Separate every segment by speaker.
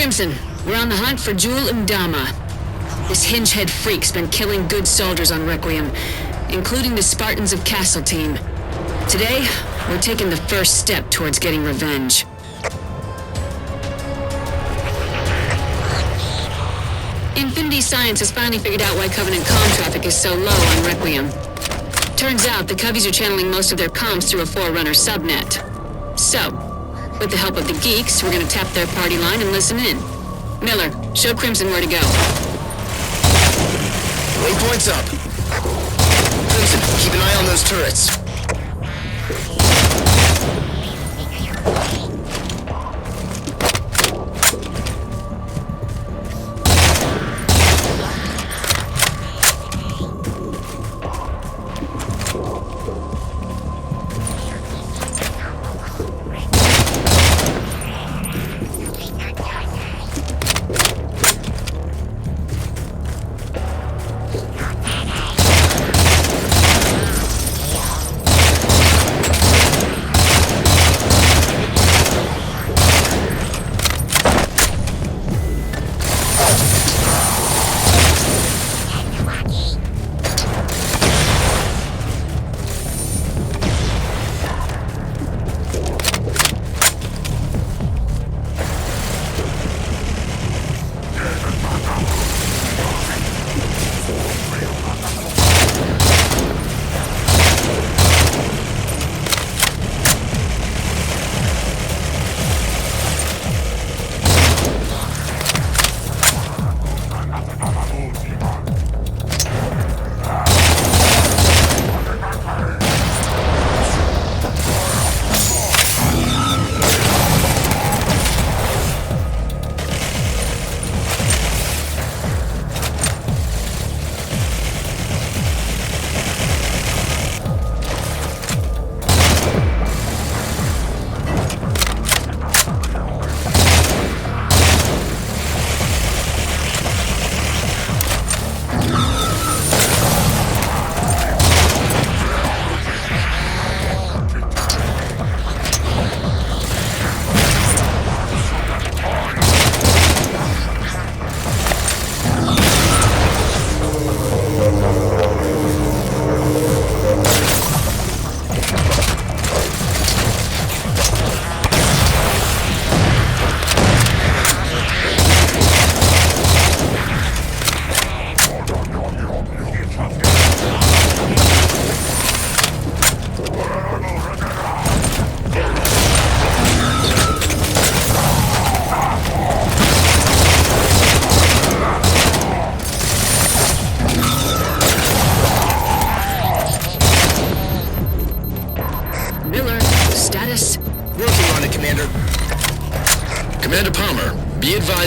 Speaker 1: Crimson, we're on the hunt for Jewel Mdama. This hinge-head freak's been killing good soldiers on Requiem, including the Spartans of Castle Team. Today, we're taking the first step towards getting revenge. Infinity Science has finally figured out why Covenant comm traffic is so low on Requiem. Turns out the Coveys are channeling most of their comms through a Forerunner subnet. So, with the help of the geeks, we're gonna tap their party line and listen in. Miller, show Crimson where to go.
Speaker 2: Waypoint's up. Crimson, keep an eye on those turrets.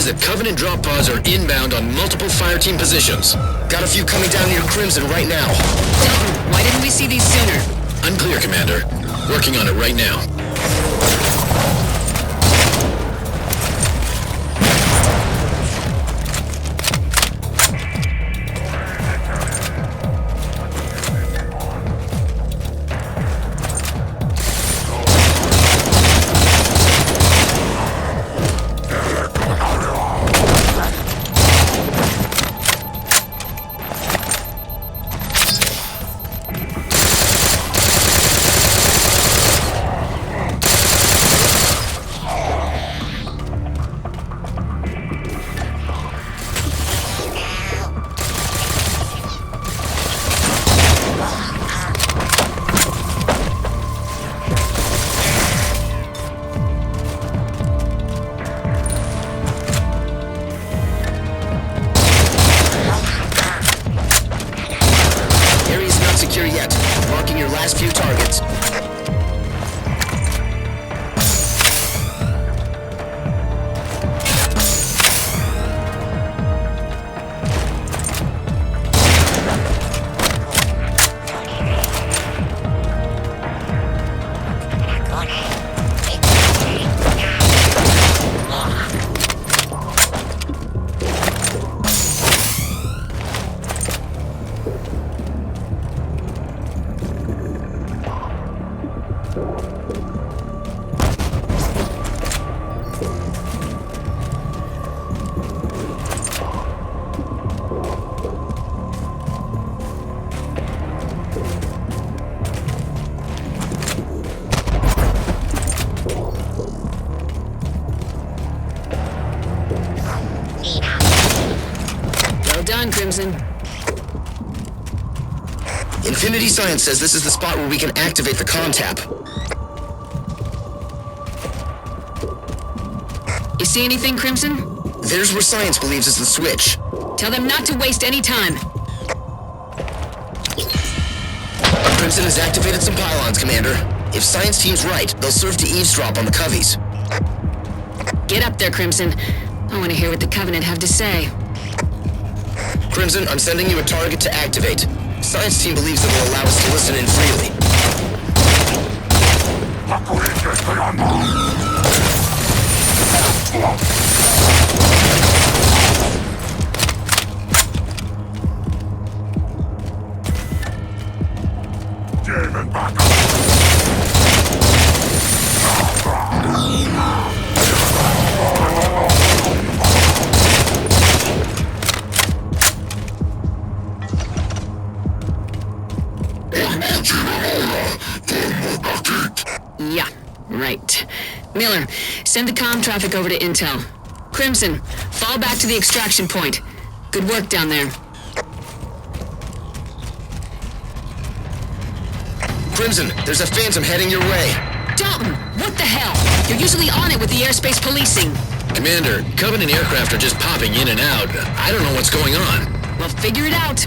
Speaker 2: That Covenant drop pods are inbound on multiple fire team positions. Got a few coming down near Crimson right now.
Speaker 1: Dalton, why didn't we see these sooner?
Speaker 2: Unclear, Commander. Working on it right now.
Speaker 1: Crimson?
Speaker 2: Infinity Science says this is the spot where we can activate the comm tap.
Speaker 1: You see anything, Crimson?
Speaker 2: There's where Science believes is the switch.
Speaker 1: Tell them not to waste any time.
Speaker 2: Crimson has activated some pylons, Commander. If Science team's right, they'll serve to eavesdrop on the Coveys.
Speaker 1: Get up there, Crimson. I want to hear what the Covenant have to say.
Speaker 2: Crimson, I'm sending you a target to activate. Science team believes it will allow us to listen in freely.
Speaker 1: Yeah, right. Miller, send the comm traffic over to Intel. Crimson, fall back to the extraction point. Good work down there.
Speaker 2: Crimson, there's a Phantom heading your way.
Speaker 1: Dalton, what the hell? You're usually on it with the airspace policing.
Speaker 2: Commander, Covenant aircraft are just popping in and out. I don't know what's going on.
Speaker 1: Well, figure it out.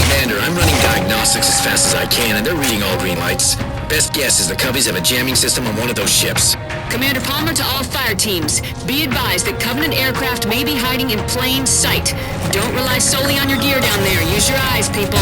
Speaker 2: Commander, I'm running diagnostics as fast as I can, and they're reading all green lights. Best guess is the Coveys have a jamming system on one of those ships.
Speaker 1: Commander Palmer to all fire teams. Be advised that Covenant aircraft may be hiding in plain sight. Don't rely solely on your gear down there. Use your eyes, people.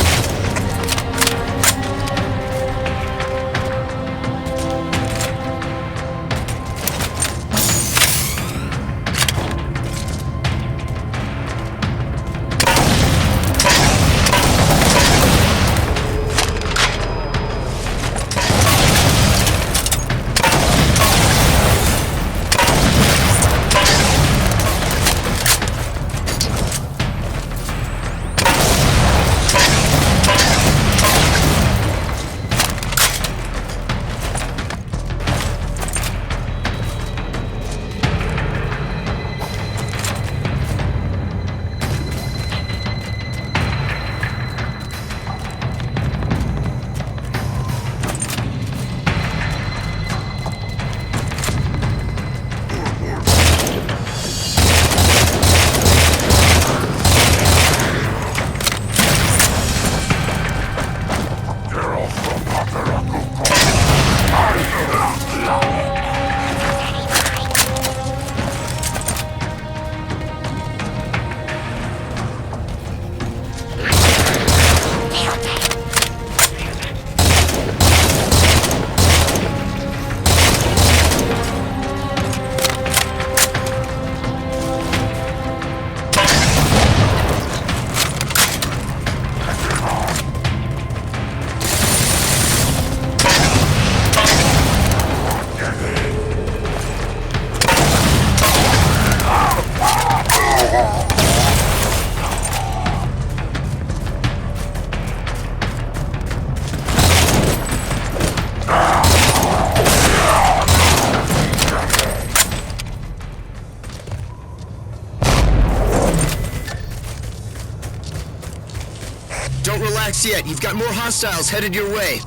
Speaker 2: Don't relax yet. You've got more hostiles headed your way.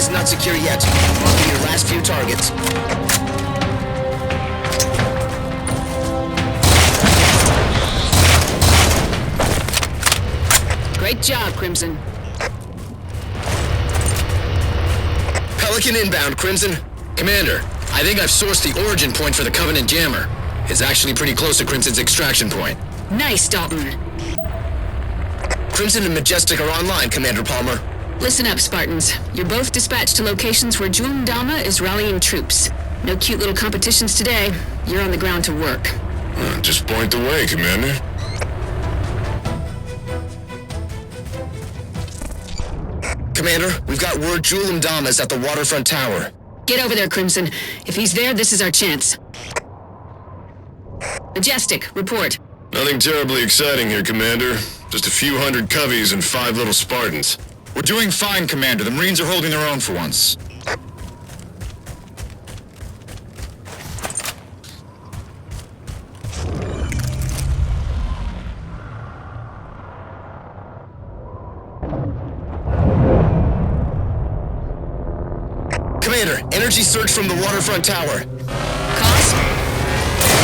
Speaker 2: is not secure yet. Marking your last few targets.
Speaker 1: Great job, Crimson.
Speaker 2: Pelican inbound, Crimson. Commander, I think I've sourced the origin point for the Covenant jammer. It's actually pretty close to Crimson's extraction point.
Speaker 1: Nice, Dalton.
Speaker 2: Crimson and Majestic are online, Commander Palmer.
Speaker 1: Listen up, Spartans. You're both dispatched to locations where Jul N'Dama is rallying troops. No cute little competitions today. You're on the ground to work.
Speaker 3: Just point the way, Commander.
Speaker 2: Commander, we've got word Jul N'Dama is at the waterfront tower.
Speaker 1: Get over there, Crimson. If he's there, this is our chance. Majestic, report.
Speaker 3: Nothing terribly exciting here, Commander. Just a few hundred coveys and 5 little Spartans.
Speaker 4: We're doing fine, Commander. The Marines are holding their own for once.
Speaker 2: Commander, energy surge from the waterfront tower.
Speaker 1: Cause?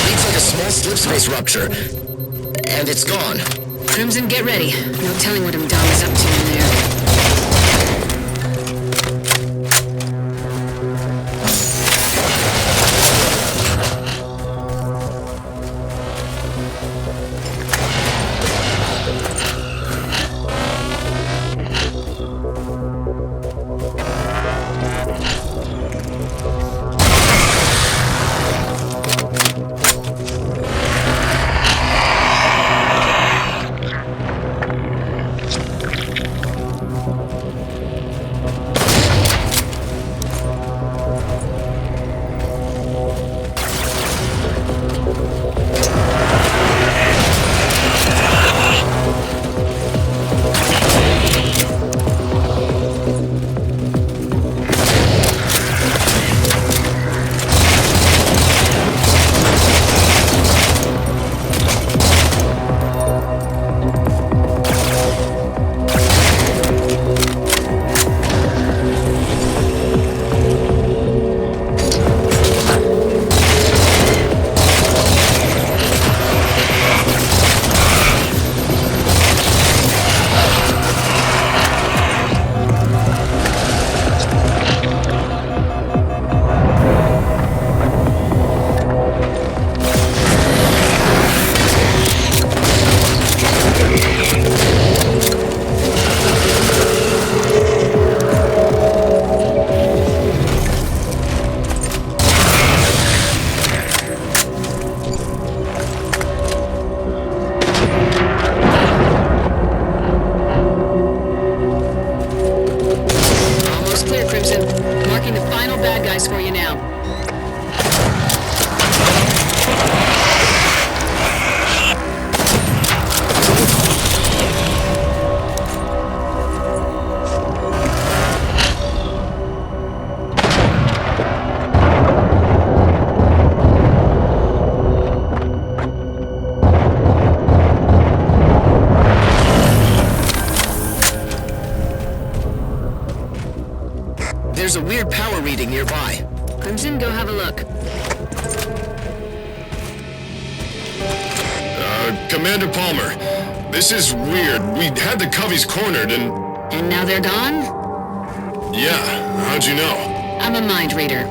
Speaker 2: Leads like a small slip space rupture. And it's gone.
Speaker 1: Crimson, get ready. No telling what N'Dama's up to in there. For you now.
Speaker 2: There's a weird power reading nearby.
Speaker 1: Crimson, go have a look.
Speaker 3: Commander Palmer, this is weird. We had the coveys cornered and...
Speaker 1: And now they're gone?
Speaker 3: Yeah, how'd you know?
Speaker 1: I'm a mind reader.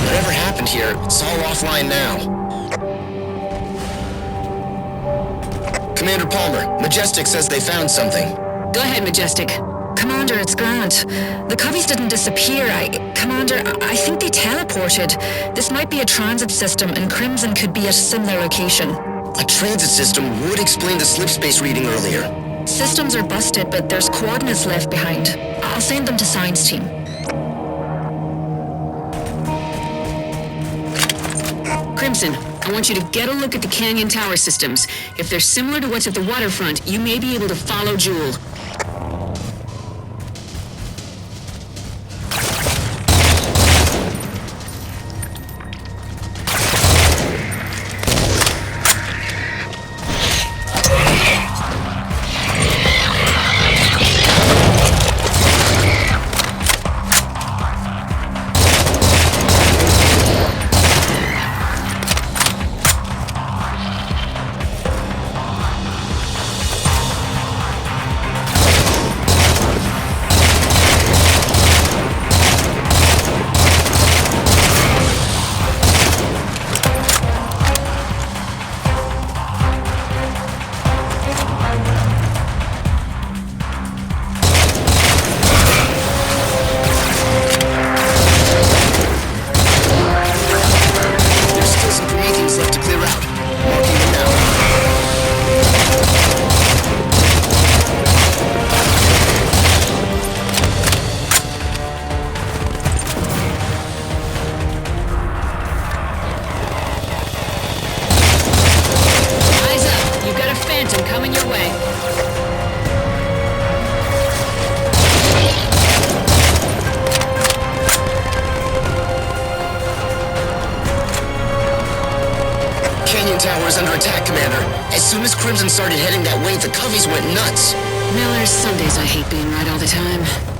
Speaker 2: Whatever happened here, it's all offline now. Commander Palmer, Majestic says they found something.
Speaker 1: Go ahead, Majestic.
Speaker 5: Commander, it's Grant. The coveys didn't disappear. Commander, I think they teleported. This might be a transit system, and Crimson could be at a similar location.
Speaker 2: A transit system would explain the slip space reading earlier.
Speaker 5: Systems are busted, but there's coordinates left behind. I'll send them to science team.
Speaker 1: Crimson, I want you to get a look at the canyon tower systems. If they're similar to what's at the waterfront, you may be able to follow Jul.
Speaker 2: tower is under attack, Commander. As soon as Crimson started heading that way, the Coveys went nuts.
Speaker 1: Miller, some days I hate being right all the time.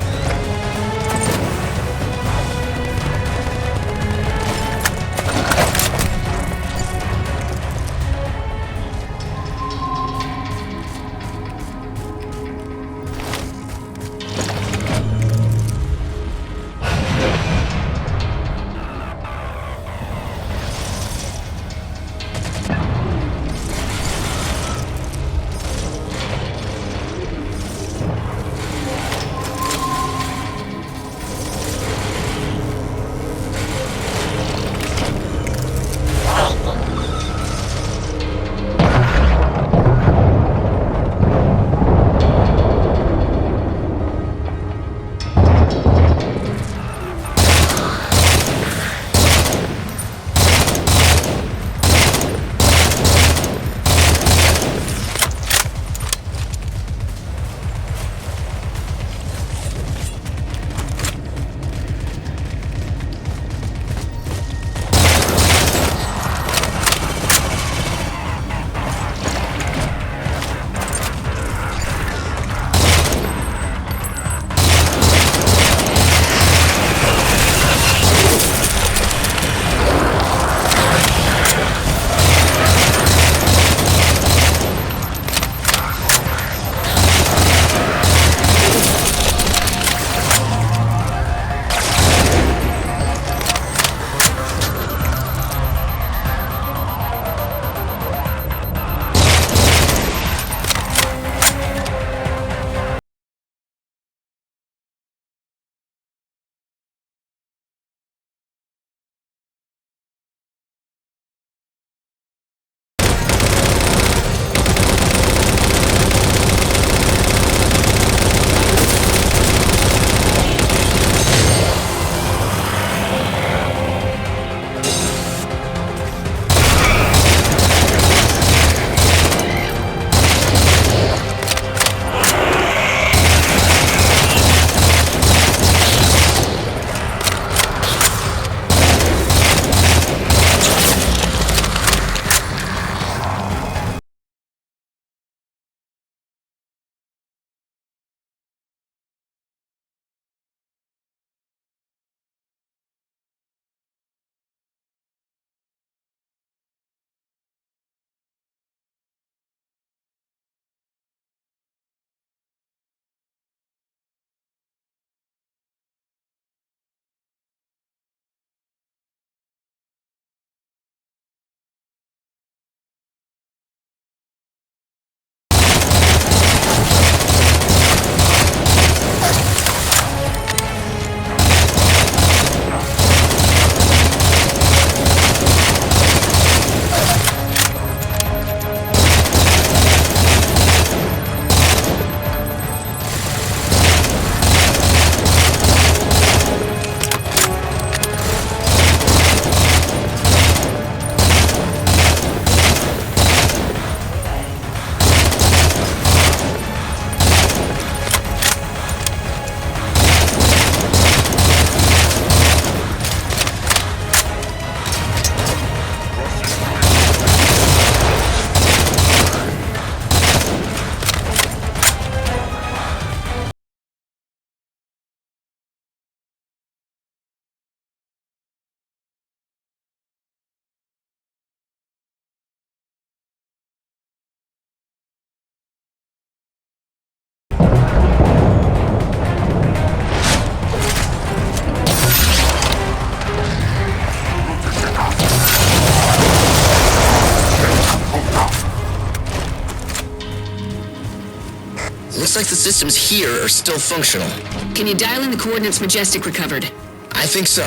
Speaker 2: Looks like the systems here are still functional.
Speaker 1: Can you dial in the coordinates Majestic recovered?
Speaker 2: I think so.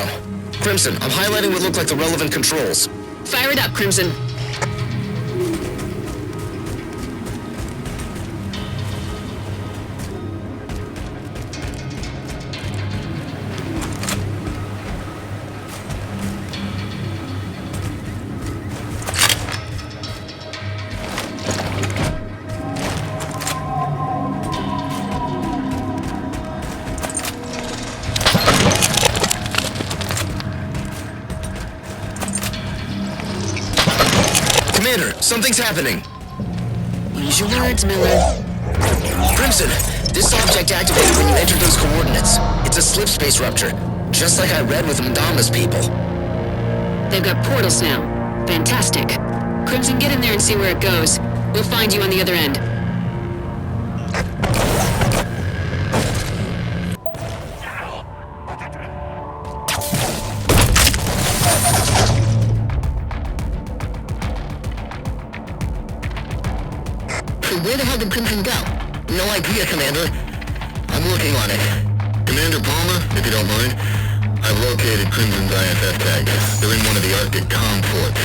Speaker 2: Crimson, I'm highlighting what look like the relevant controls.
Speaker 1: Fire it up, Crimson.
Speaker 2: Something's happening.
Speaker 1: Use your words, Miller.
Speaker 2: Crimson, this object activated when you entered those coordinates. It's a slip space rupture, just like I read with Madama's people.
Speaker 1: They've got portals now. Fantastic. Crimson, get in there and see where it goes. We'll find you on the other end.
Speaker 2: So where the hell did Crimson go? No idea, Commander. I'm working on it. Commander Palmer, if you don't mind, I've located Crimson's ISS tags. They're in one of the Arctic comm ports.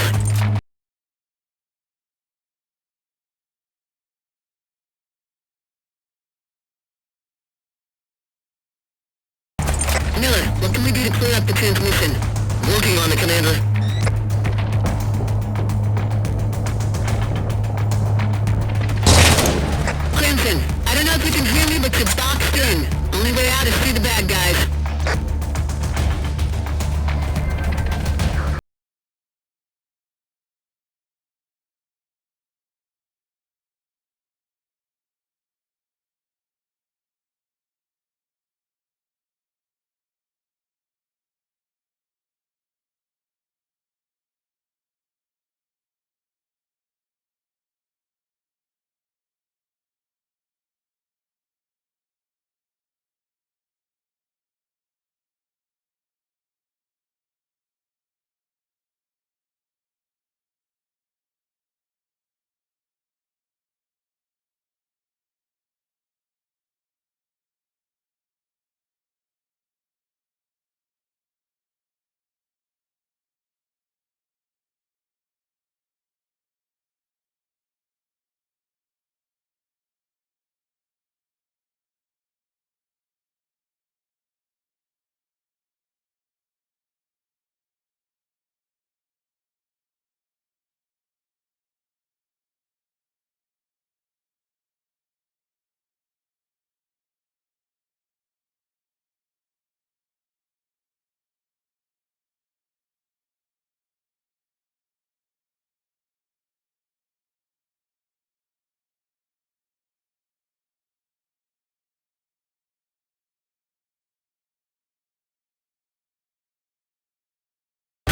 Speaker 2: Miller, what can we do to clear up the transmission? Working on it, Commander. Crimson, I don't know if you can hear me, but you're boxed in. Only way out is through the bad guys.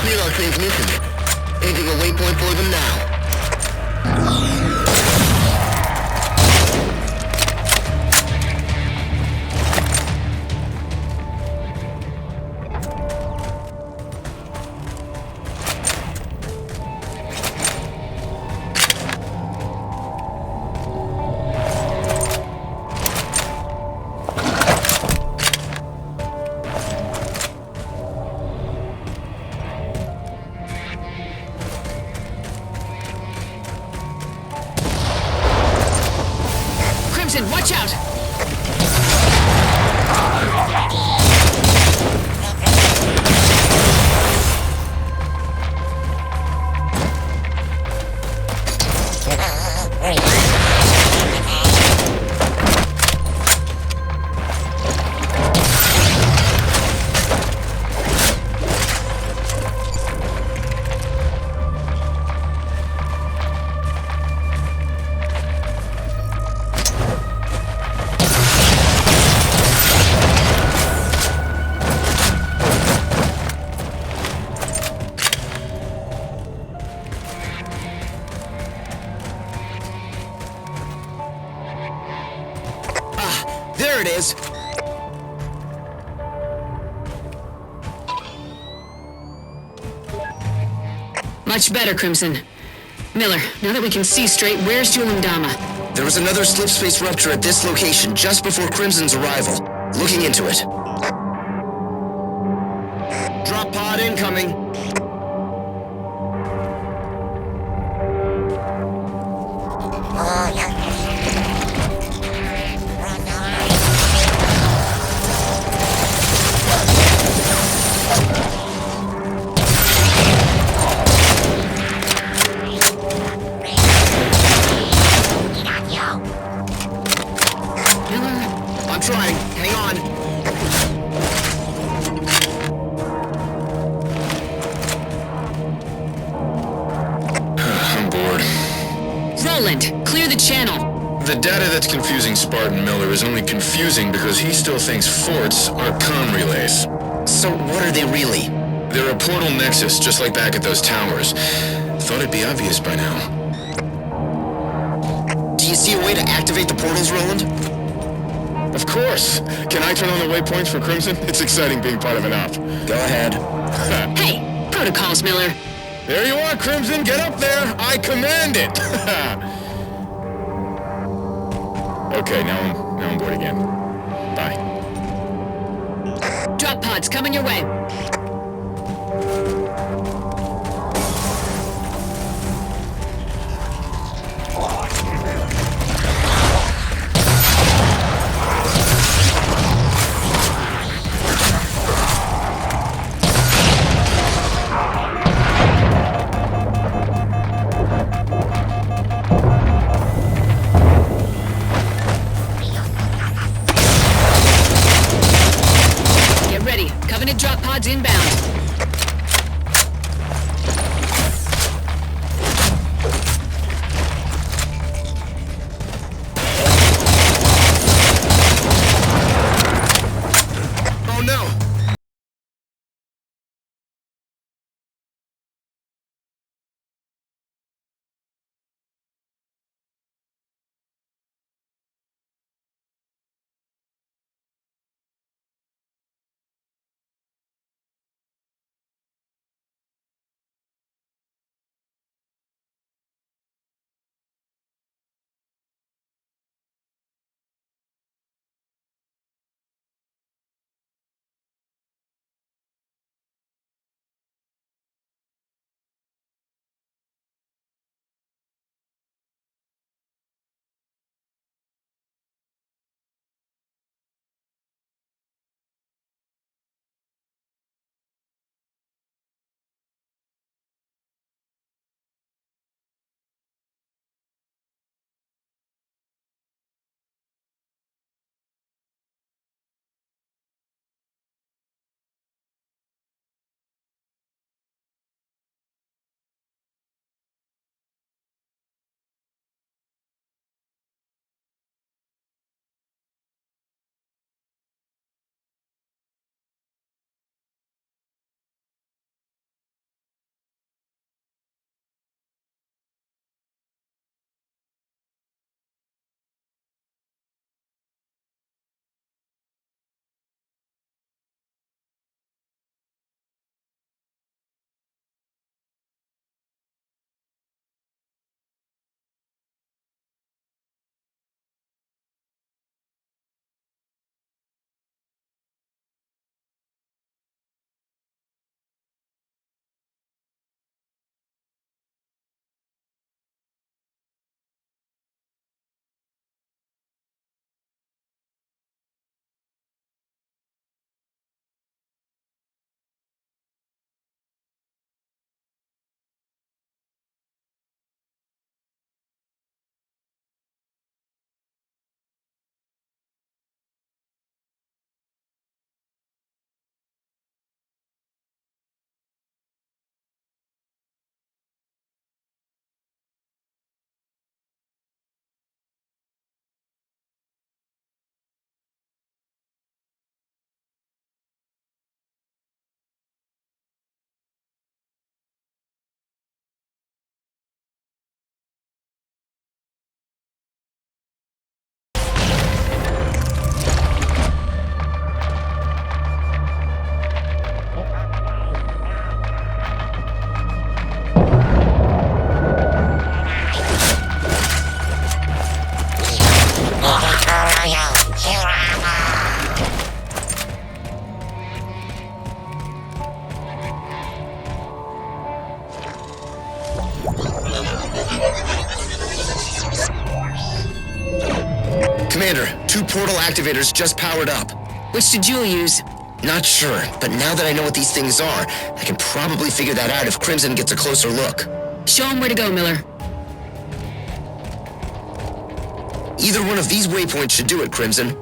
Speaker 2: Clear our transmissions. Aging a waypoint for them now.
Speaker 1: Watch out!
Speaker 2: There it is!
Speaker 1: Much better, Crimson. Miller, now that we can see straight, where's Julindama?
Speaker 2: There was another slip space rupture at this location just before Crimson's arrival. Looking into it. Drop pod incoming. I'm trying. Hang on.
Speaker 1: Roland, clear the channel.
Speaker 3: The data that's confusing Spartan Miller is only confusing because he still thinks forts are comm relays.
Speaker 2: So what are they really?
Speaker 3: They're a portal nexus, just like back at those towers. Thought it'd be obvious by now.
Speaker 2: Do you see a way to activate the portals, Roland?
Speaker 3: Of course. Can I turn on the waypoints for Crimson? It's exciting being part of an op.
Speaker 2: Go ahead.
Speaker 1: Hey, protocols, Miller.
Speaker 3: There you are, Crimson. Get up there. I command it. Okay, now I'm bored again. Bye.
Speaker 1: Drop pods coming your way. Covenant drop pods inbound.
Speaker 3: Oh no!
Speaker 2: Commander, 2 portal activators just powered up.
Speaker 1: Which did Jewel use?
Speaker 2: Not sure, but now that I know what these things are, I can probably figure that out if Crimson gets a closer look.
Speaker 1: Show him where to go, Miller.
Speaker 2: Either one of these waypoints should do it, Crimson.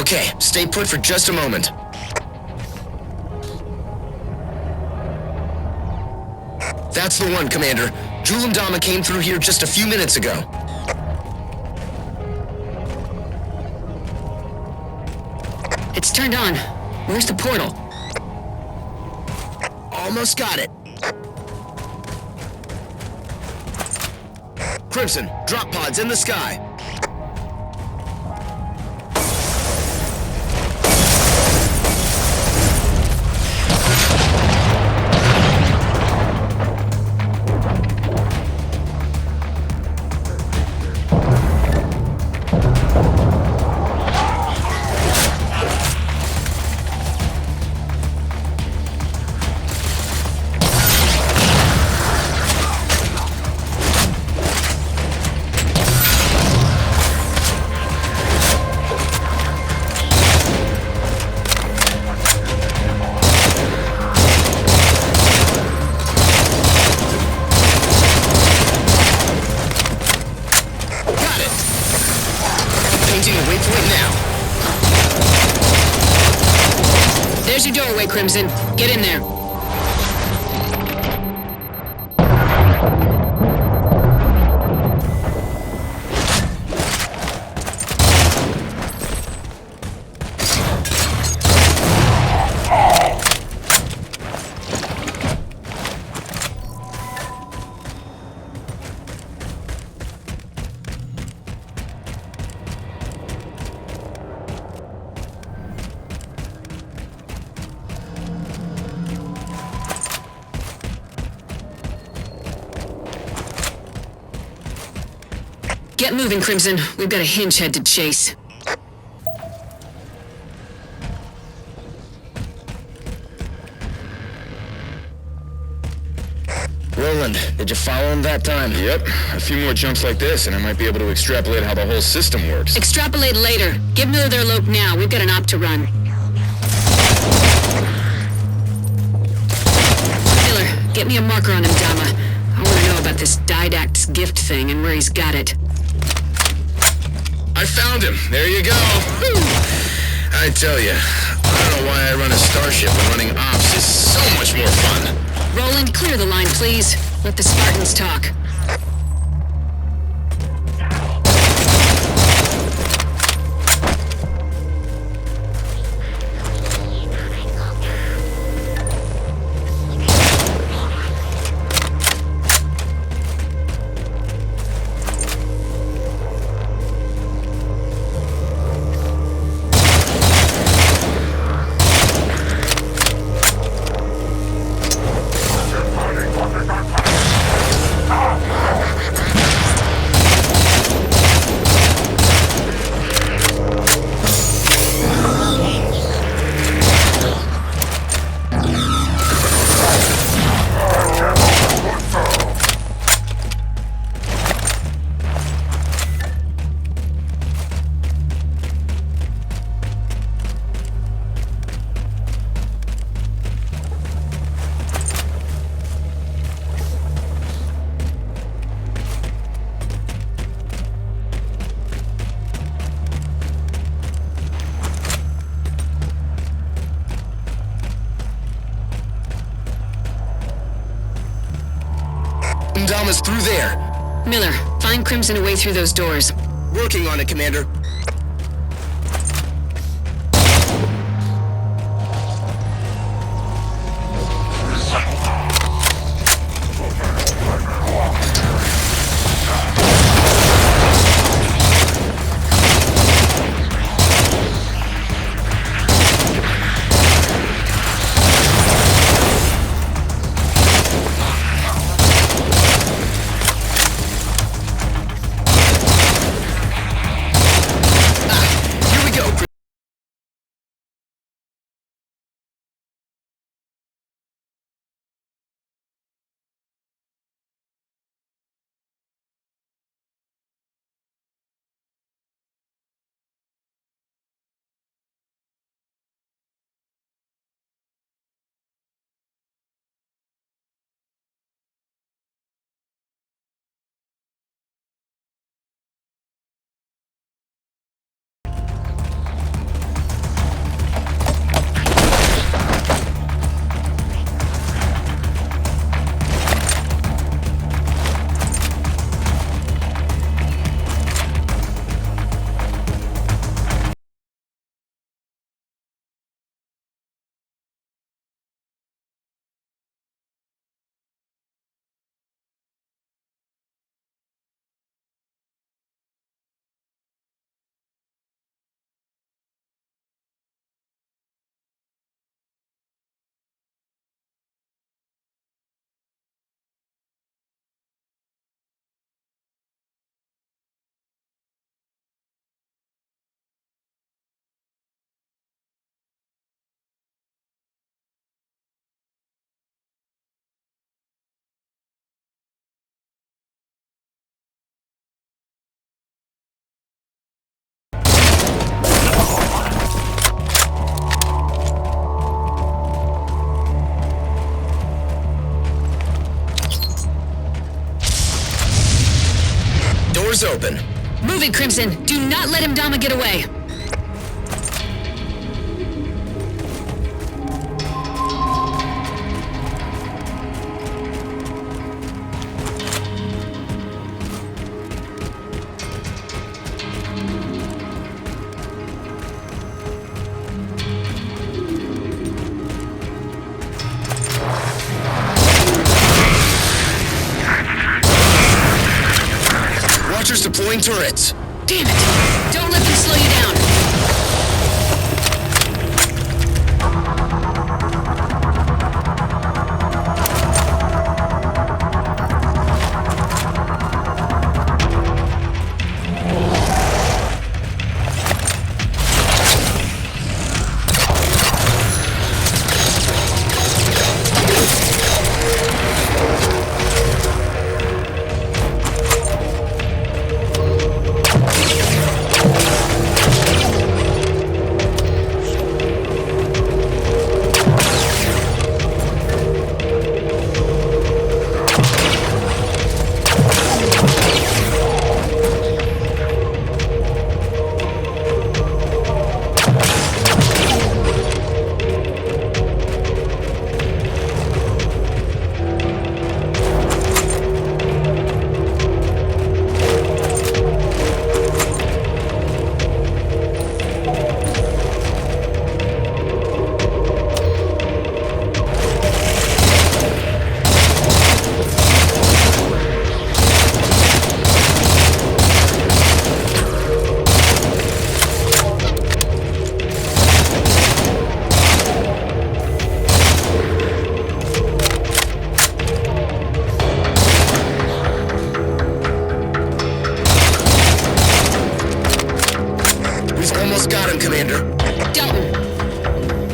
Speaker 6: Okay, stay put for just a moment. That's the one, Commander. Jul and Dama came through here just a few minutes ago.
Speaker 1: It's turned on. Where's the portal?
Speaker 6: Almost got it. Crimson, drop pods in the sky.
Speaker 1: There's your doorway, Crimson. Get in there. Get moving, Crimson. We've got a hinge head to chase.
Speaker 6: Roland, did you follow him that time?
Speaker 4: Yep. A few more jumps like this, and I might be able to extrapolate how the whole system works.
Speaker 1: Extrapolate later. Give Miller their lope now. We've got an op to run. Miller, get me a marker on him, Dama. I want to know about this Didact's gift thing and where he's got it.
Speaker 3: I found him. There you go. Whew. I tell you, I don't know why I run a starship when running ops is so much more fun.
Speaker 1: Roland, clear the line, please. Let the Spartans talk.
Speaker 6: Dama's through there.
Speaker 1: Miller, find Crimson a way through those doors.
Speaker 6: Working on it, Commander. open.
Speaker 1: Move it, Crimson. Do not let Dama get away.
Speaker 6: Watchers deploying turrets.
Speaker 1: Damn it! Don't let them slow you down.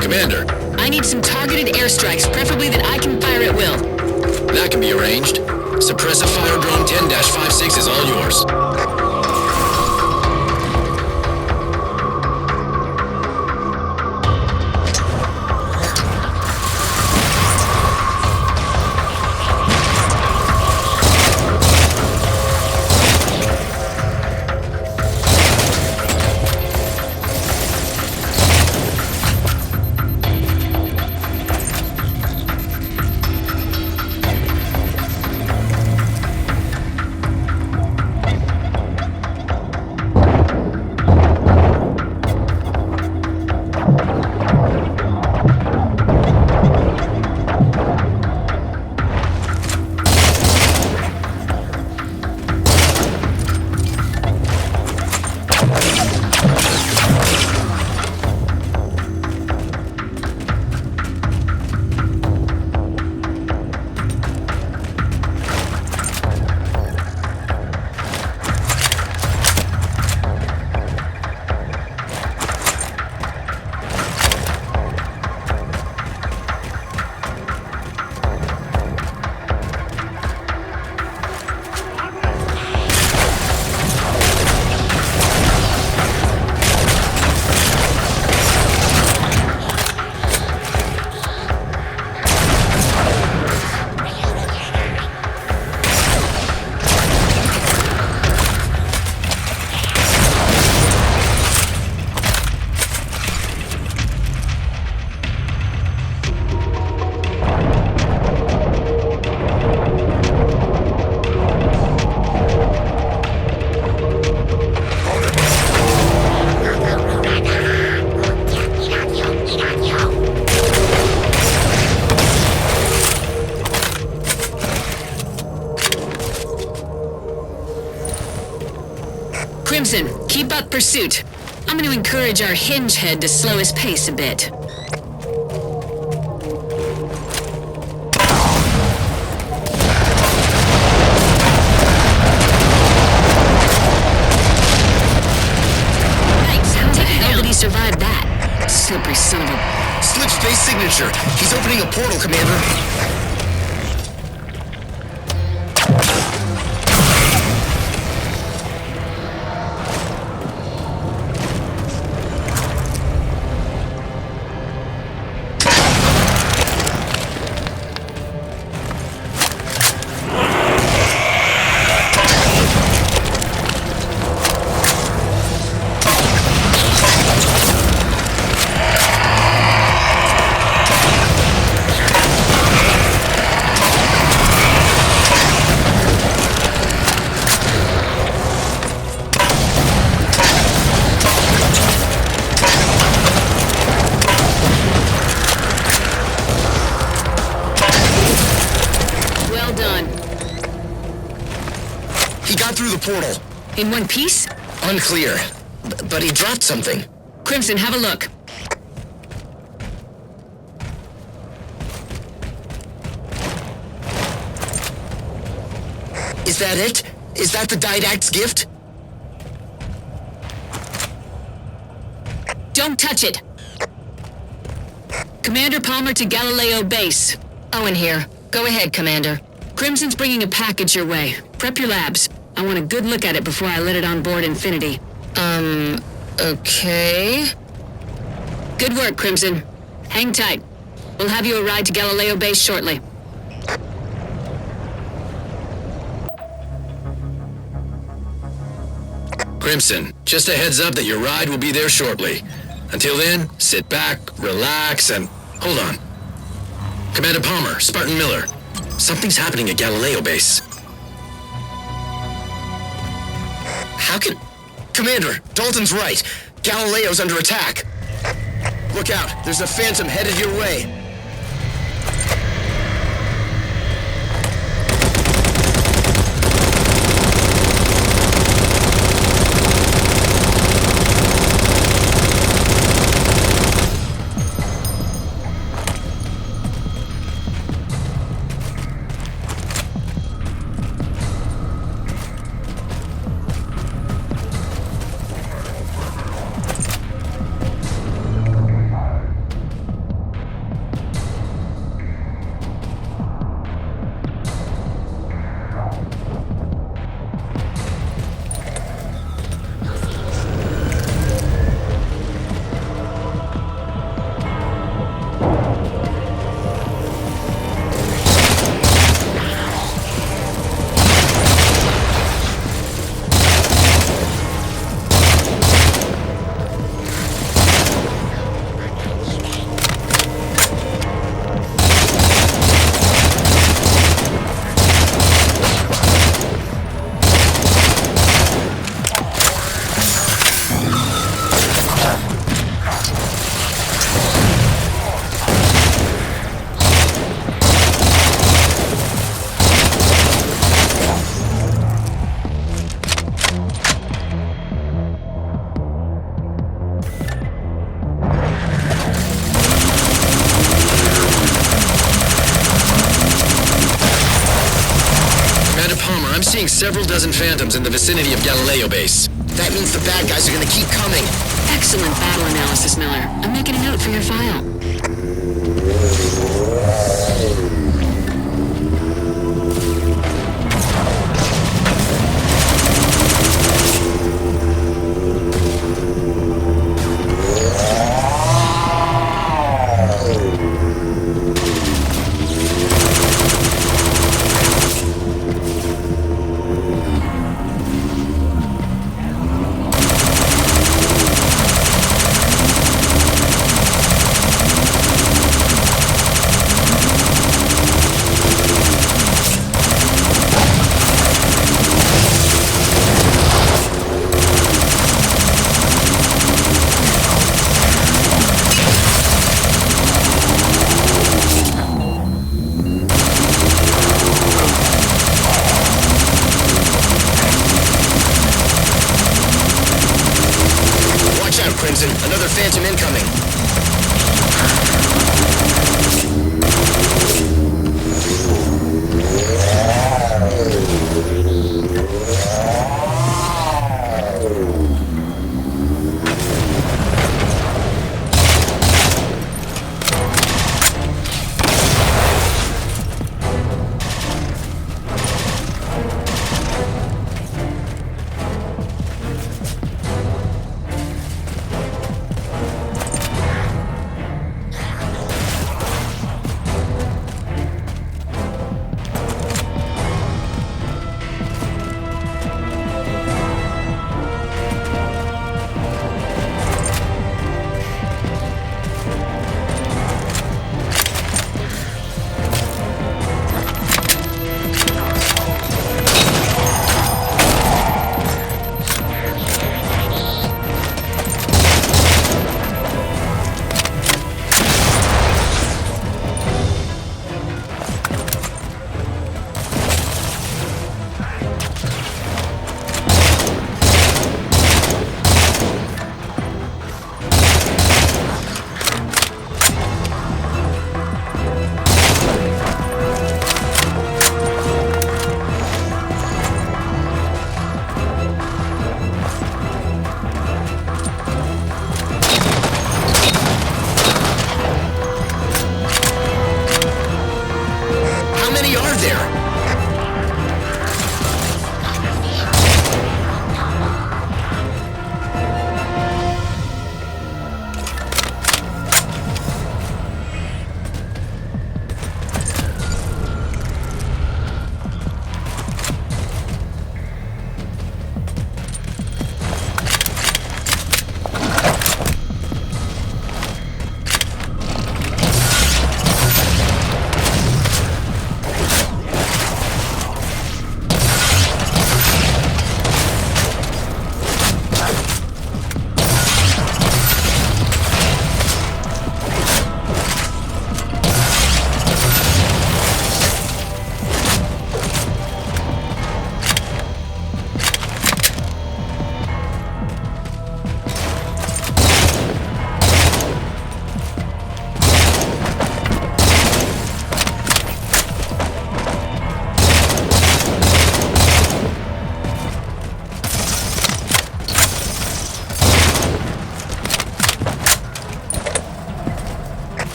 Speaker 3: Commander.
Speaker 1: I need some targeted airstrikes, preferably that I can fire at will.
Speaker 3: That can be arranged. Suppressive fire drone 10-56 is all yours.
Speaker 1: Crimson, keep up pursuit. I'm going to encourage our hinge head to slow his pace a bit. Thanks. How the hell did he survive that? Slippery son of a...
Speaker 6: Slip space signature. He's opening a portal, Commander. portal.
Speaker 1: In one piece?
Speaker 6: Unclear. But he dropped something.
Speaker 1: Crimson, have a look.
Speaker 6: Is that it? Is that the Didact's gift?
Speaker 1: Don't touch it! Commander Palmer to Galileo Base. Owen here. Go ahead, Commander. Crimson's bringing a package your way. Prep your labs. I want a good look at it before I let it on board Infinity. Okay. Good work, Crimson. Hang tight. We'll have you a ride to Galileo Base shortly.
Speaker 3: Crimson, just a heads up that your ride will be there shortly. Until then, sit back, relax, and... Hold on. Commander Palmer, Spartan Miller. Something's happening at Galileo Base.
Speaker 6: How can... Commander, Dalton's right. Galileo's under attack. Look out, there's a Phantom headed your way.
Speaker 3: I'm seeing several dozen Phantoms in the vicinity of Galileo Base.
Speaker 6: That means the bad guys are gonna keep coming.
Speaker 1: Excellent battle analysis, Miller. I'm making a note for your file.
Speaker 6: Crimson, another Phantom incoming.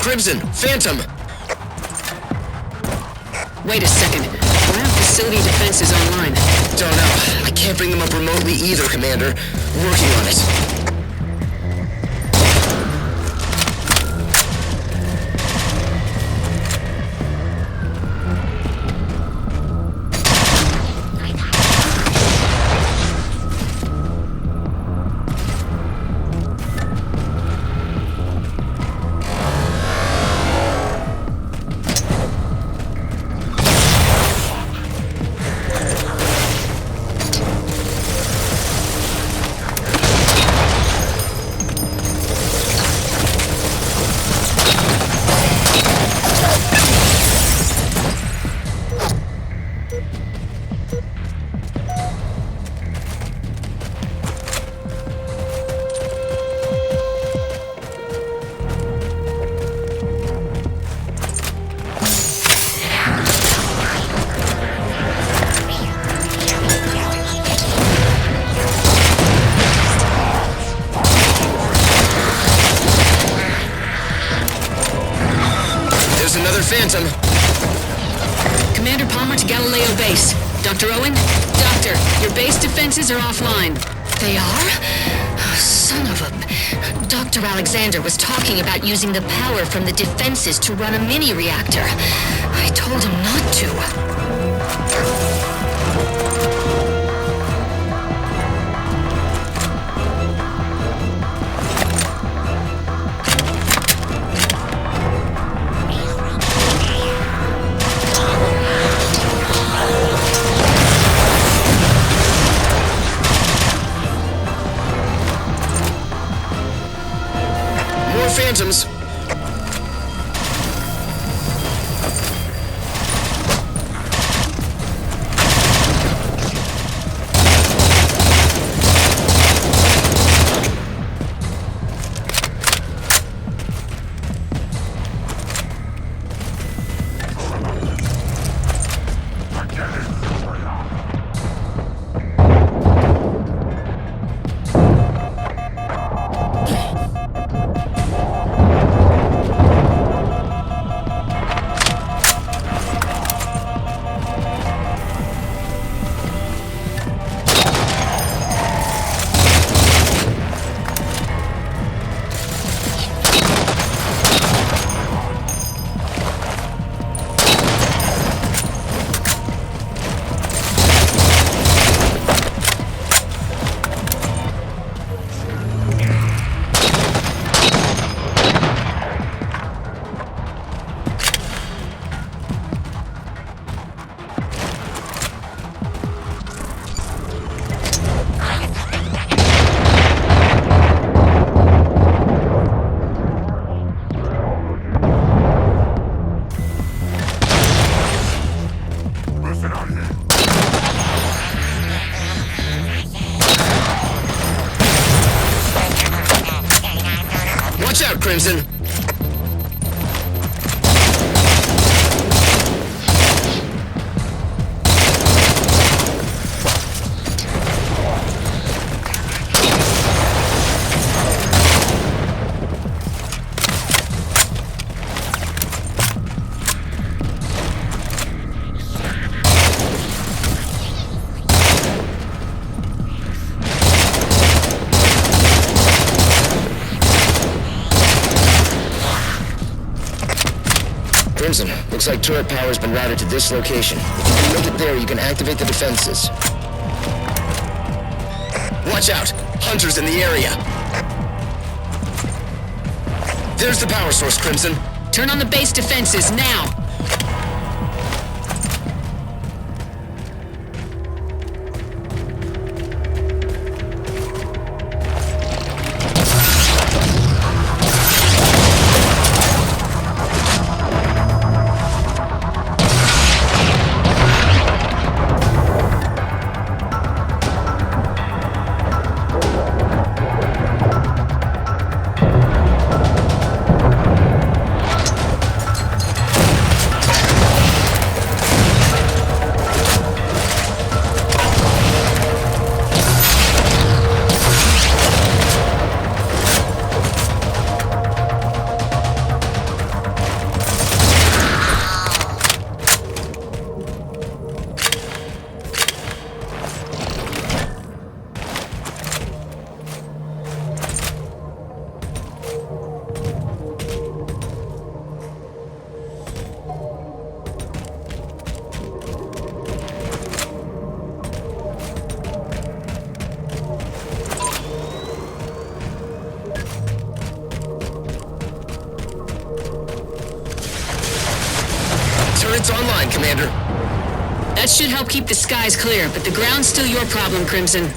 Speaker 6: Crimson! Phantom!
Speaker 1: Wait a second. Why aren't facility defenses online?
Speaker 6: Don't know. I can't bring them up remotely either, Commander. Working on it. Phantom.
Speaker 1: Commander Palmer to Galileo Base. Dr. Owen? Doctor, your base defenses are offline.
Speaker 5: They are? Oh, son of a... Dr. Alexander was talking about using the power from the defenses to run a mini-reactor. I told him not to.
Speaker 6: Phantoms. Watch out, Crimson! Crimson, looks like turret power's been routed to this location. If you can make it there, you can activate the defenses. Watch out! Hunters in the area! There's the power source, Crimson.
Speaker 1: Turn on the base defenses, now!
Speaker 6: online, Commander.
Speaker 1: That should help keep the skies clear, but the ground's still your problem, Crimson.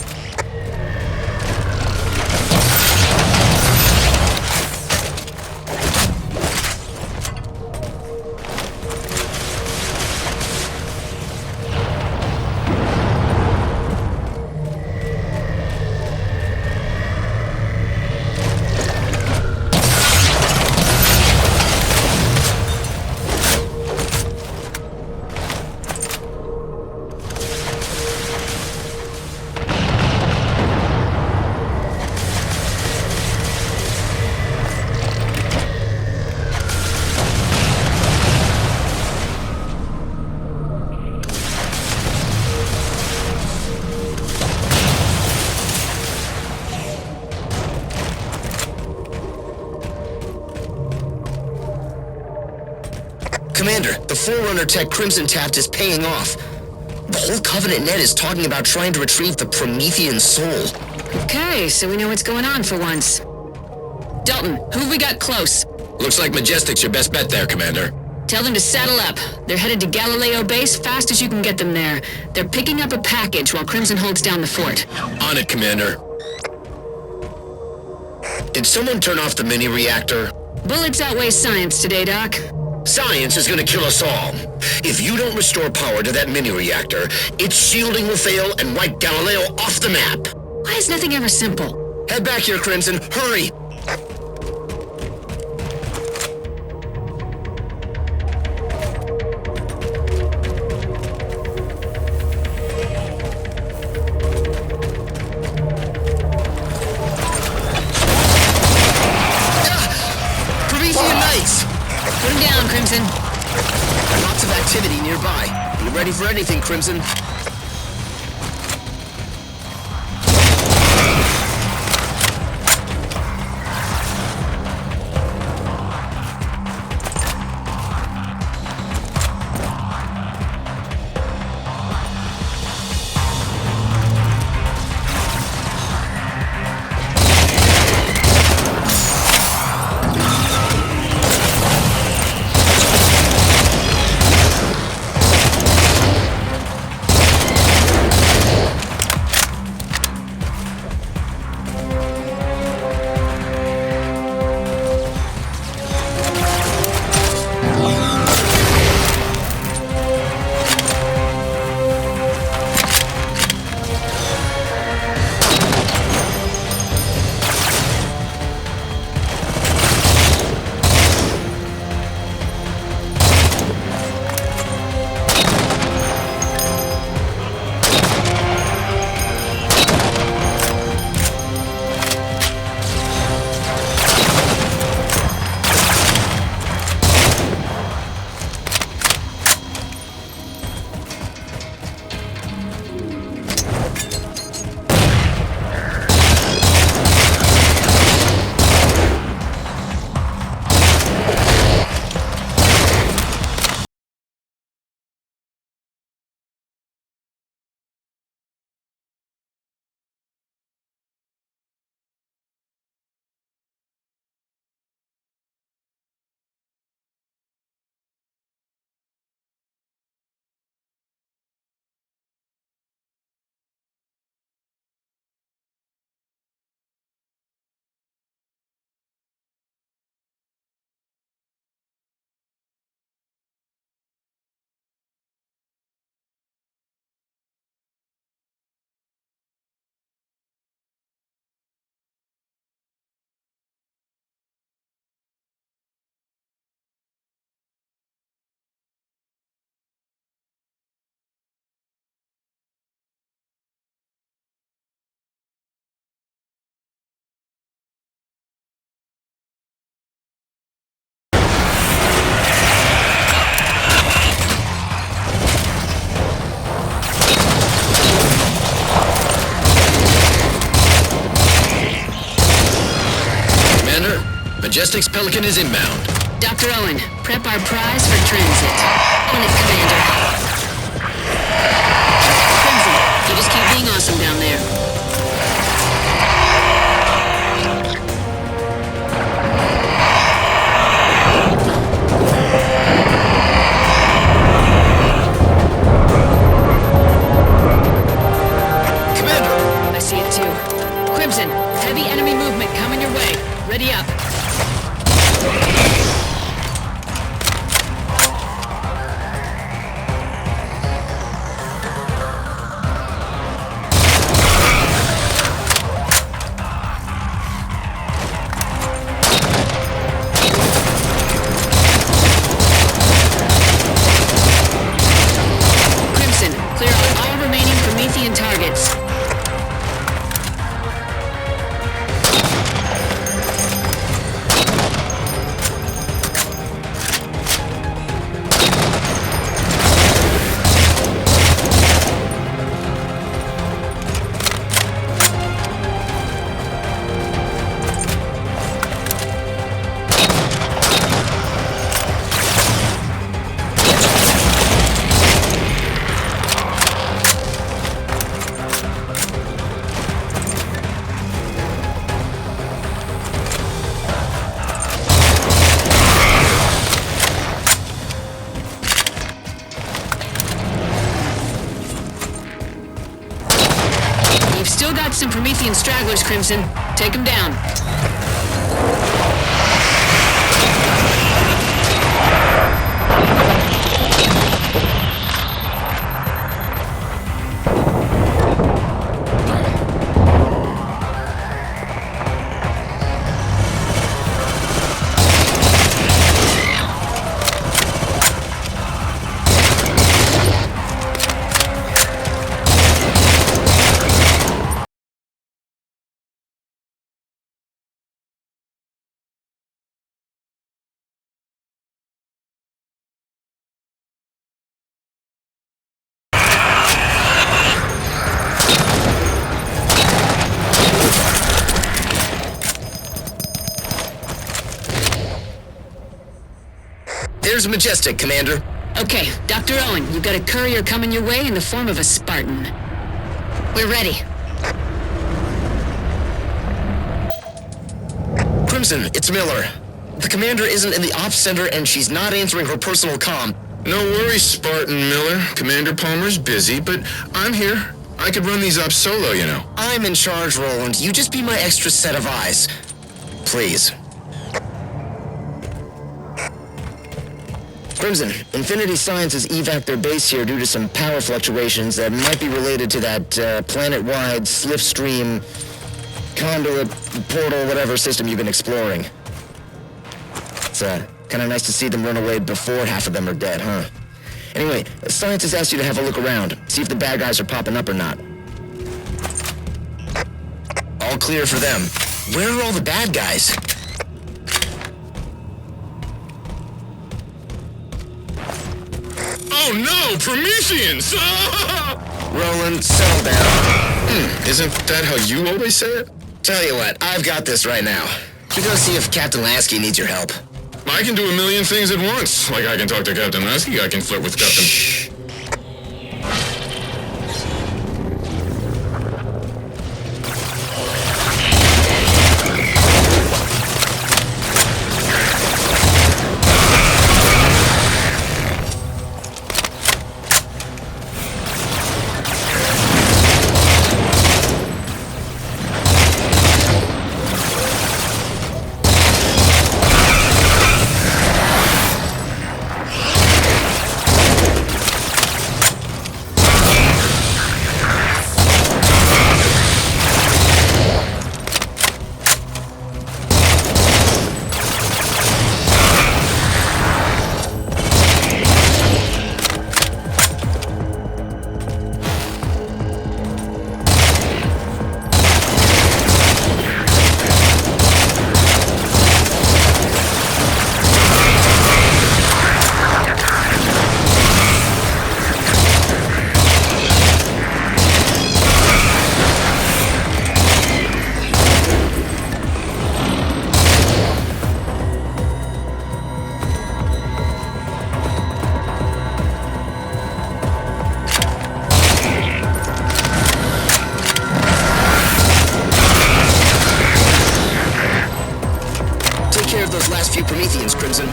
Speaker 6: Commander, the Forerunner tech Crimson tapped is paying off. The whole Covenant net is talking about trying to retrieve the Promethean soul.
Speaker 1: Okay, so we know what's going on for once. Dalton, who have we got close?
Speaker 3: Looks like Majestic's your best bet there, Commander.
Speaker 1: Tell them to saddle up. They're headed to Galileo Base fast as you can get them there. They're picking up a package while Crimson holds down the fort.
Speaker 3: On it, Commander.
Speaker 6: Did someone turn off the mini-reactor?
Speaker 1: Bullets outweigh science today, Doc.
Speaker 6: Science is gonna kill us all. If you don't restore power to that mini-reactor, its shielding will fail and wipe Galileo off the map.
Speaker 1: Why is nothing ever simple?
Speaker 6: Head back here, Crimson. Hurry! Promethean Knights!
Speaker 1: Put him down, Crimson.
Speaker 6: Lots of activity nearby. Be ready for anything, Crimson.
Speaker 3: Majestic's Pelican is inbound.
Speaker 1: Dr. Owen, prep our prize for transit. On it, Commander. Crimson, you just keep being awesome down there. Crimson, heavy enemy movement coming your way. Ready up. Crimson, clear out all remaining Promethean targets. You've still got some Promethean stragglers, Crimson. Take them down.
Speaker 6: There's Majestic, Commander.
Speaker 1: Okay, Dr. Owen, you've got a courier coming your way in the form of a Spartan. We're ready.
Speaker 6: Crimson, it's Miller. The Commander isn't in the Ops Center and she's not answering her personal comm.
Speaker 4: No worries, Spartan Miller. Commander Palmer's busy, but I'm here. I could run these ops solo, you know.
Speaker 6: I'm in charge, Roland. You just be my extra set of eyes. Please. Crimson, Infinity Sciences evac their base here due to some power fluctuations that might be related to that planet-wide slipstream conduit portal whatever system you've been exploring. It's kind of nice to see them run away before half of them are dead, huh? Anyway, Science has asked you to have a look around, see if the bad guys are popping up or not. All clear for them. Where are all the bad guys?
Speaker 4: Oh no, Prometheans!
Speaker 6: Roland, settle down.
Speaker 4: Isn't that how you always say it?
Speaker 6: Tell you what, I've got this right now. You go see if Captain Lasky needs your help.
Speaker 4: I can do a million things at once. Like I can talk to Captain Lasky, I can flirt with Captain...
Speaker 6: Shh. Few Prometheans, Crimson.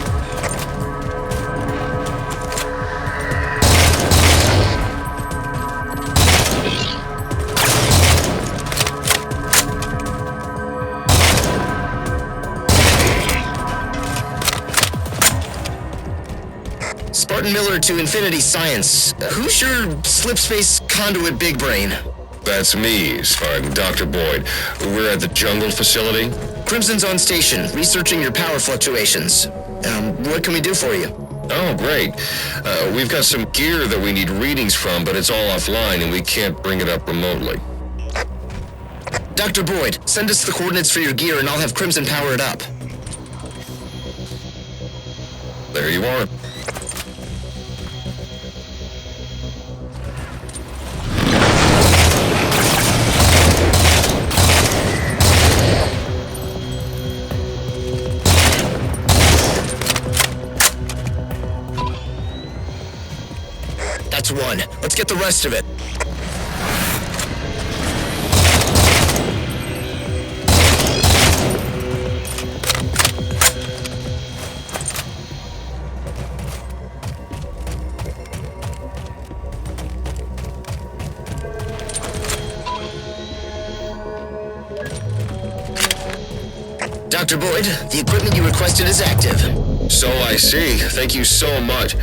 Speaker 6: Spartan Miller to Infinity Science. Who's your slipspace conduit big brain?
Speaker 4: That's me, Spartan, Dr. Boyd. We're at the jungle facility.
Speaker 6: Crimson's on station, researching your power fluctuations. What can we do for you?
Speaker 4: Oh, great. We've got some gear that we need readings from, but it's all offline and we can't bring it up remotely.
Speaker 6: Dr. Boyd, send us the coordinates for your gear and I'll have Crimson power it up.
Speaker 4: There you are.
Speaker 6: That's one. Let's get the rest of it. Dr. Boyd, the equipment you requested is active.
Speaker 4: So I see. Thank you so much.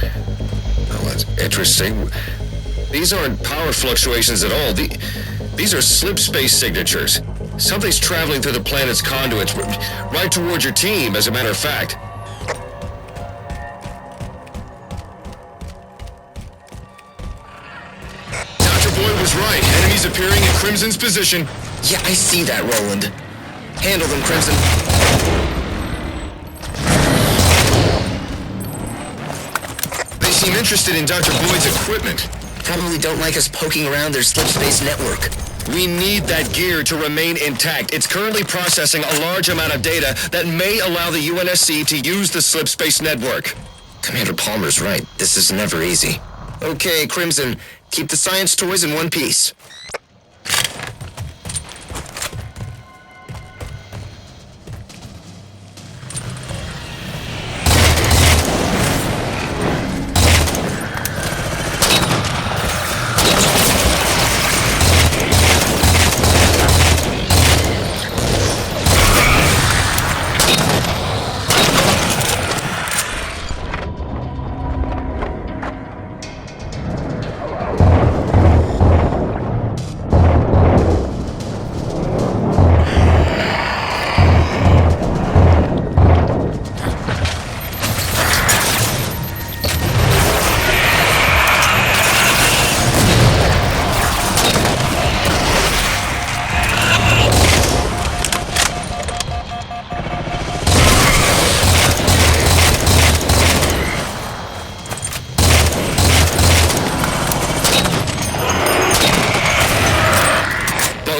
Speaker 4: Oh, that's interesting. These aren't power fluctuations at all. These are slip space signatures. Something's traveling through the planet's conduits, right towards your team, as a matter of fact. Dr. Boyd was right. Enemies appearing in Crimson's position.
Speaker 6: Yeah, I see that, Roland. Handle them, Crimson.
Speaker 4: They seem interested in Dr. Boyd's equipment.
Speaker 6: Probably don't like us poking around their slipspace network.
Speaker 4: We need that gear to remain intact. It's currently processing a large amount of data that may allow the UNSC to use the slipspace network.
Speaker 6: Commander Palmer's right. This is never easy. Okay, Crimson, keep the science toys in one piece.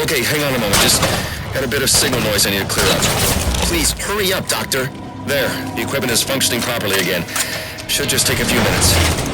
Speaker 4: Okay, hang on a moment. Just got a bit of signal noise I need to clear up.
Speaker 6: Please, hurry up, Doctor.
Speaker 4: There, the equipment is functioning properly again. Should just take a few minutes.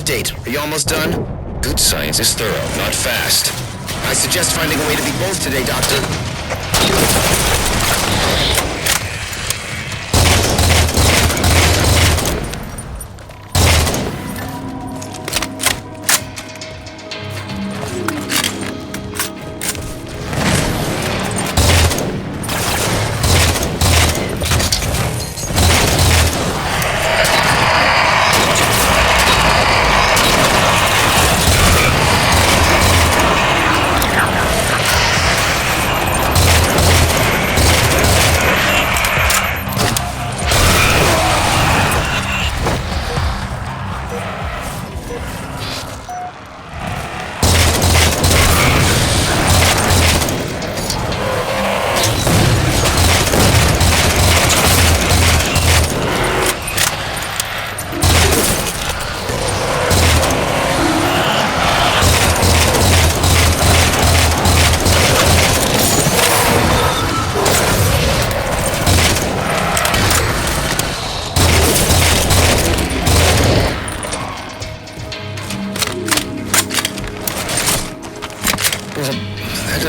Speaker 6: Are you almost done?
Speaker 4: Good science is thorough, not fast.
Speaker 6: I suggest finding a way to be both today, Doctor.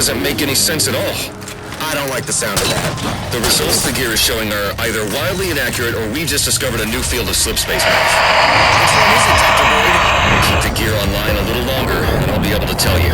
Speaker 4: doesn't make any sense at all.
Speaker 6: I don't like the sound of that.
Speaker 4: The results the gear is showing are either wildly inaccurate or we've just discovered a new field of slip space math.
Speaker 6: Which one is it, Dr. Boyd?
Speaker 4: Keep the gear online a little longer, and I'll be able to tell you.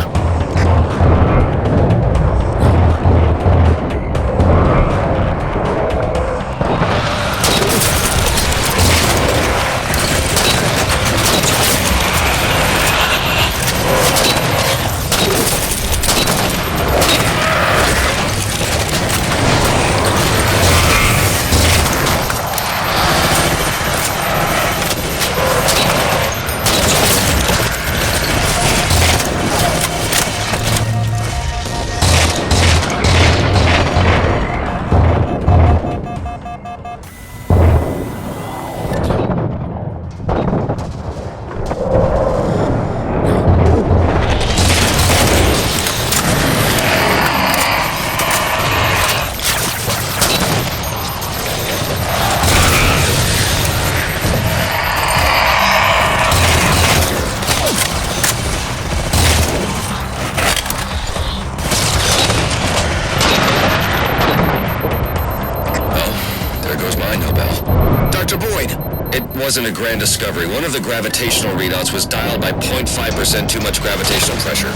Speaker 4: Wasn't a grand discovery. One of the gravitational readouts was dialed by 0.5% too much gravitational pressure.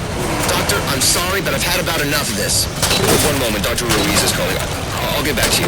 Speaker 6: Doctor, I'm sorry, but I've had about enough of this.
Speaker 4: One moment, Dr. Ruiz is calling. I'll get back to you.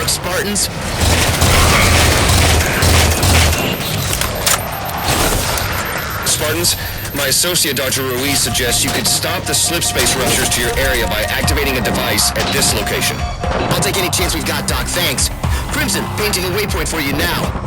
Speaker 6: Spartans.
Speaker 4: Spartans, my associate Dr. Ruiz suggests you could stop the slip space ruptures to your area by activating a device at this location.
Speaker 6: I'll take any chance we've got, Doc, thanks. Crimson, painting a waypoint for you now.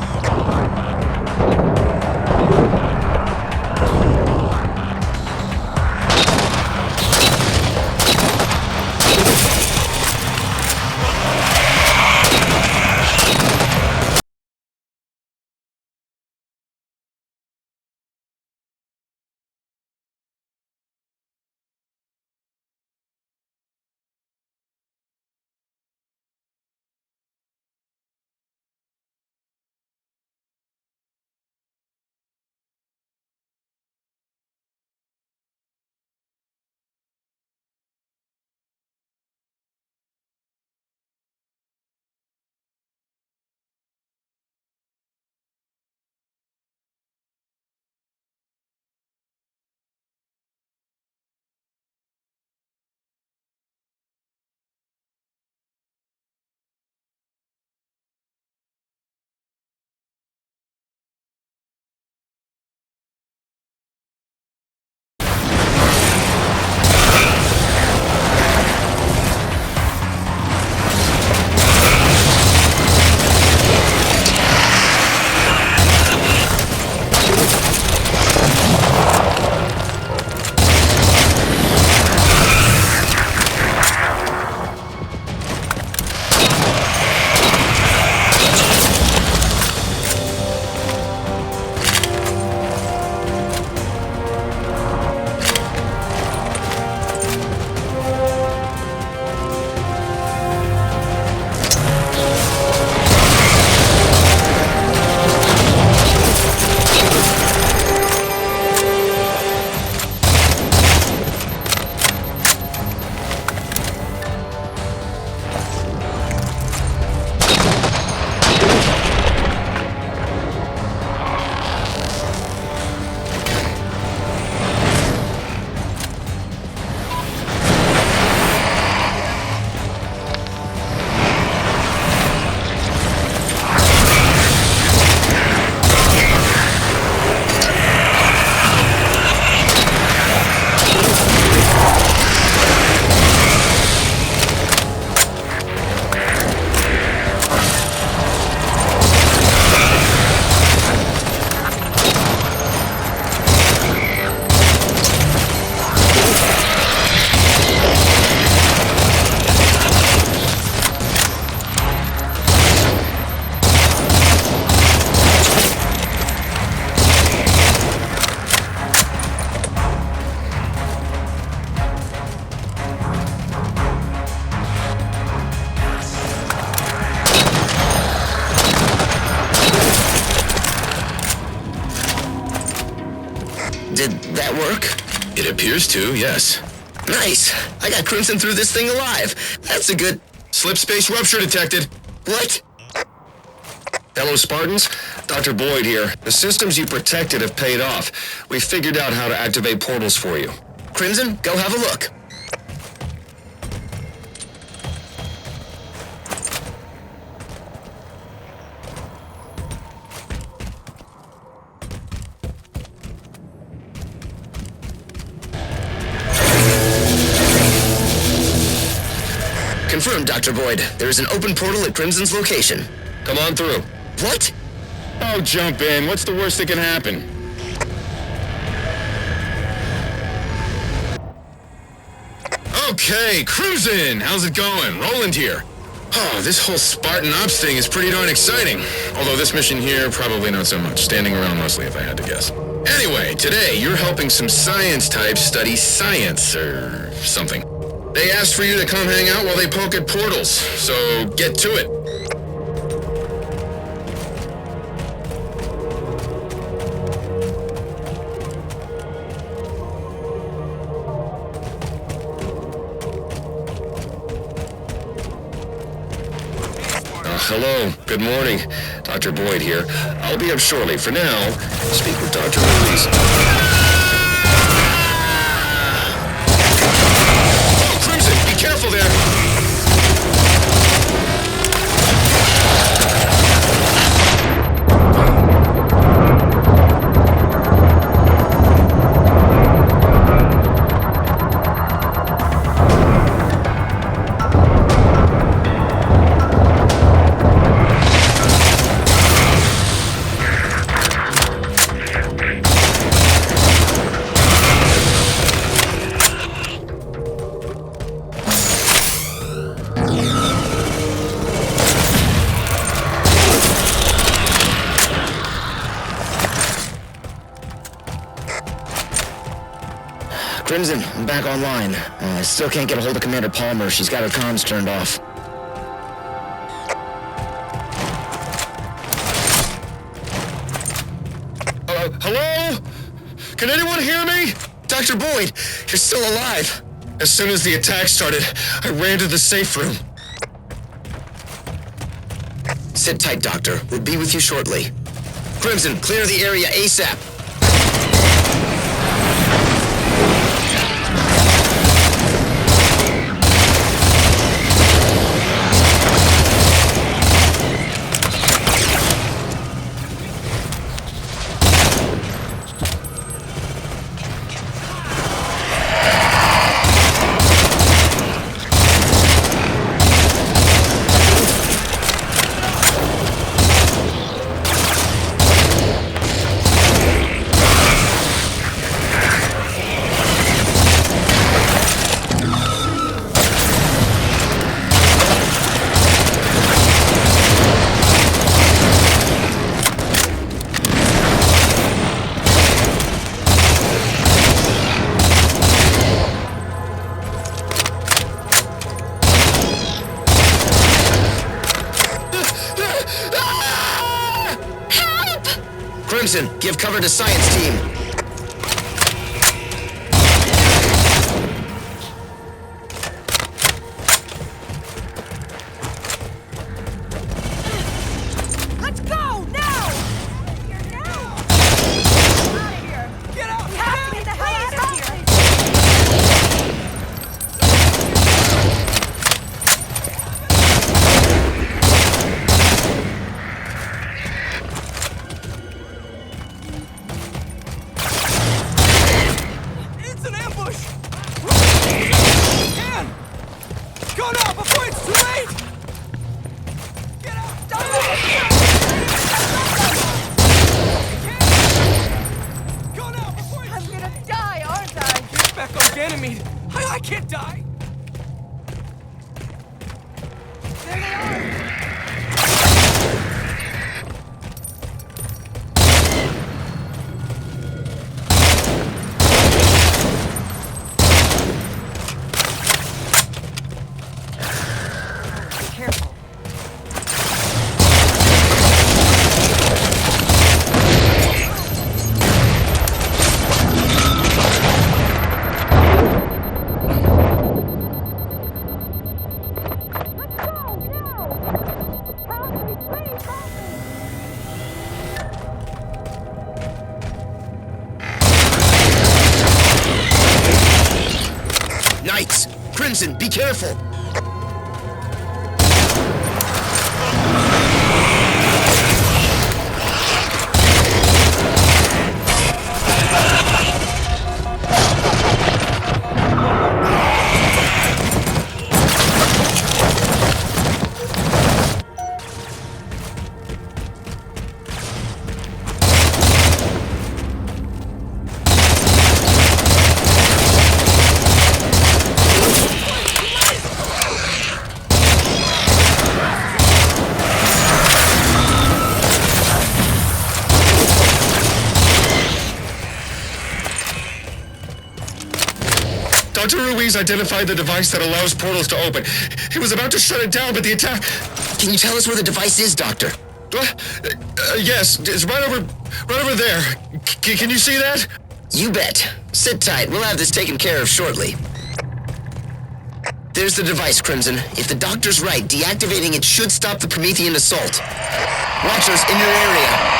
Speaker 6: that work?
Speaker 3: It appears to, yes.
Speaker 6: Nice. I got Crimson through this thing alive. That's a good...
Speaker 3: Slip space rupture detected.
Speaker 6: What?
Speaker 4: Hello, Spartans. Dr. Boyd here. The systems you protected have paid off. We figured out how to activate portals for you.
Speaker 6: Crimson, go have a look. Confirmed, Dr. Boyd. There is an open portal at Crimson's location.
Speaker 4: Come on through.
Speaker 6: What?
Speaker 3: Oh, jump in. What's the worst that can happen? Okay, Crimson! How's it going? Roland here. Oh, this whole Spartan Ops thing is pretty darn exciting. Although this mission here, probably not so much. Standing around mostly, if I had to guess. Anyway, today you're helping some science types study science, or something. They asked for you to come hang out while they poke at portals, so get to it.
Speaker 4: Hello. Good morning. Dr. Boyd here. I'll be up shortly. For now, speak with Dr. Ruiz.
Speaker 3: Oh, Crimson, be careful there!
Speaker 6: Crimson, I'm back online. I still can't get a hold of Commander Palmer. She's got her comms turned off.
Speaker 4: Hello? Can anyone hear me?
Speaker 6: Dr. Boyd, you're still alive.
Speaker 4: As soon as the attack started, I ran to the safe room.
Speaker 6: Sit tight, Doctor. We'll be with you shortly. Crimson, clear the area ASAP. Crimson, give cover to science team.
Speaker 7: Let's go now! Out of here! Get out! We have to get the hell out of here! It's an ambush! Can! Go now before it's too late! Get out! Go now before it's... I'm gonna die, aren't I? Get back on Ganymede! I can't die! There they are! Careful.
Speaker 6: Crimson, be careful!
Speaker 4: Dr. Ruiz identified the device that allows portals to open. He was about to shut it down, but the attack...
Speaker 6: Can you tell us where the device is, Doctor?
Speaker 4: Yes, it's right over there. Can you see that?
Speaker 6: You bet. Sit tight. We'll have this taken care of shortly. There's the device, Crimson. If the Doctor's right, deactivating it should stop the Promethean assault. Watchers in your area.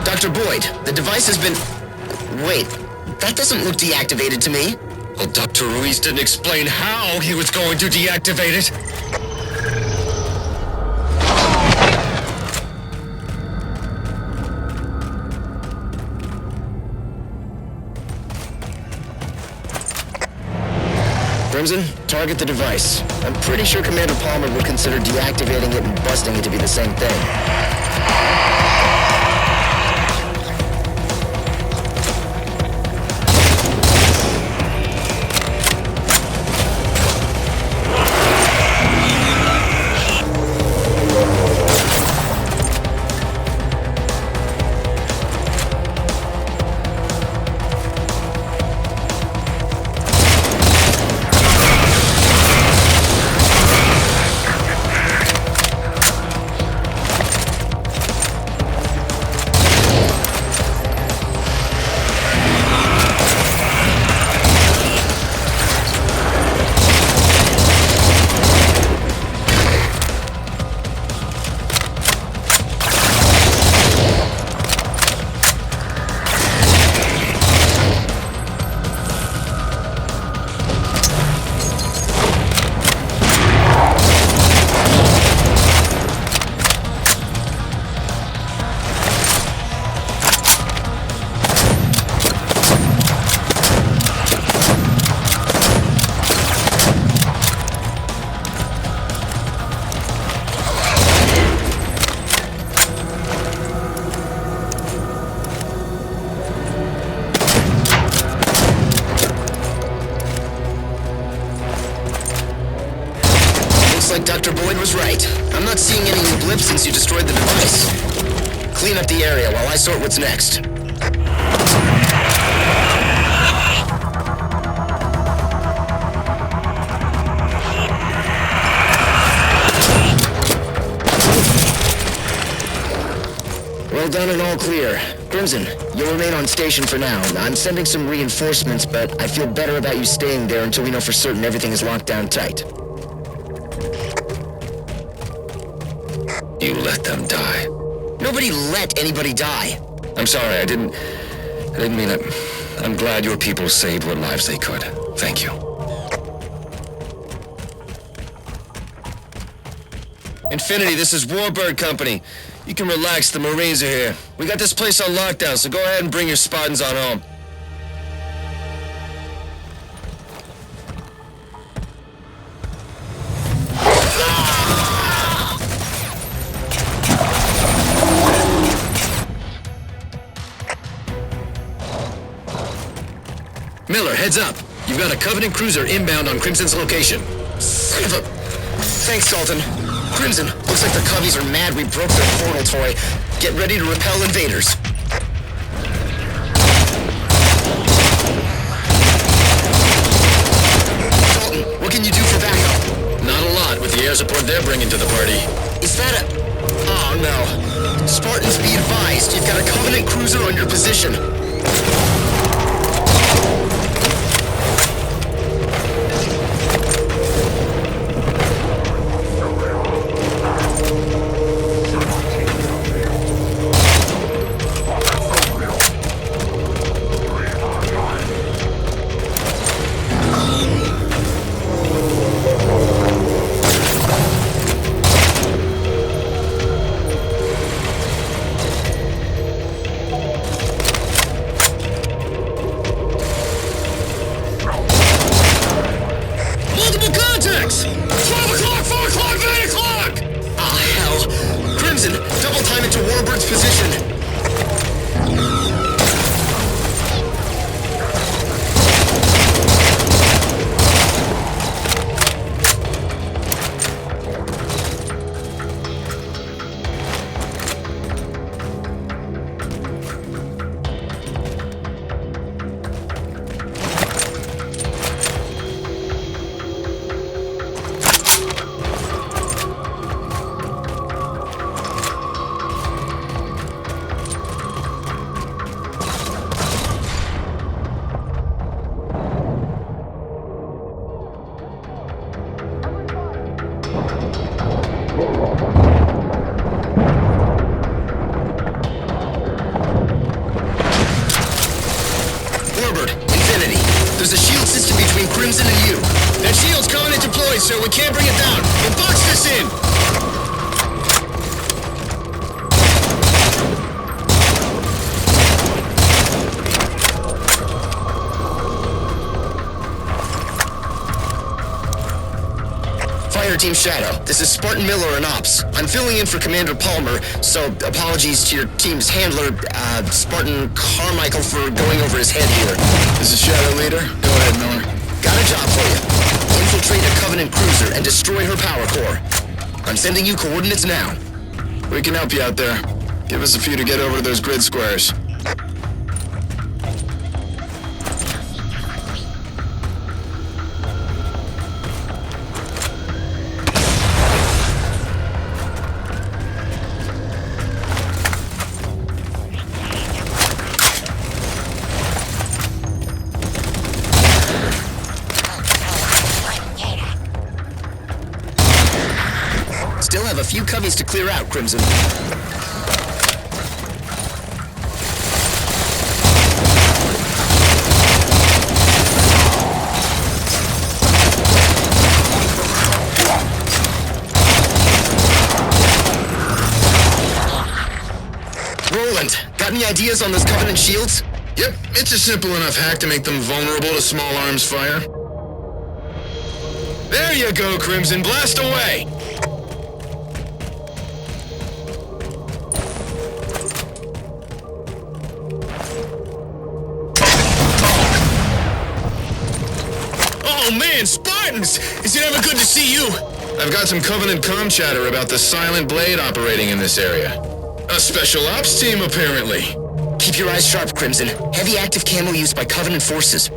Speaker 6: Dr. Boyd, the device has been... Wait, that doesn't look deactivated to me.
Speaker 4: Well, Dr. Ruiz didn't explain how he was going to deactivate it.
Speaker 6: Crimson, target the device. I'm pretty sure Commander Palmer would consider deactivating it and busting it to be the same thing. Like Dr. Boyd was right. I'm not seeing any new blips since you destroyed the device. Clean up the area while I sort what's next. Well done and all clear. Crimson, you'll remain on station for now. I'm sending some reinforcements, but I feel better about you staying there until we know for certain everything is locked down tight.
Speaker 4: You let them die.
Speaker 6: Nobody let anybody die.
Speaker 4: I'm sorry, I didn't mean it. I'm glad your people saved what lives they could. Thank you. Infinity, this is Warbird Company. You can relax, the Marines are here. We got this place on lockdown, so go ahead and bring your Spartans on home.
Speaker 3: Heads up. You've got a Covenant cruiser inbound on Crimson's location.
Speaker 6: Son of a... Thanks, Dalton. Crimson, looks like the Coveys are mad we broke their portal toy. Get ready to repel invaders. Dalton, what can you do for backup?
Speaker 3: Not a lot with the air support they're bringing to the party.
Speaker 6: Is that a... Oh, no. Spartans, be advised. You've got a Covenant cruiser on your position.
Speaker 4: So we can't bring it down. We'll box this in.
Speaker 6: Fire Team Shadow, this is Spartan Miller in Ops. I'm filling in for Commander Palmer, so apologies to your team's handler, Spartan Carmichael, for going over his head here.
Speaker 2: This is Shadow Leader. Go ahead, Miller.
Speaker 6: Got a job for you. Infiltrate a Covenant cruiser and destroy her power core. I'm sending you coordinates now.
Speaker 2: We can help you out there. Give us a few to get over to those grid squares.
Speaker 6: Still have a few Coveys to clear out, Crimson. Roland, got any ideas on those Covenant shields?
Speaker 2: Yep, it's a simple enough hack to make them vulnerable to small arms fire.
Speaker 4: There you go, Crimson. Blast away. Oh man, Spartans! Is it ever good to see you?
Speaker 2: I've got some Covenant comm chatter about the Silent Blade operating in this area. A special ops team, apparently.
Speaker 6: Keep your eyes sharp, Crimson. Heavy active camo used by Covenant forces.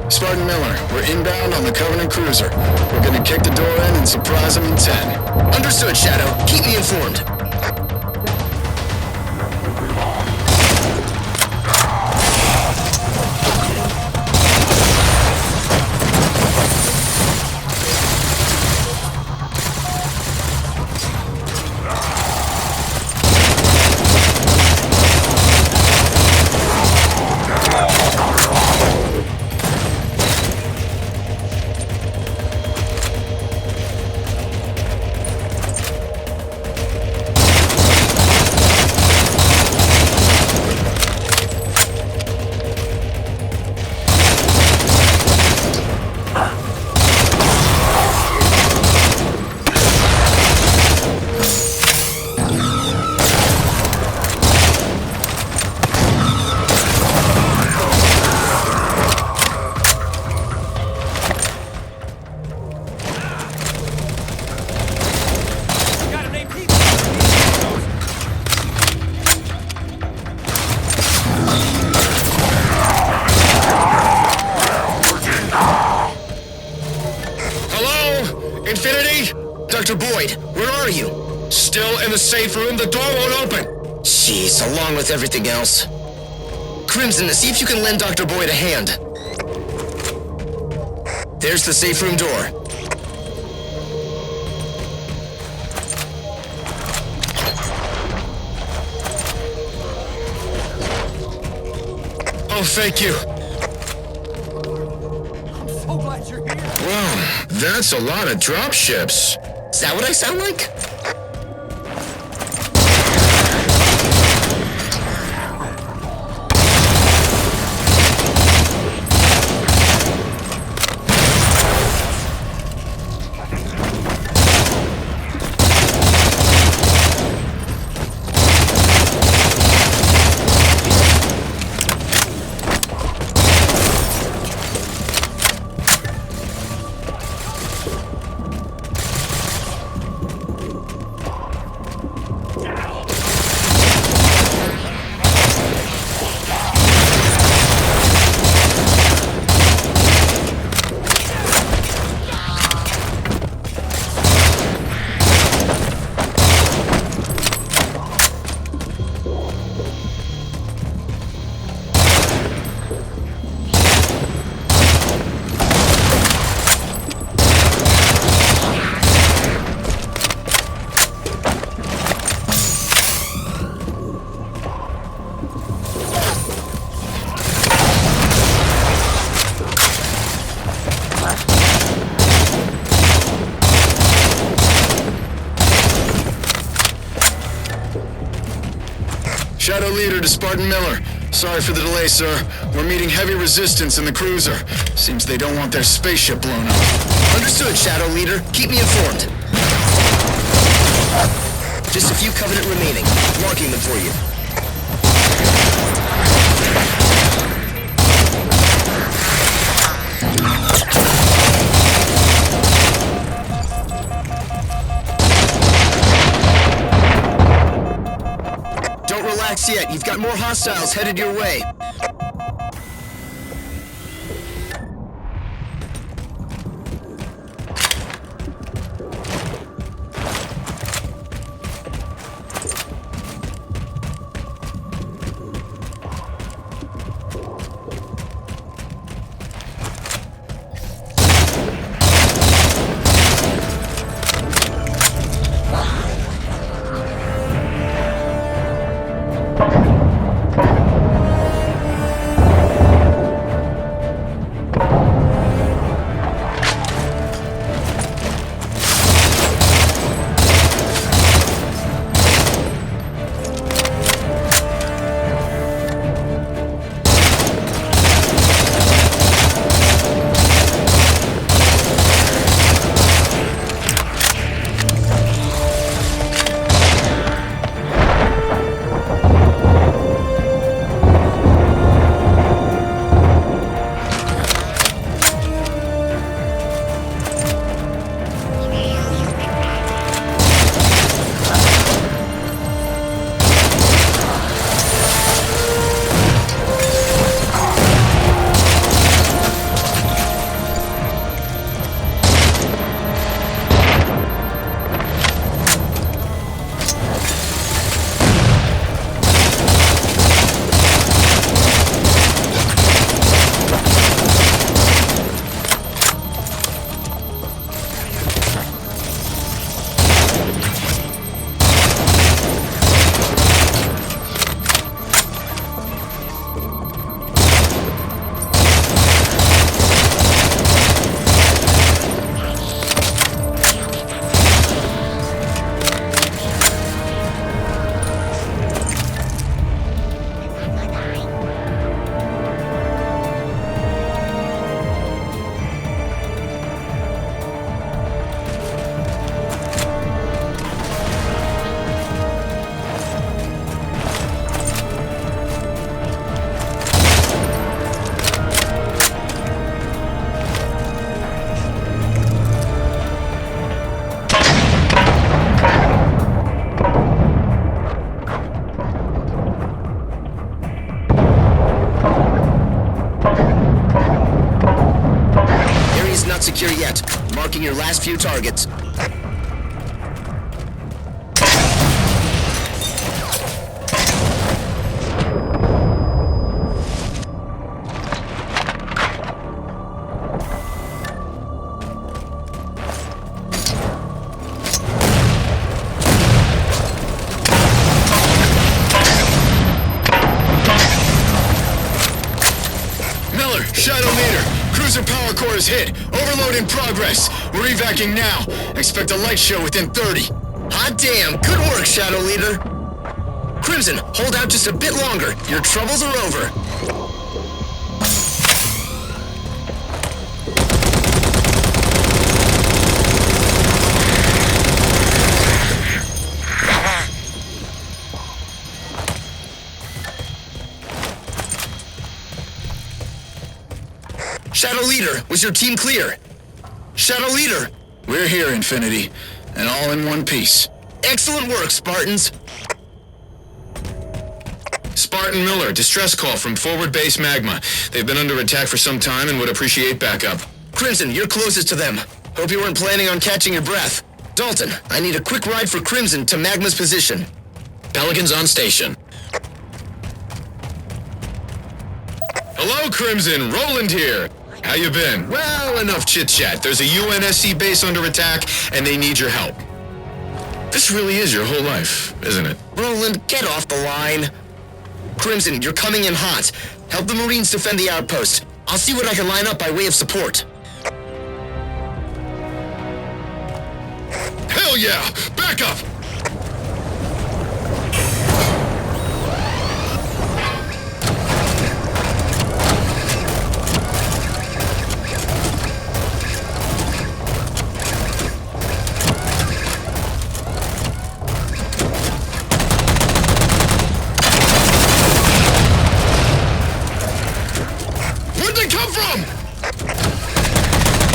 Speaker 2: Spartan Miller, we're inbound on the Covenant cruiser. We're gonna kick the door in and surprise them in 10.
Speaker 6: Understood, Shadow. Keep me informed. Dr. Boyd, where are you?
Speaker 4: Still in the safe room, the door won't open!
Speaker 6: Jeez, along with everything else. Crimson, see if you can lend Dr. Boyd a hand. There's the safe room door.
Speaker 4: Oh, thank you.
Speaker 7: I'm so glad you're here.
Speaker 4: Wow, that's a lot of dropships.
Speaker 6: Is that what I sound like?
Speaker 8: Shadow Leader to Spartan Miller. Sorry for the delay, sir. We're meeting heavy resistance in the cruiser. Seems they don't want their spaceship blown up.
Speaker 6: Understood, Shadow Leader. Keep me informed. Just a few Covenant remaining. Marking them for you. Don't relax yet. You've got more hostiles headed your way. Secure yet. Marking your last few targets.
Speaker 8: Cruiser power core is hit. Overload in progress. We're evacuating now. Expect a light show within 30.
Speaker 6: Hot damn! Good work, Shadow Leader! Crimson, hold out just a bit longer. Your troubles are over. Shadow Leader, was your team clear? Shadow Leader!
Speaker 8: We're here, Infinity. And all in one piece.
Speaker 6: Excellent work, Spartans!
Speaker 3: Spartan Miller, distress call from forward base Magma. They've been under attack for some time and would appreciate backup.
Speaker 6: Crimson, you're closest to them. Hope you weren't planning on catching your breath. Dalton, I need a quick ride for Crimson to Magma's position.
Speaker 3: Pelicans on station. Hello, Crimson. Roland here. How you been? Well, enough chit-chat. There's a UNSC base under attack, and they need your help. This really is your whole life, isn't it?
Speaker 6: Roland, get off the line. Crimson, you're coming in hot. Help the Marines defend the outpost. I'll see what I can line up by way of support.
Speaker 3: Hell yeah! Back up!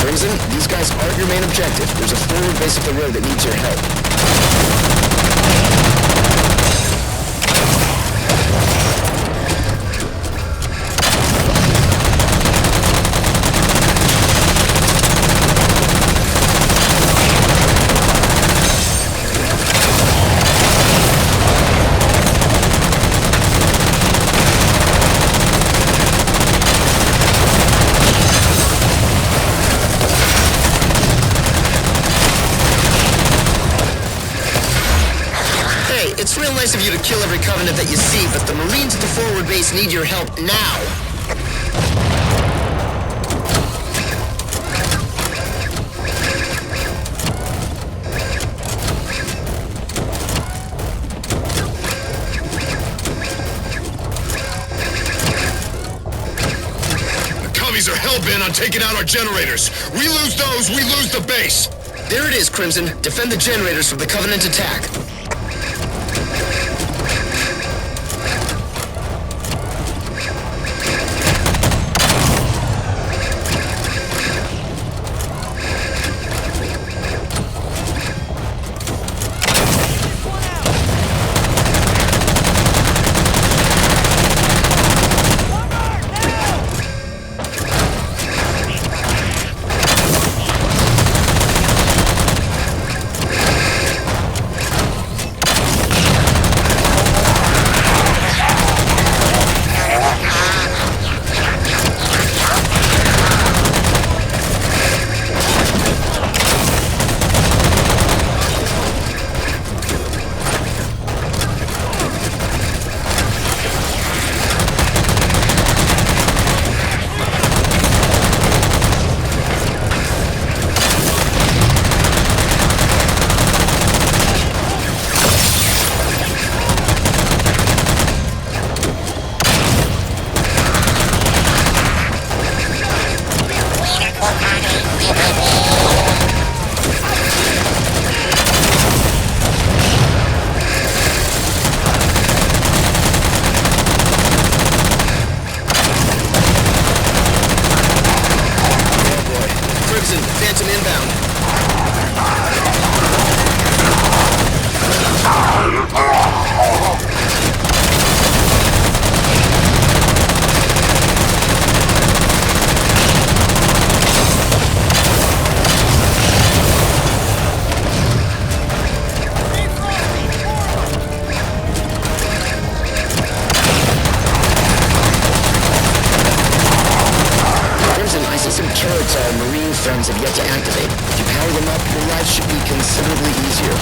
Speaker 6: Crimson, these guys aren't your main objective. There's a forward base up the road that needs your help. It's real nice of you to kill every Covenant that you see, but the Marines at the forward base need your help now.
Speaker 3: The Covies are hell-bent on taking out our generators. We lose those, we lose the base.
Speaker 6: There it is, Crimson. Defend the generators from the Covenant attack. Phantom inbound. Turrets our Marine friends have yet to activate. If you power them up, your life should be considerably easier.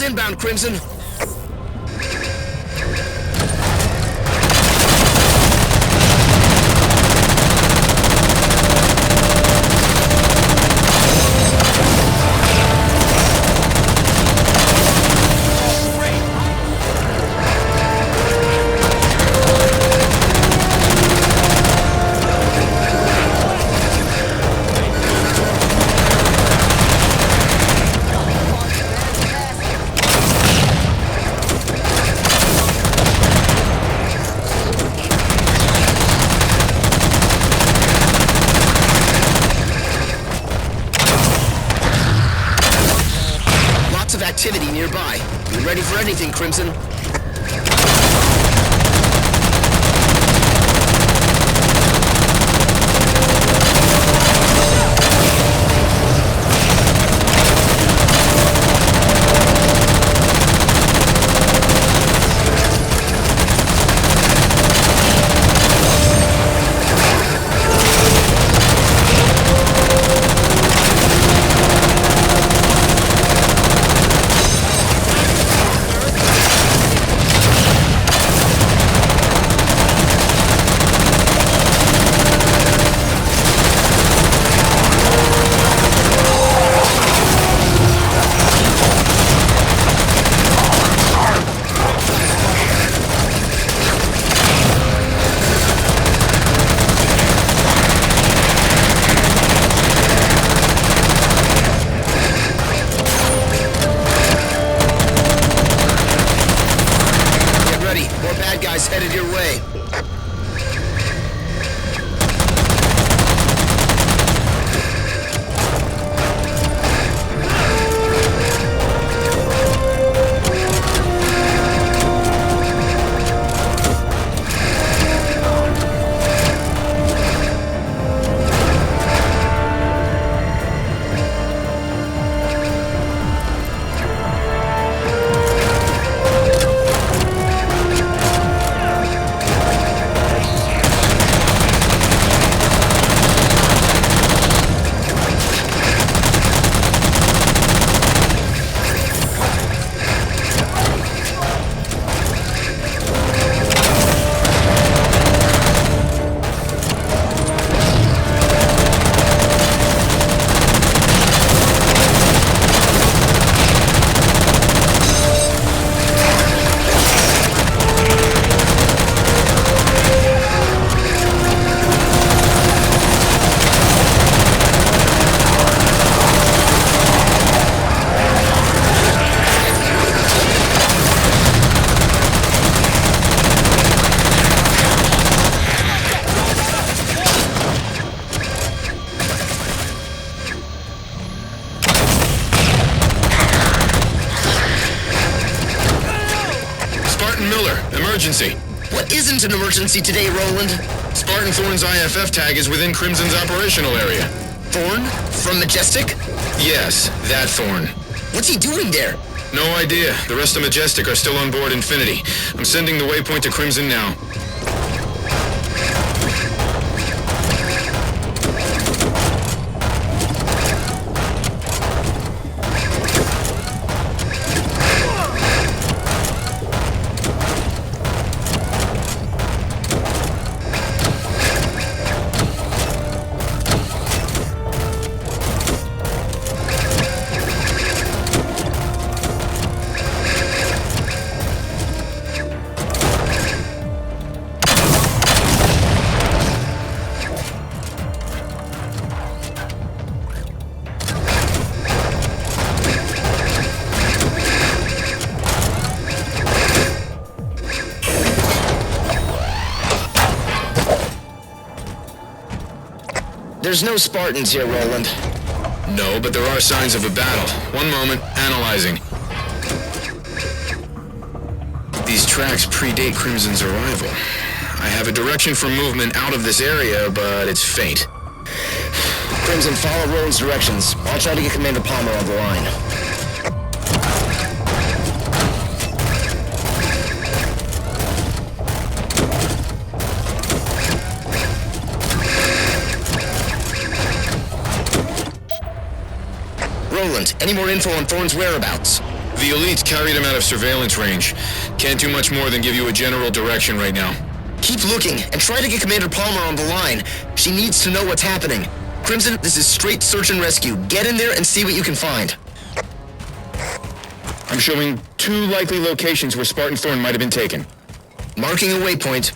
Speaker 6: inbound, Crimson. Activity nearby. Be ready for anything, Crimson. Headed your way.
Speaker 4: Emergency.
Speaker 6: What isn't an emergency today, Roland?
Speaker 4: Spartan Thorn's IFF tag is within Crimson's operational area.
Speaker 6: Thorn? From Majestic?
Speaker 4: Yes, that Thorn.
Speaker 6: What's he doing there?
Speaker 4: No idea. The rest of Majestic are still on board Infinity. I'm sending the waypoint to Crimson now.
Speaker 6: There's no Spartans here, Roland.
Speaker 4: No, but there are signs of a battle. One moment, analyzing. These tracks predate Crimson's arrival. I have a direction for movement out of this area, but it's faint.
Speaker 6: Crimson, follow Roland's directions. I'll try to get Commander Palmer on the line. Roland, any more info on Thorn's whereabouts?
Speaker 4: The elites carried him out of surveillance range. Can't do much more than give you a general direction right now.
Speaker 6: Keep looking, and try to get Commander Palmer on the line. She needs to know what's happening. Crimson, this is straight search and rescue. Get in there and see what you can find.
Speaker 8: I'm showing 2 likely locations where Spartan Thorn might have been taken.
Speaker 6: Marking a waypoint.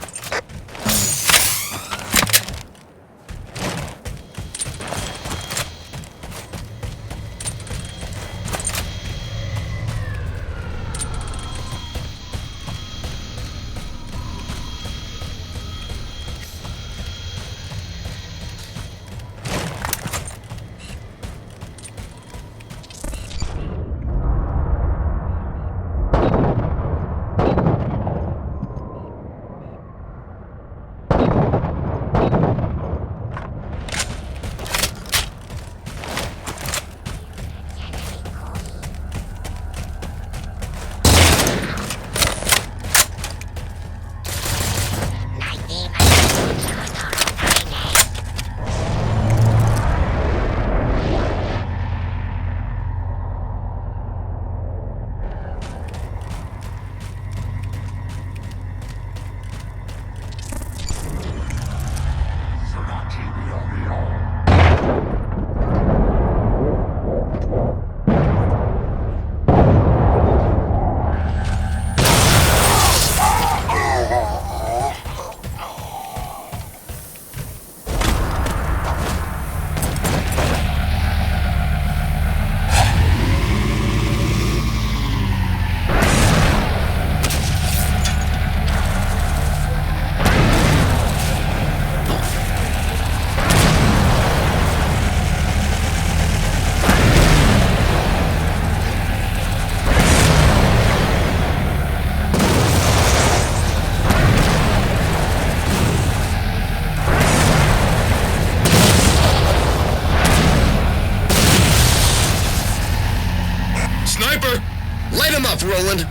Speaker 6: Light him up, Roland!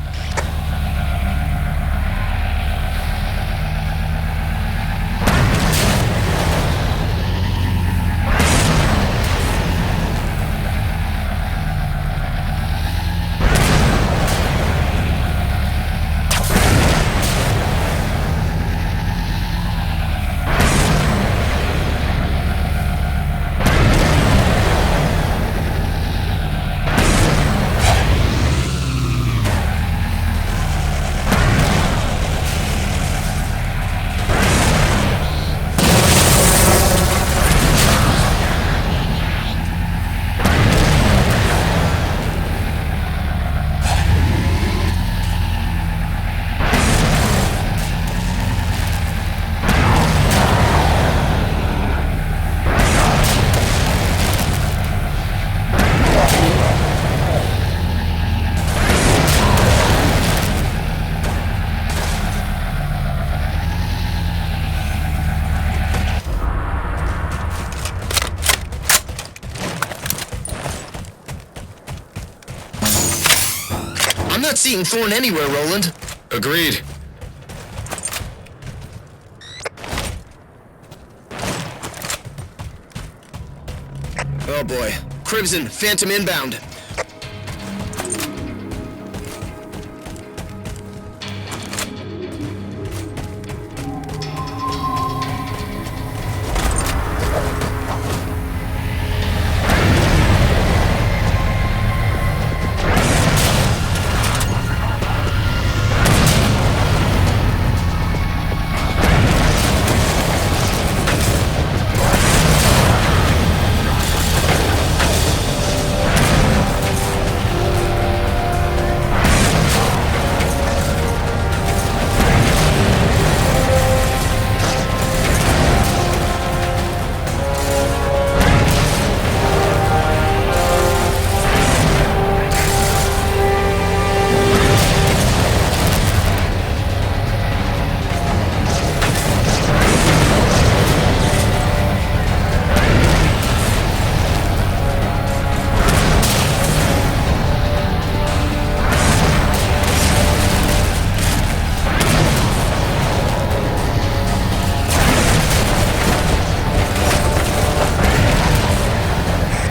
Speaker 6: I'm not seeing Thorn anywhere, Roland.
Speaker 4: Agreed.
Speaker 6: Oh boy. Crimson, Phantom inbound.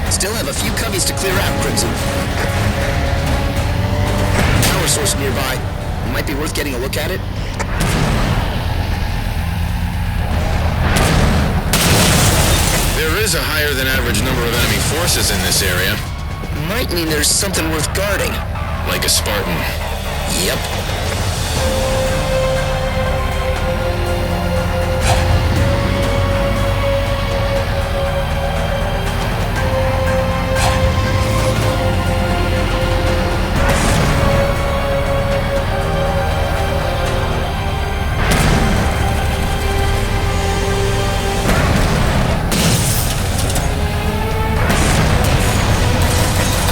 Speaker 6: Still have a few cubbies to clear out, Crimson. power source nearby. It might be worth getting a look at it.
Speaker 3: There is a higher than average number of enemy forces in this area.
Speaker 6: Might mean there's something worth guarding.
Speaker 3: Like a Spartan.
Speaker 6: Yep.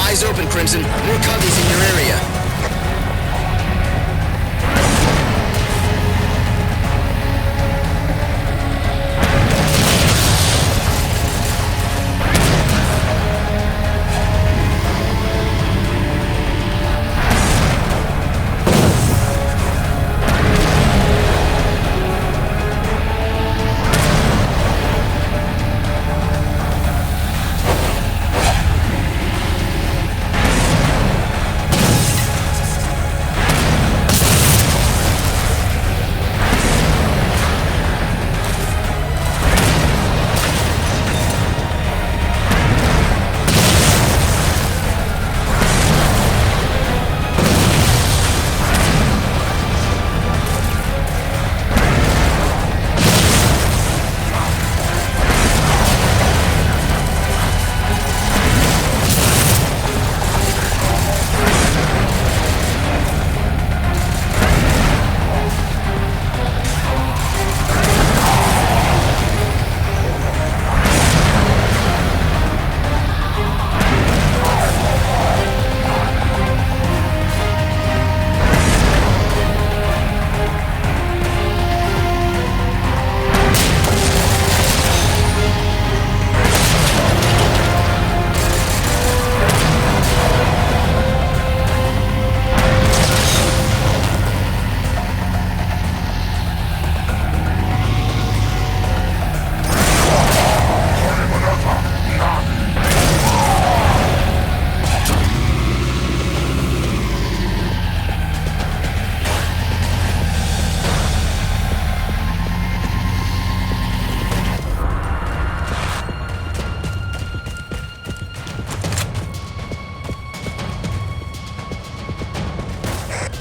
Speaker 6: Eyes open, Crimson. More coveys in your area.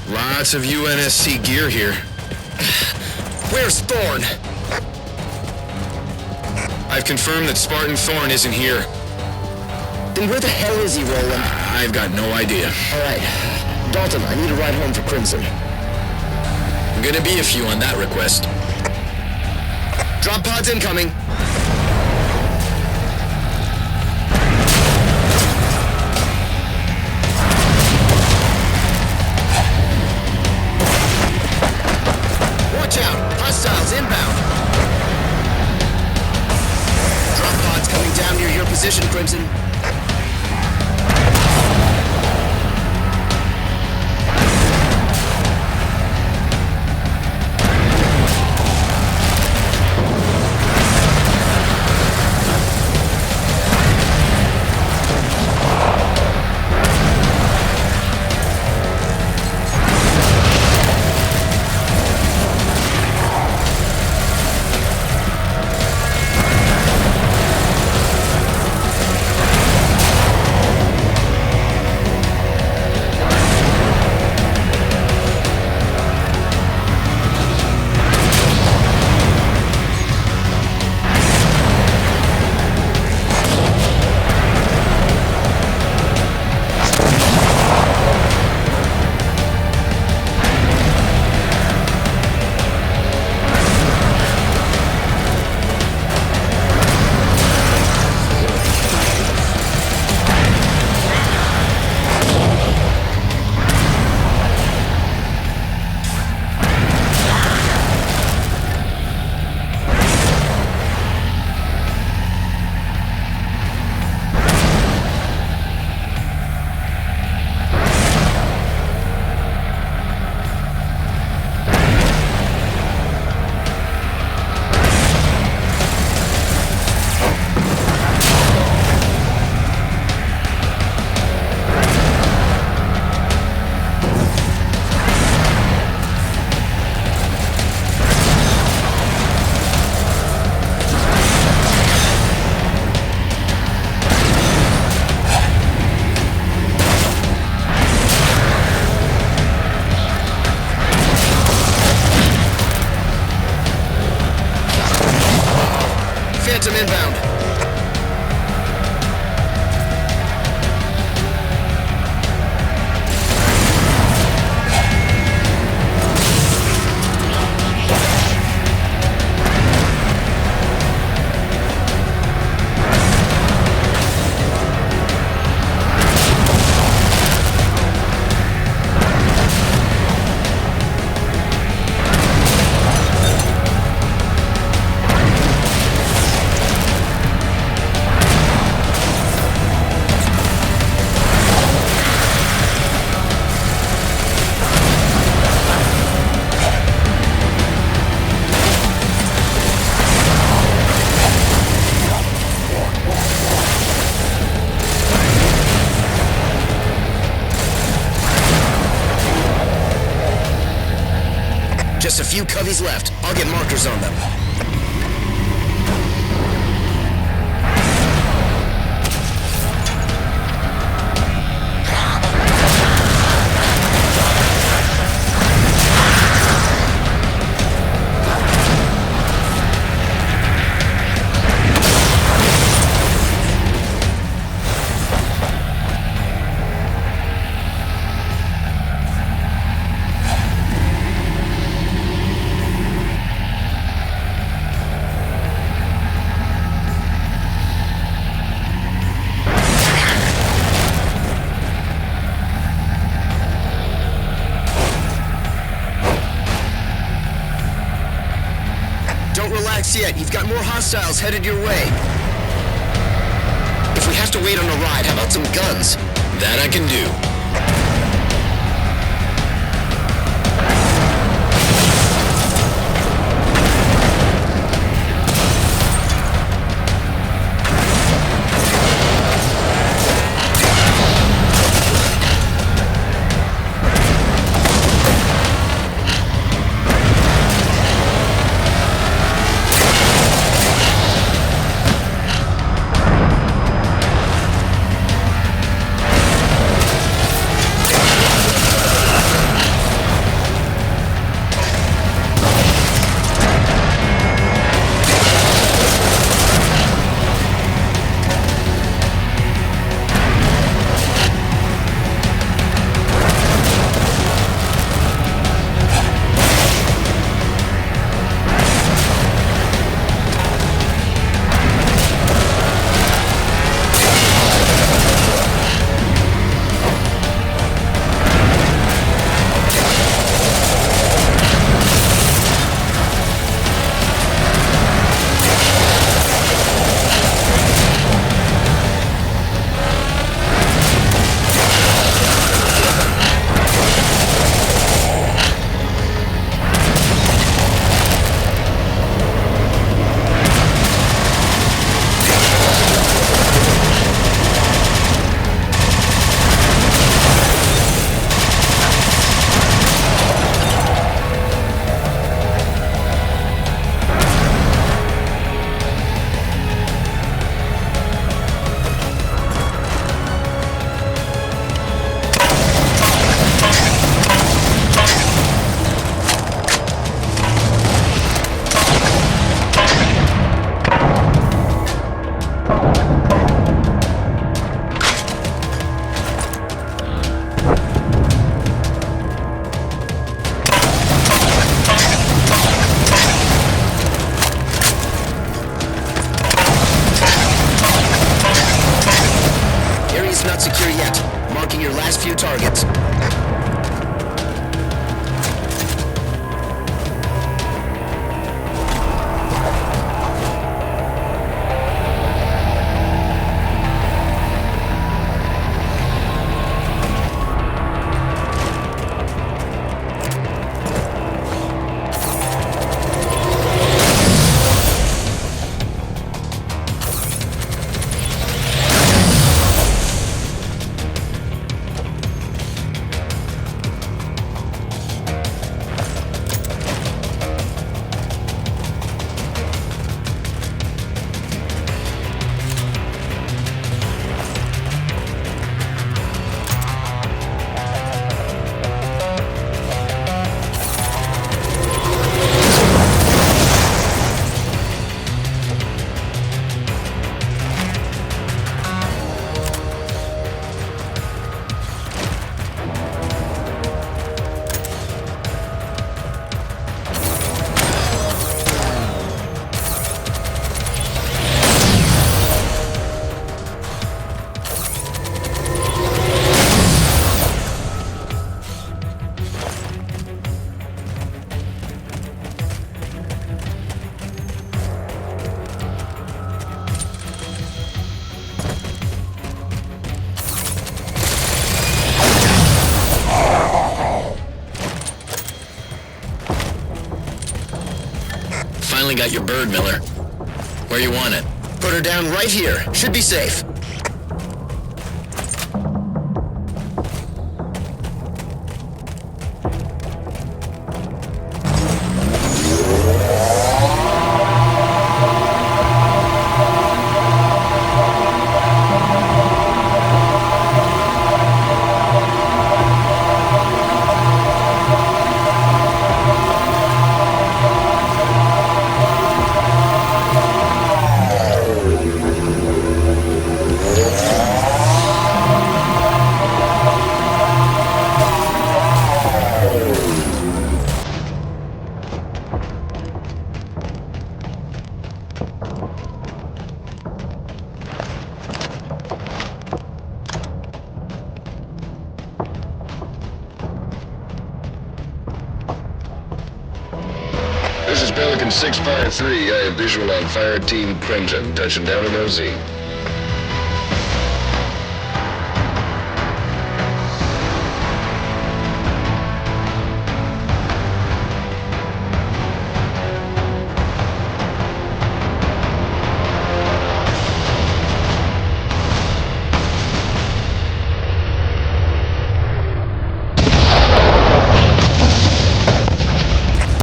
Speaker 3: Lots of UNSC gear here.
Speaker 6: Where's Thorn?
Speaker 3: I've confirmed that Spartan Thorn isn't here.
Speaker 6: Then where the hell is he, Roland?
Speaker 3: I've got no idea.
Speaker 6: All right. Dalton, I need a ride home for Crimson.
Speaker 3: Gonna be a few on that request.
Speaker 6: Drop pods incoming. Watch out! Hostiles inbound! Drop pods coming down near your position, Crimson. Just a few coveys left. I'll get markers on them. Yet. You've got more hostiles headed your way. If we have to wait on a ride, how about some guns?
Speaker 3: That I can do.
Speaker 6: Not secure yet. Marking your last few targets.
Speaker 3: Finally got your bird, Miller. Where you want it?
Speaker 6: Put her down right here. Should be safe.
Speaker 4: This is Pelican 653. I have visual on Fire Team Crimson, touching down in OZ.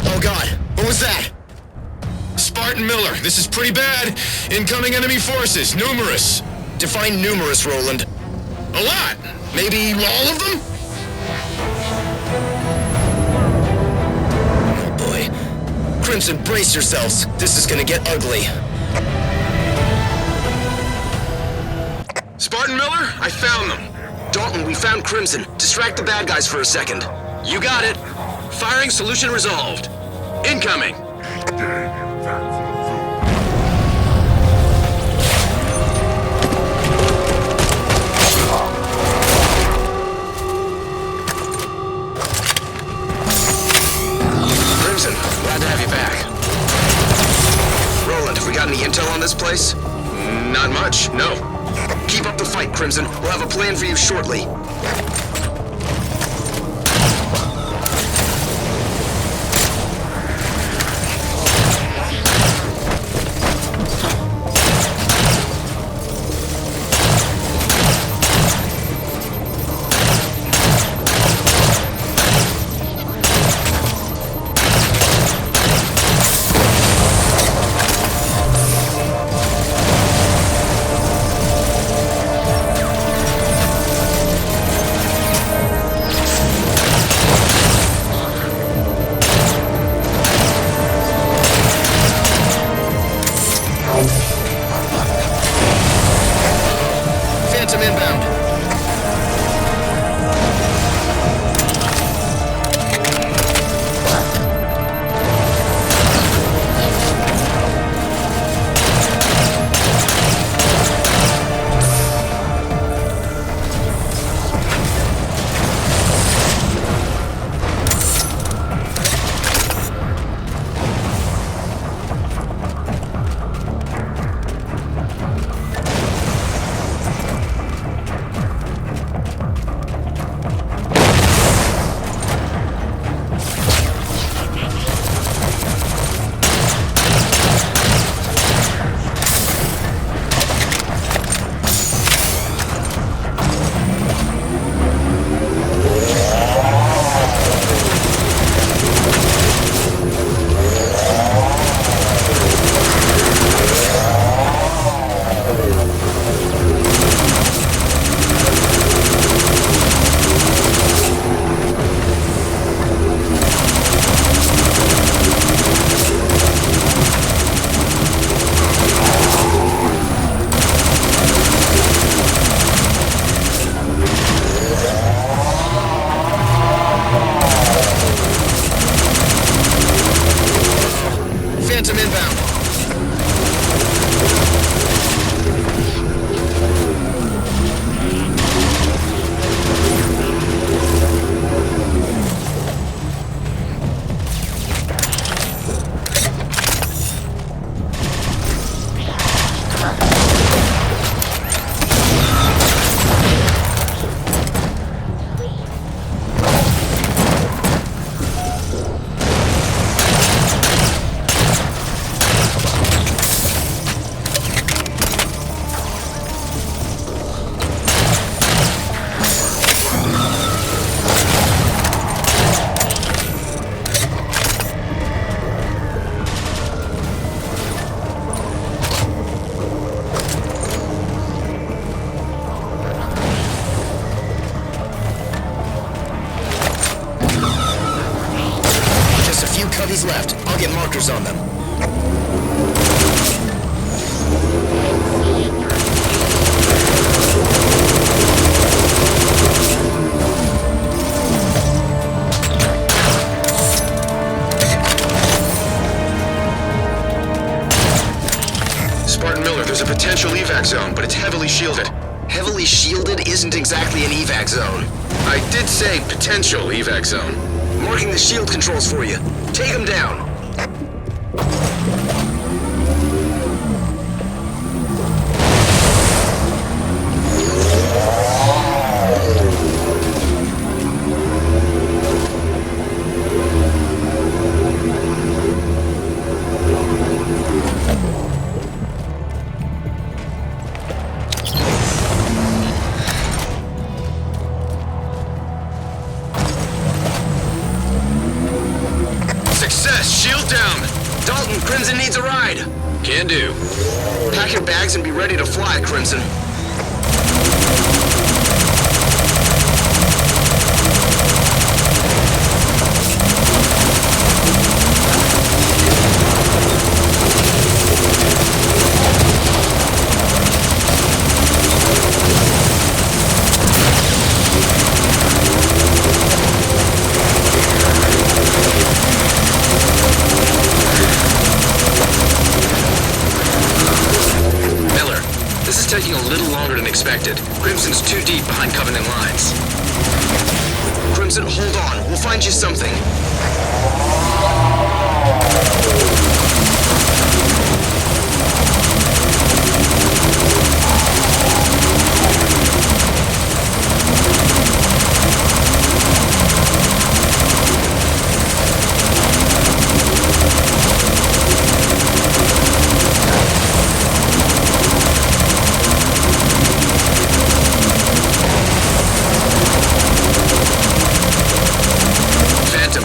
Speaker 8: Oh God, what was that? Spartan Miller, this is pretty bad. Incoming enemy forces, numerous. Define numerous, Roland. A lot. Maybe all of them? Oh boy. Crimson, brace yourselves. This is gonna get ugly.
Speaker 9: Spartan Miller, I found them. Dalton, we found Crimson. Distract the bad guys for a second. You got it. Firing solution resolved. Incoming. Crimson, glad to have you back. Roland, have we got any intel on this place? Not much, no. Keep up the fight, Crimson. We'll have a plan for you shortly.
Speaker 8: Phantom inbound. Phantom inbound. Cubbies left. I'll get markers on them.
Speaker 9: Spartan Miller, there's a potential evac zone, but it's heavily shielded. Heavily shielded isn't exactly an evac zone. I did say potential evac zone. Marking the shield controls for you. Take them down. ready to fly, Crimson. Taking a little longer than expected. Crimson's too deep behind Covenant lines. Crimson, hold on. We'll find you something.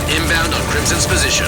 Speaker 9: Inbound on Crimson's position.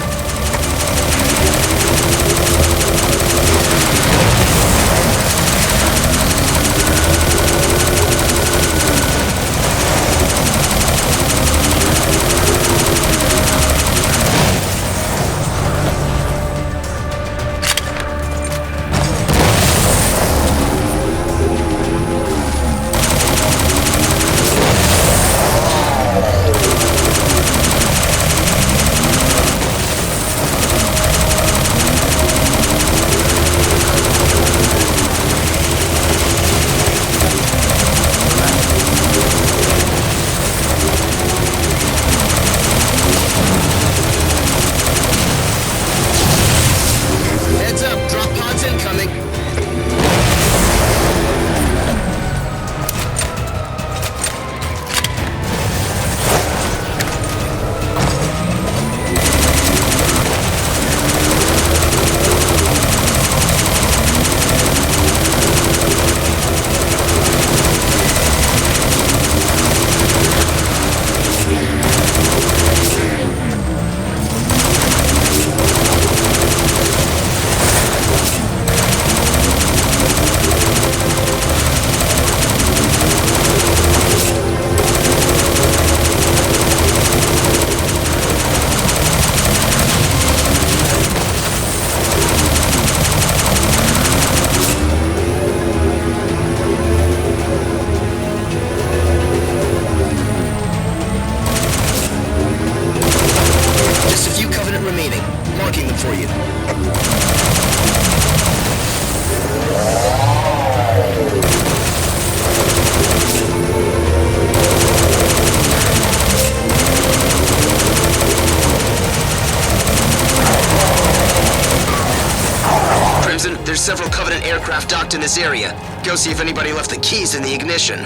Speaker 9: There's several Covenant aircraft docked in this area. Go see if anybody left the keys in the ignition.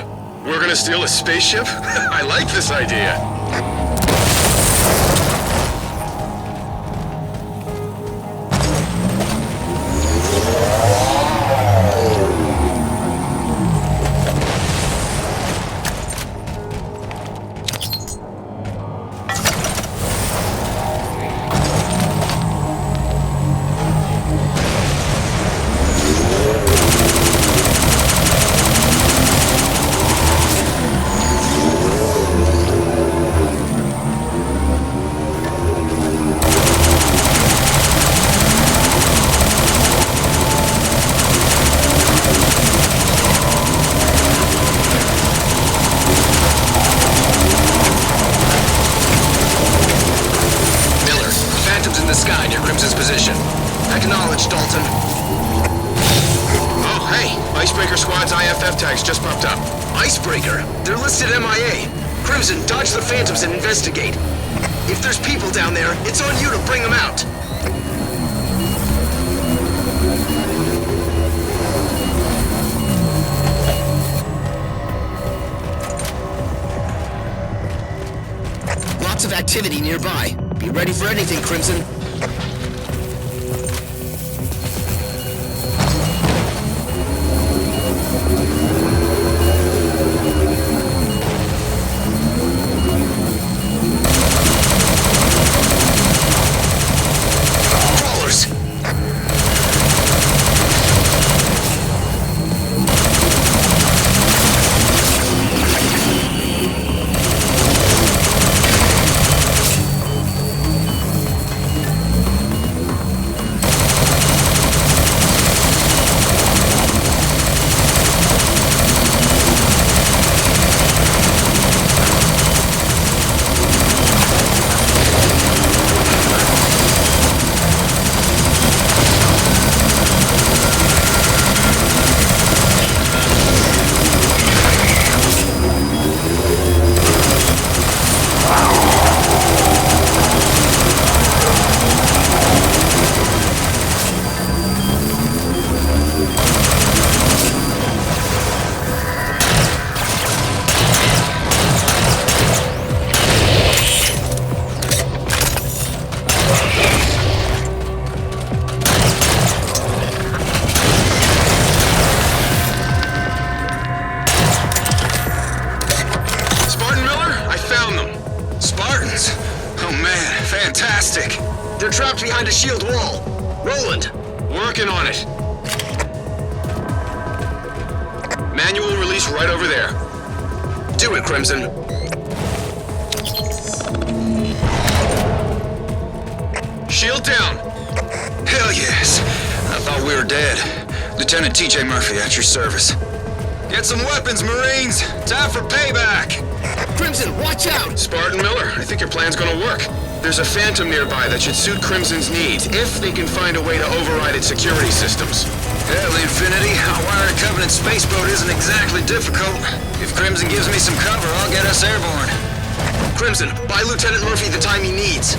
Speaker 8: We're gonna steal a spaceship? I like this idea.
Speaker 9: Acknowledged, Dalton.
Speaker 8: Oh, hey. Icebreaker Squad's IFF tags just popped up.
Speaker 9: Icebreaker? They're listed MIA. Crimson, dodge the Phantoms and investigate. If there's people down there, it's on you to bring them out.
Speaker 6: Lots of activity nearby. Be ready for anything, Crimson.
Speaker 9: ballistic! They're trapped behind a shield wall! Roland!
Speaker 8: Working on it. Manual release right over there.
Speaker 9: Do it, Crimson.
Speaker 8: Shield down.
Speaker 9: Hell yes. I thought we were dead. Lieutenant TJ Murphy, at your service. Get some weapons, Marines! Time for payback!
Speaker 8: Crimson, watch out! Spartan Miller, I think your plan's gonna work. There's a Phantom nearby that should suit Crimson's needs, if they can find a way to override its security systems.
Speaker 9: Hell, Infinity, a wired Covenant spaceboat isn't exactly difficult. If Crimson gives me some cover, I'll get us airborne. Crimson, buy Lieutenant Murphy the time he needs.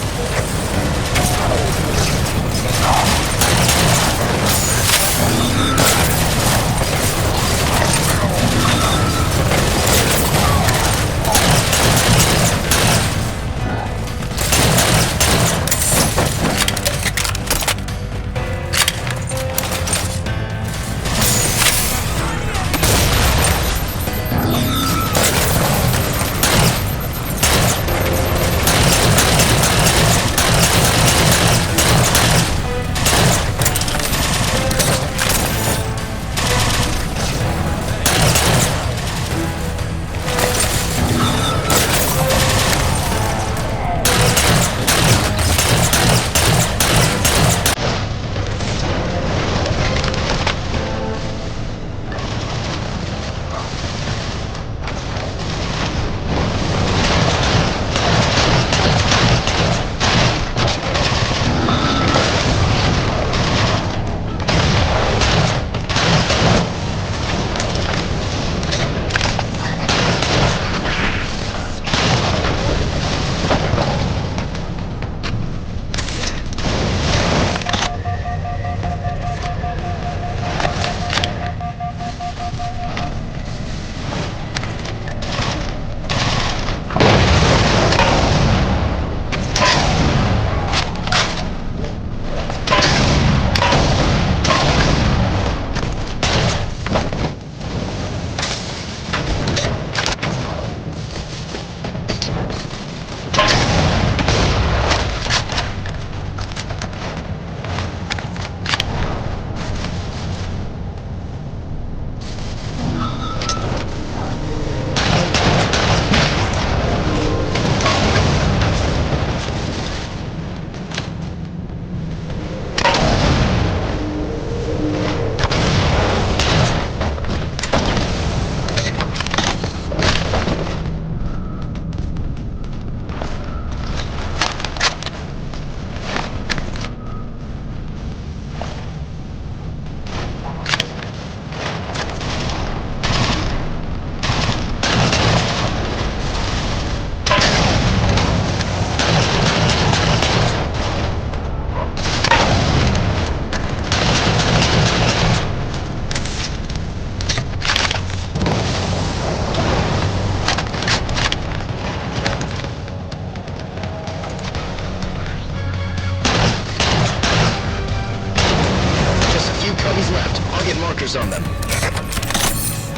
Speaker 6: On them.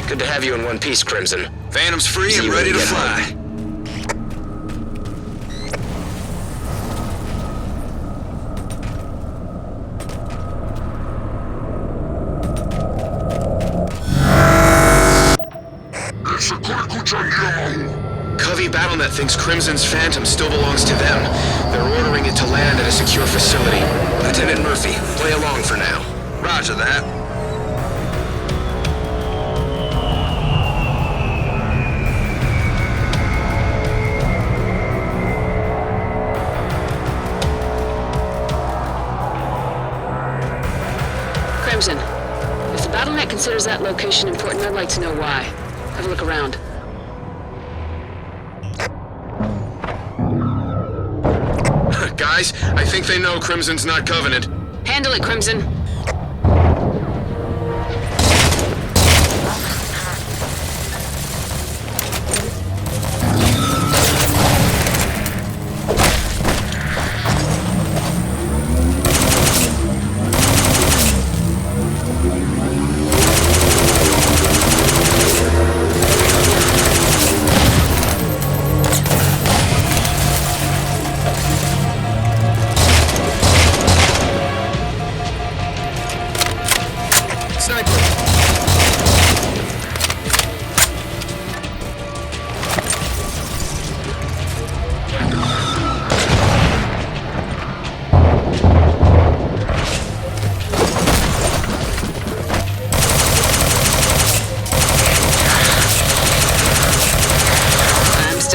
Speaker 9: Good to have you in one piece, Crimson. Phantom's free and ready to fly.
Speaker 8: Covey BattleNet thinks Crimson's Phantom still belongs to them. They're ordering it to land at a secure facility.
Speaker 9: Lieutenant Murphy, play along for now. Roger that.
Speaker 1: Crimson, if the BattleNet considers that location important, I'd like to know why. Have a look around.
Speaker 8: Guys, I think they know Crimson's not Covenant.
Speaker 1: Handle it, Crimson.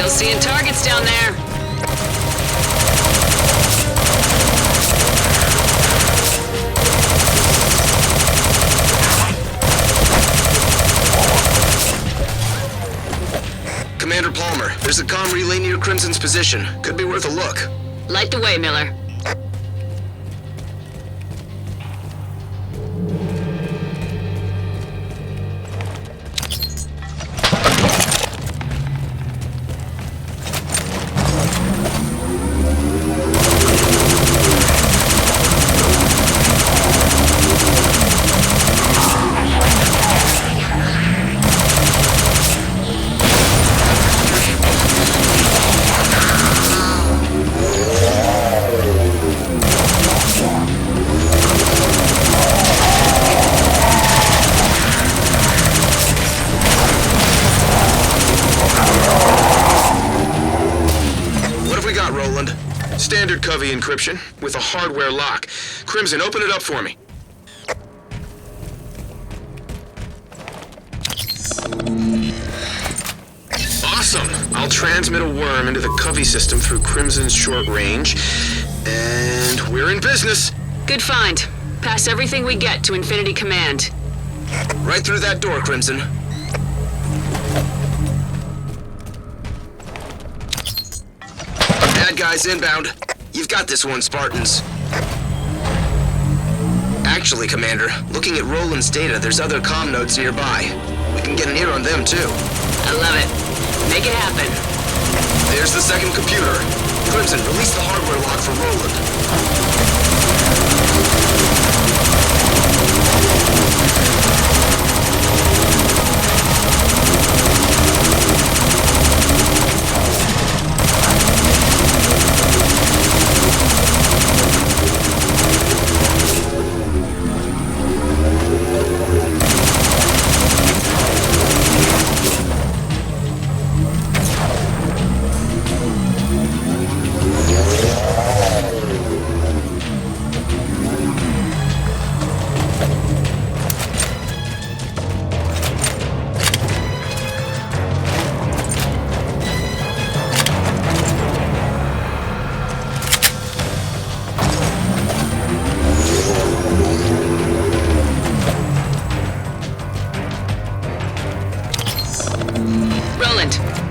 Speaker 1: Still seeing targets down there.
Speaker 9: Commander Palmer, there's a comm relay near Crimson's position. Could be worth a look.
Speaker 1: Light the way, Miller.
Speaker 9: Standard Covey encryption with a hardware lock. Crimson, open it up for me. Awesome! I'll transmit a worm into the Covey system through Crimson's short range, and we're in business.
Speaker 1: Good find. Pass everything we get to Infinity Command.
Speaker 9: Right through that door, Crimson. Bad guys inbound. You've got this one, Spartans. Actually, Commander, looking at Roland's data, there's other comm nodes nearby. We can get an ear on them, too.
Speaker 1: I love it. Make it happen.
Speaker 9: There's the second computer. Crimson, release the hardware lock for Roland.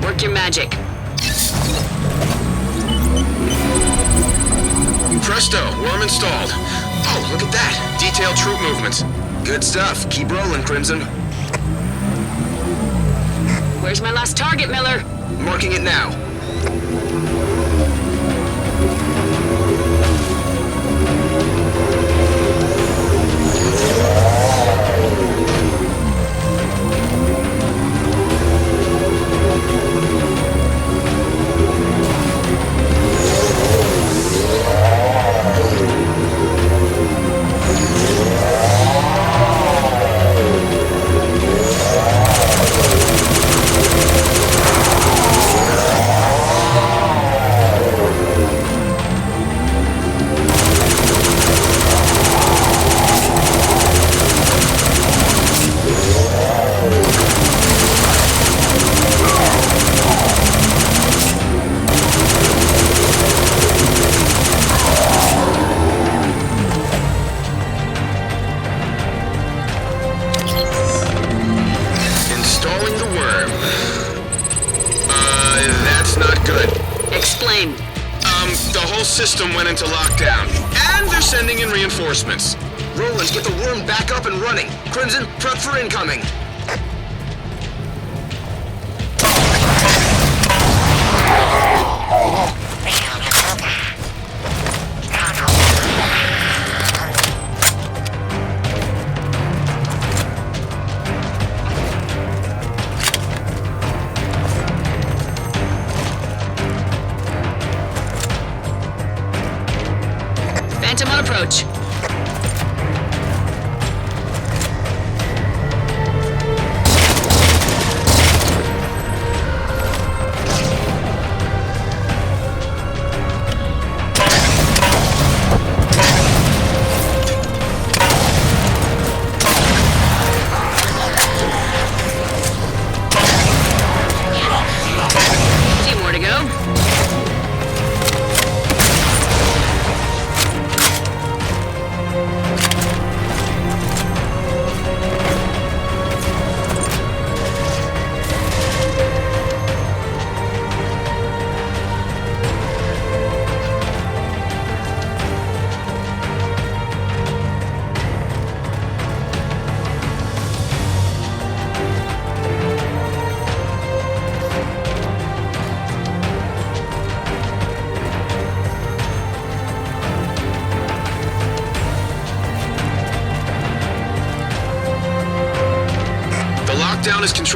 Speaker 1: Work your magic.
Speaker 9: Presto, worm installed. Oh, look at that. Detailed troop movements. Good stuff. Keep rolling, Crimson.
Speaker 1: Where's my last target, Miller?
Speaker 9: Marking it now.
Speaker 1: Explain.
Speaker 9: The whole system went into lockdown, and they're sending in reinforcements. Roland, get the worm back up and running. Crimson, prep for incoming.
Speaker 1: Phantom on approach.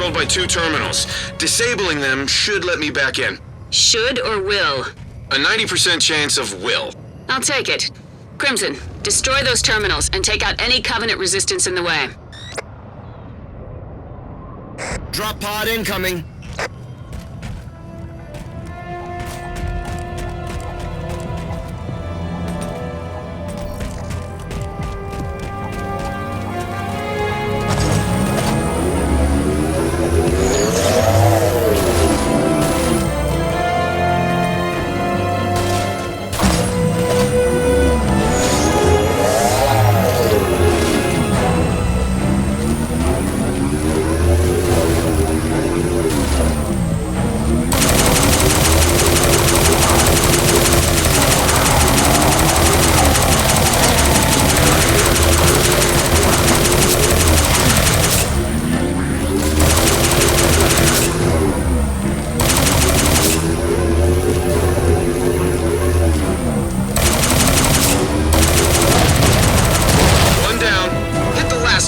Speaker 8: controlled by 2 terminals. Disabling them should let me back in.
Speaker 1: Should or will?
Speaker 8: A 90% chance of will.
Speaker 1: I'll take it. Crimson, destroy those terminals and take out any Covenant resistance in the way.
Speaker 6: Drop pod incoming.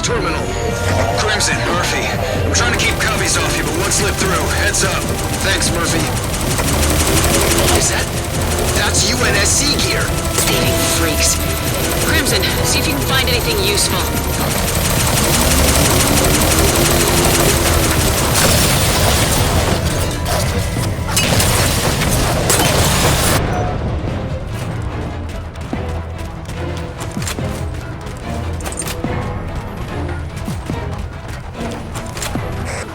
Speaker 9: Terminal. Crimson, Murphy. I'm trying to keep coveys off you, but one slip through. Heads up. Thanks, Murphy. That's UNSC gear.
Speaker 1: Thieving freaks. Crimson, see if you can find anything useful.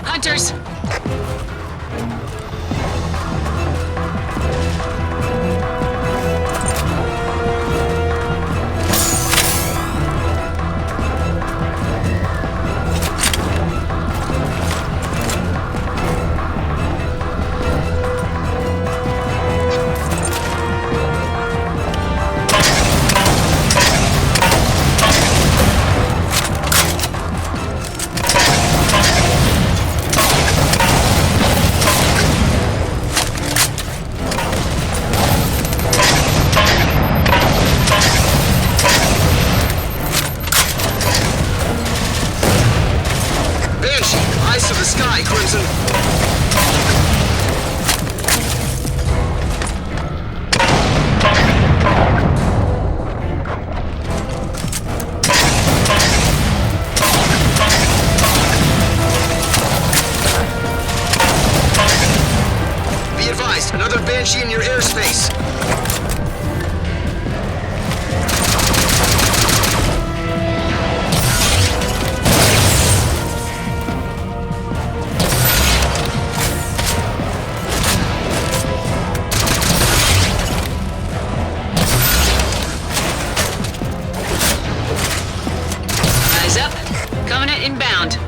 Speaker 1: Hunters!
Speaker 9: Eyes to the sky, Crimson. Be advised, another Banshee in your airspace.
Speaker 1: Covenant inbound.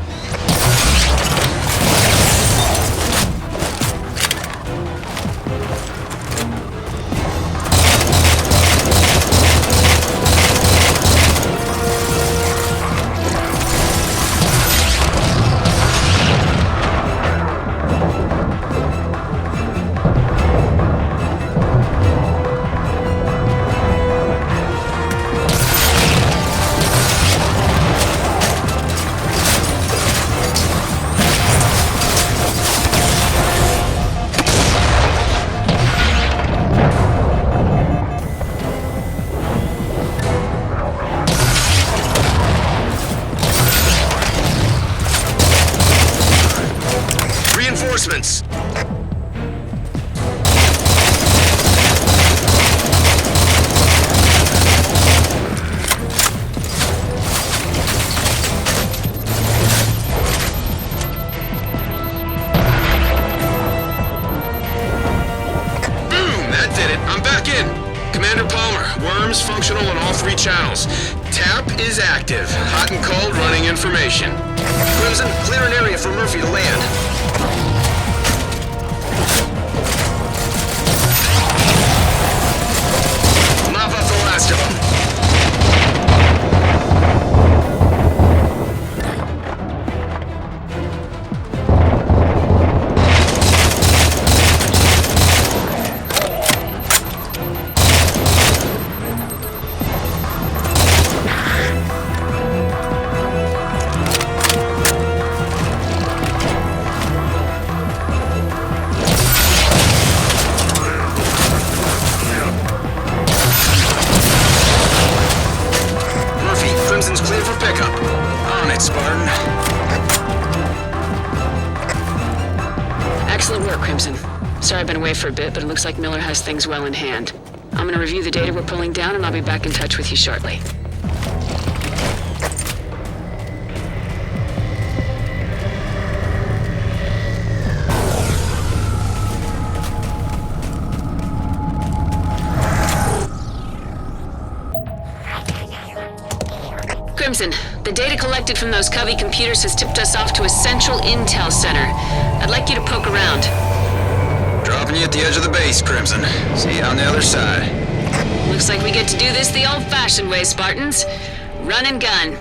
Speaker 9: Reinforcements.
Speaker 8: Boom! That did it. I'm back in. Commander Palmer, worms functional on all 3 channels. TAP is active. Hot and cold running information.
Speaker 9: Crimson, clear an area for Murphy to land.
Speaker 8: Mop up the last of them.
Speaker 1: Excellent work, Crimson. Sorry I've been away for a bit, but it looks like Miller has things well in hand. I'm gonna review the data we're pulling down, and I'll be back in touch with you shortly. Crimson, the data collected from those Covey computers has tipped us off to a central intel center. I'd like you to poke around.
Speaker 9: Dropping you at the edge of the base, Crimson. See you on the other side.
Speaker 1: Looks like we get to do this the old-fashioned way, Spartans. Run and gun.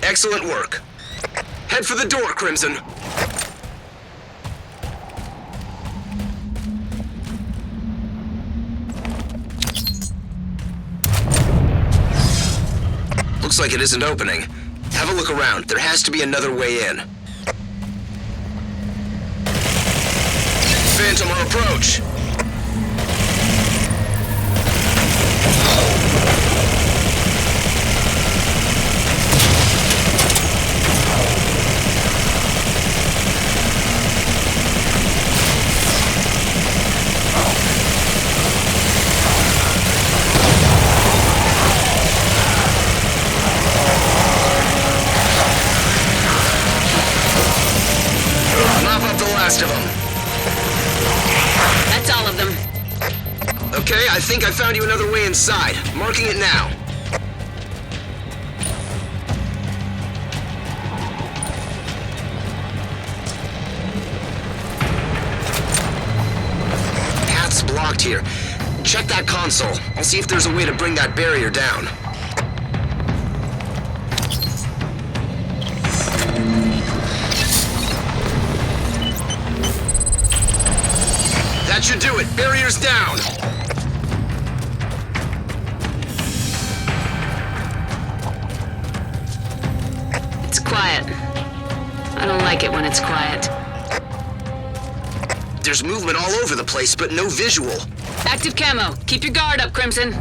Speaker 9: Excellent work. Head for the door, Crimson. Looks like it isn't opening. Have a look around. There has to be another way in. Phantom on approach. Last of them.
Speaker 1: That's all of them.
Speaker 9: Okay, I think I found you another way inside. Marking it now. Path's blocked here. Check that console. I'll see if there's a way to bring that barrier down. That should do it. Barrier's down.
Speaker 1: It's quiet. I don't like it when it's quiet.
Speaker 9: There's movement all over the place, but no visual.
Speaker 1: Active camo. Keep your guard up, Crimson.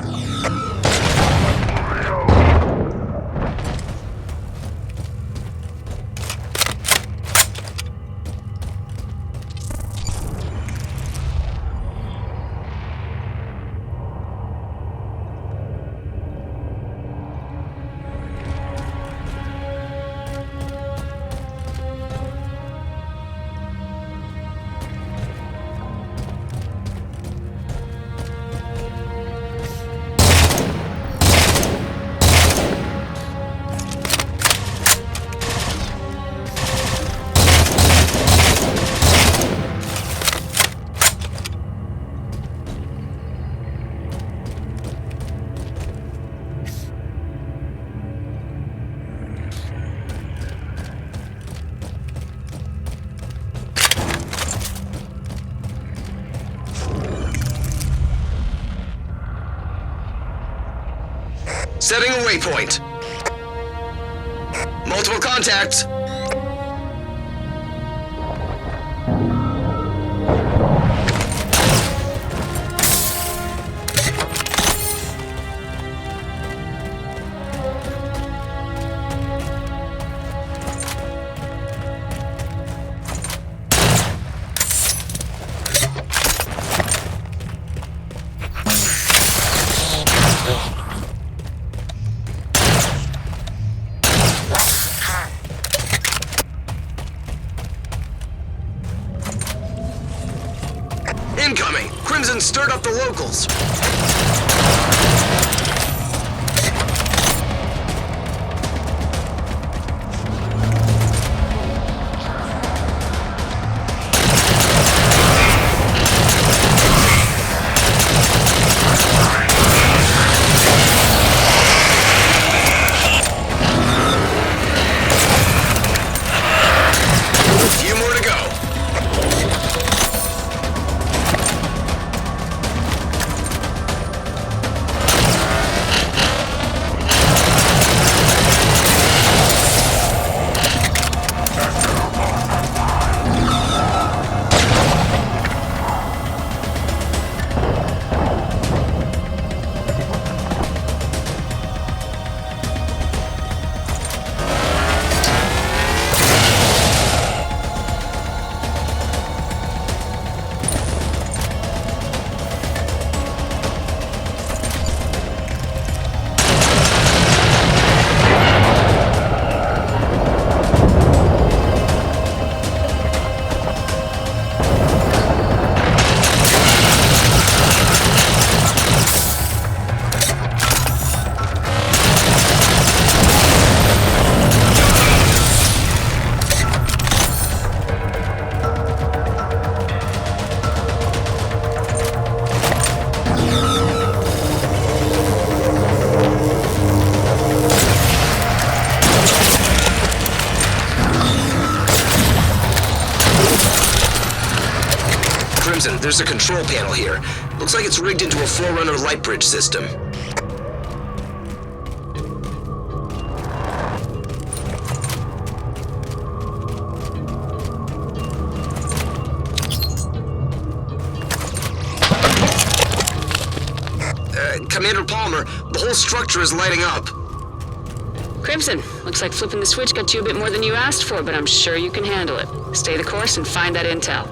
Speaker 9: Setting a waypoint. Multiple contacts. Incoming! Crimson stirred up the locals. A few more to go. Crimson, there's a control panel here. Looks like it's rigged into a Forerunner light bridge system. Commander Palmer, the whole structure is lighting up.
Speaker 1: Crimson, looks like flipping the switch got you a bit more than you asked for, but I'm sure you can handle it. Stay the course and find that intel.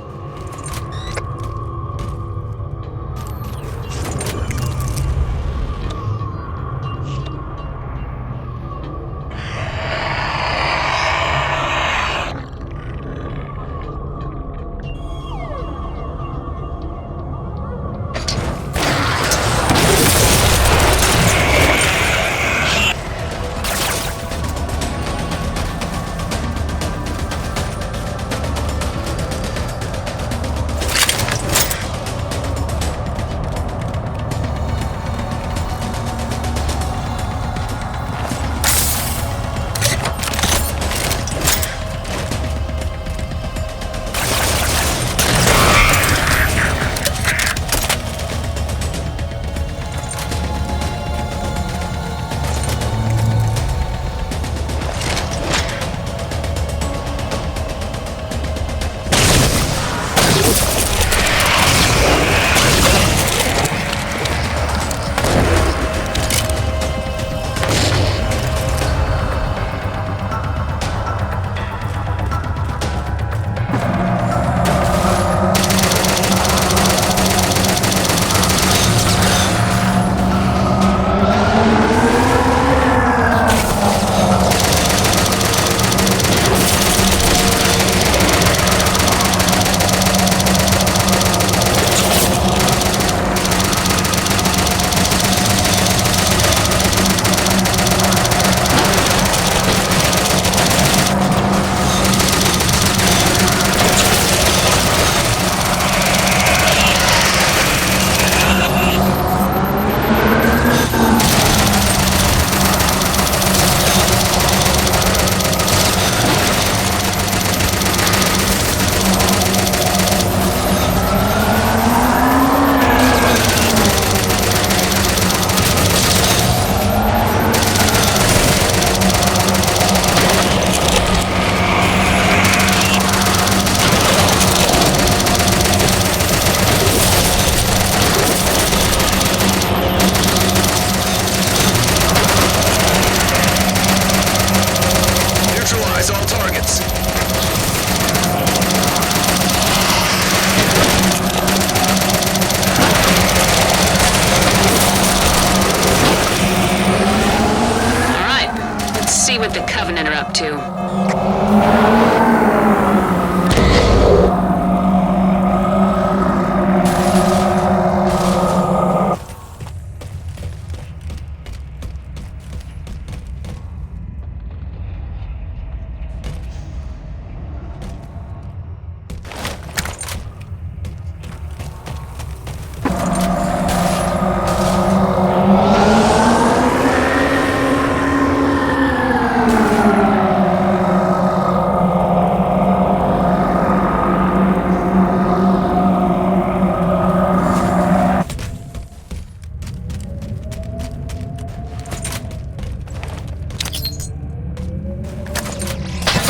Speaker 1: Covenant are up to.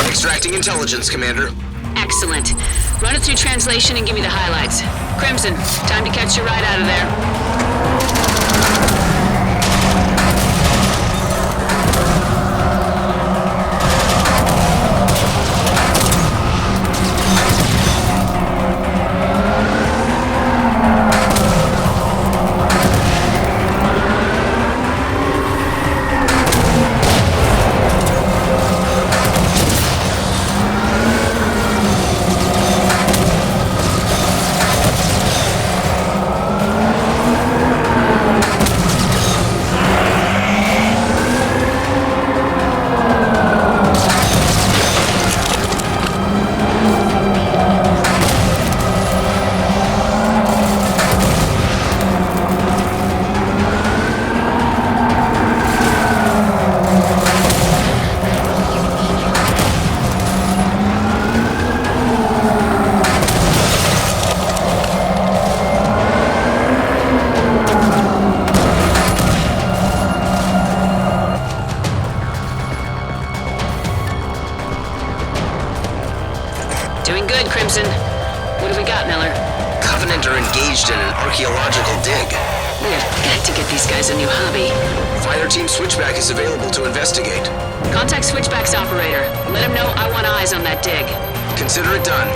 Speaker 9: Extracting intelligence, Commander.
Speaker 1: Excellent. Run it through translation and give me the highlights. Crimson, time to catch your ride out of there. Doing good, Crimson. What have we got, Miller?
Speaker 9: Covenant are engaged in an archaeological dig.
Speaker 1: We've got to get these guys a new hobby.
Speaker 9: Fire Team Switchback is available to investigate.
Speaker 1: Contact Switchback's operator. Let him know I want eyes on that dig.
Speaker 9: Consider it done.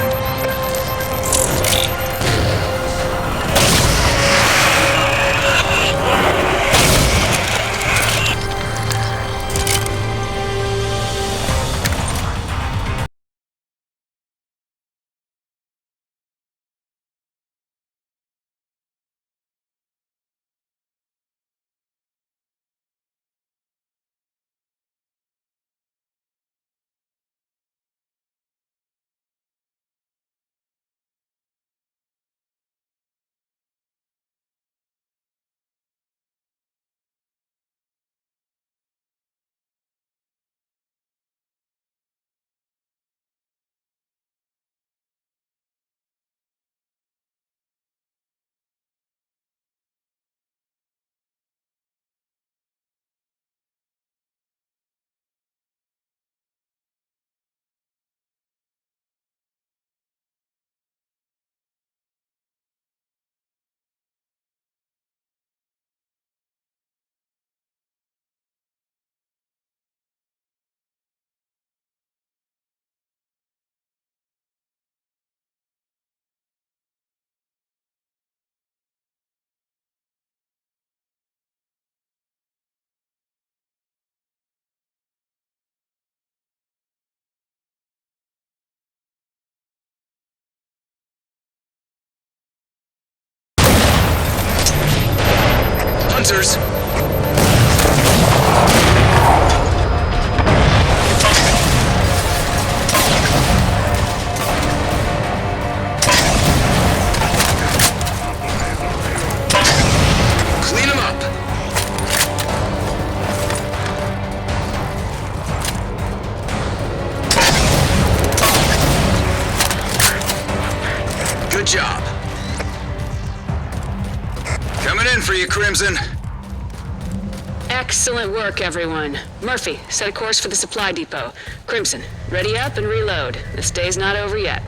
Speaker 9: Hunters! Clean them up! Good job. Coming in for you, Crimson.
Speaker 1: Excellent work, everyone. Murphy, set a course for the supply depot. Crimson, ready up and reload. This day's not over yet.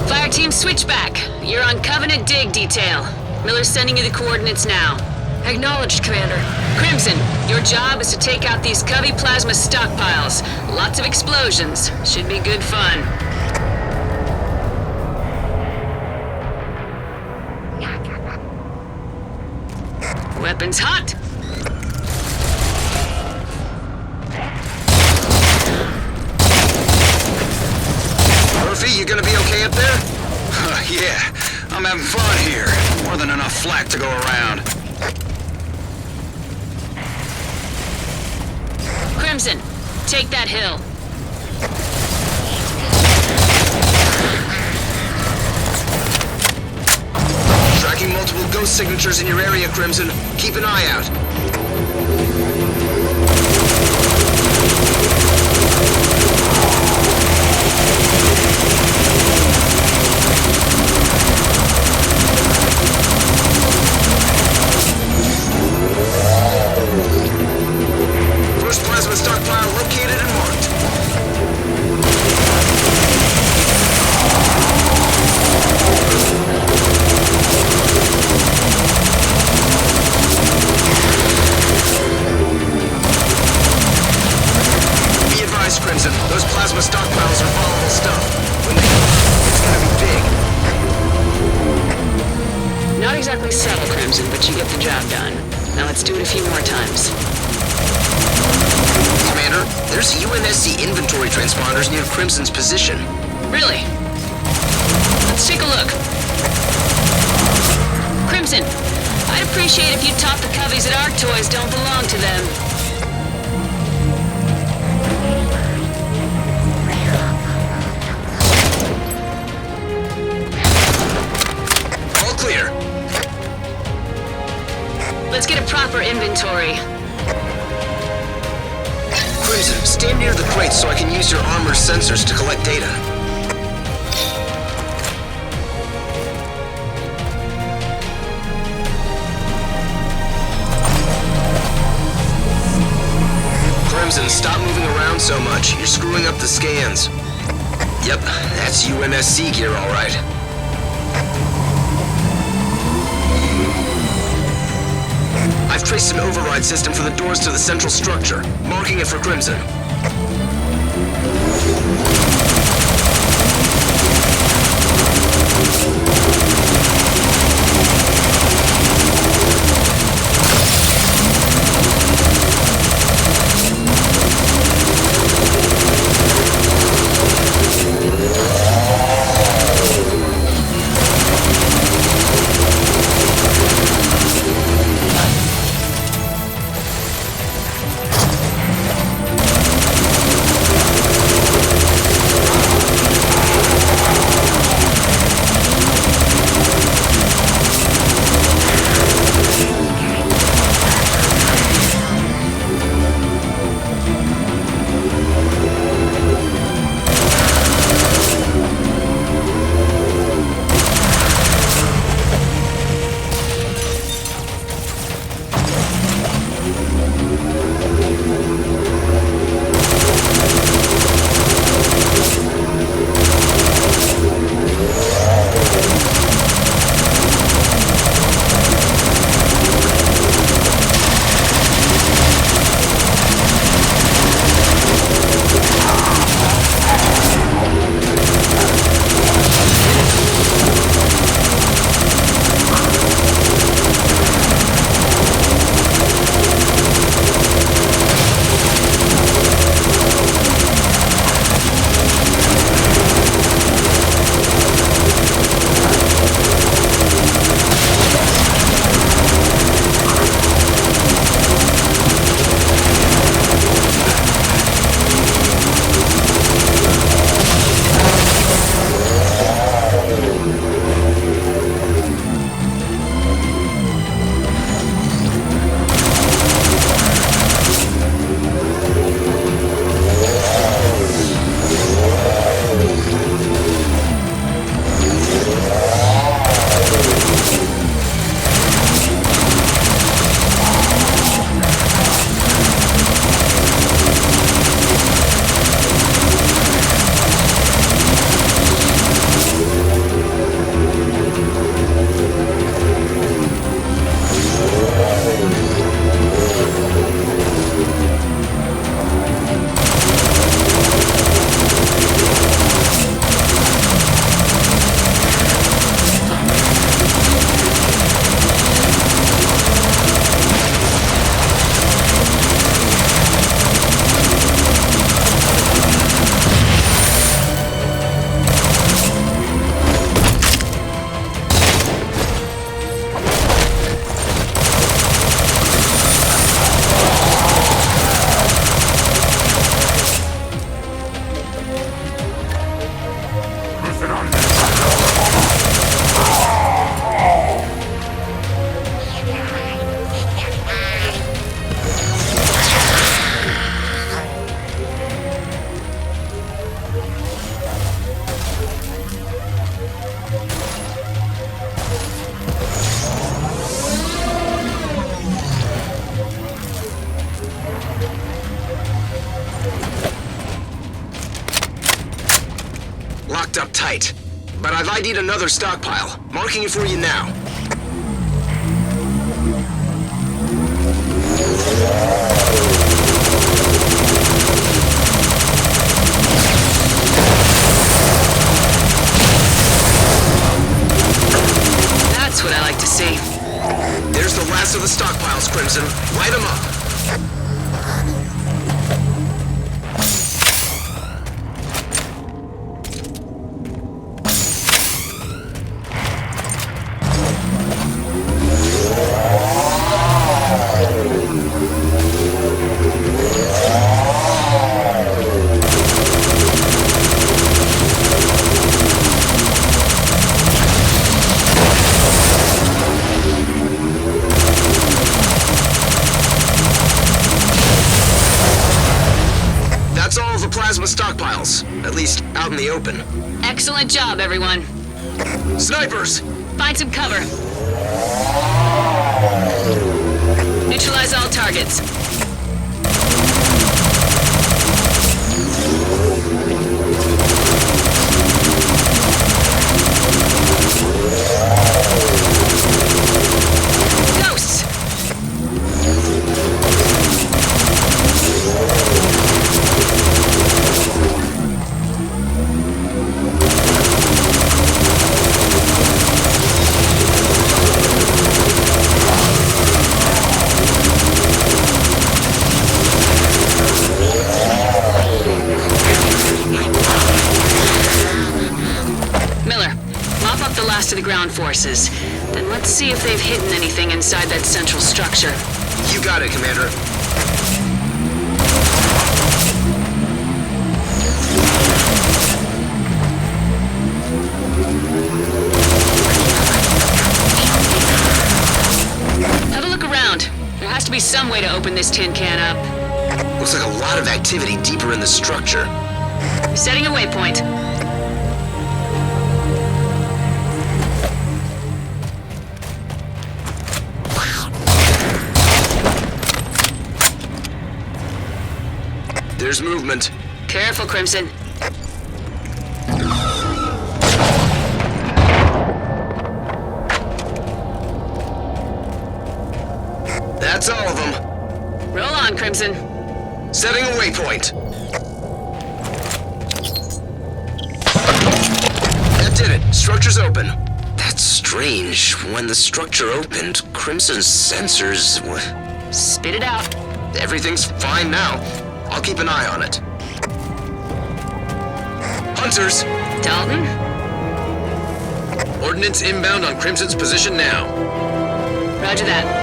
Speaker 1: Fire Team Switchback, you're on Covenant dig detail. Miller's sending you the coordinates now.
Speaker 5: Acknowledged, Commander.
Speaker 1: Crimson, Your job is to take out these Covey plasma stockpiles. Lots of explosions. Should be good fun. Weapons hot.
Speaker 9: Murphy, you gonna be okay up there? Yeah, I'm having fun here. More than enough flak to go around.
Speaker 1: Crimson, take that hill.
Speaker 9: Tracking multiple ghost signatures in your area, Crimson. Keep an eye out. First plasma stockpile located and marked. Be advised, Crimson. Those plasma stockpiles are volatile stuff. When they come out, it's gonna be big.
Speaker 1: Not exactly subtle, Crimson, but you get the job done. Now let's do it a few more times.
Speaker 9: Commander, there's UNSC inventory transponders near Crimson's position.
Speaker 1: Really? Let's take a look. Crimson, I'd appreciate if you taught the Coveys that our toys don't belong to them.
Speaker 9: All clear.
Speaker 1: Let's get a proper inventory.
Speaker 9: Crimson, stand near the crates so I can use your armor's sensors to collect data. Crimson, stop moving around so much. You're screwing up the scans. Yep, that's UNSC gear, all right. I've traced an override system for the doors to the central structure, marking it for Crimson. locked up tight. But I've ID'd another stockpile. Marking it for you now.
Speaker 5: That's what I like to see.
Speaker 9: There's the last of the stockpiles, Crimson. Light them up. That's all of the plasma stockpiles, at least out in the open.
Speaker 1: Excellent job, everyone.
Speaker 9: Snipers!
Speaker 1: Find some cover. Neutralize all targets. Ghosts! Miller, mop up the last of the ground forces. Then let's see if they've hidden anything inside that central structure.
Speaker 9: You got it, Commander.
Speaker 1: Have a look around. There has to be some way to open this tin can up.
Speaker 9: Looks like a lot of activity deeper in the structure.
Speaker 1: Setting a waypoint.
Speaker 9: There's movement.
Speaker 1: Careful, Crimson.
Speaker 9: That's all of them.
Speaker 1: Roll on, Crimson.
Speaker 9: Setting a waypoint. That did it. Structure's open. That's strange. When the structure opened, Crimson's sensors were...
Speaker 1: Spit it out.
Speaker 9: Everything's fine now. I'll keep an eye on it. Hunters!
Speaker 1: Dalton?
Speaker 3: Ordnance inbound on Crimson's position now.
Speaker 1: Roger that.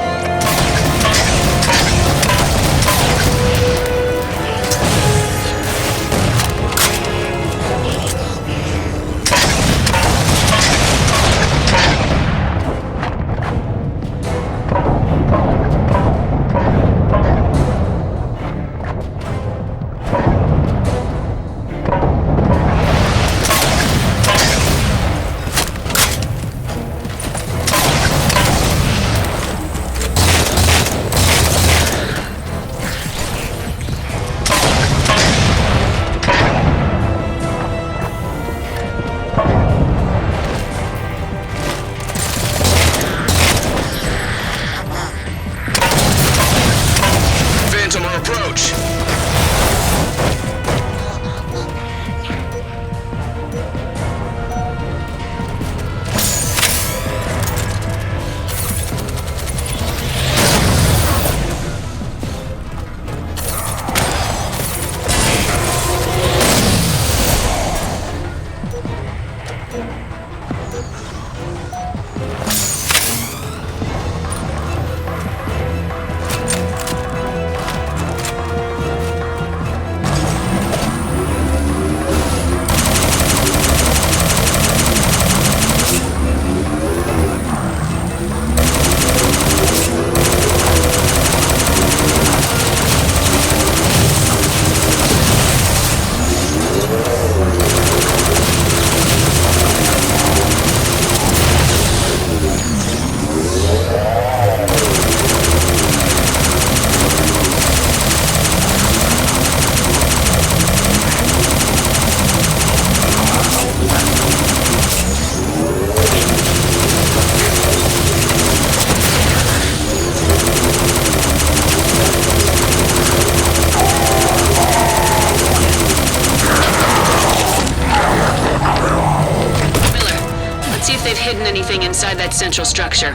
Speaker 1: hidden anything inside that central structure.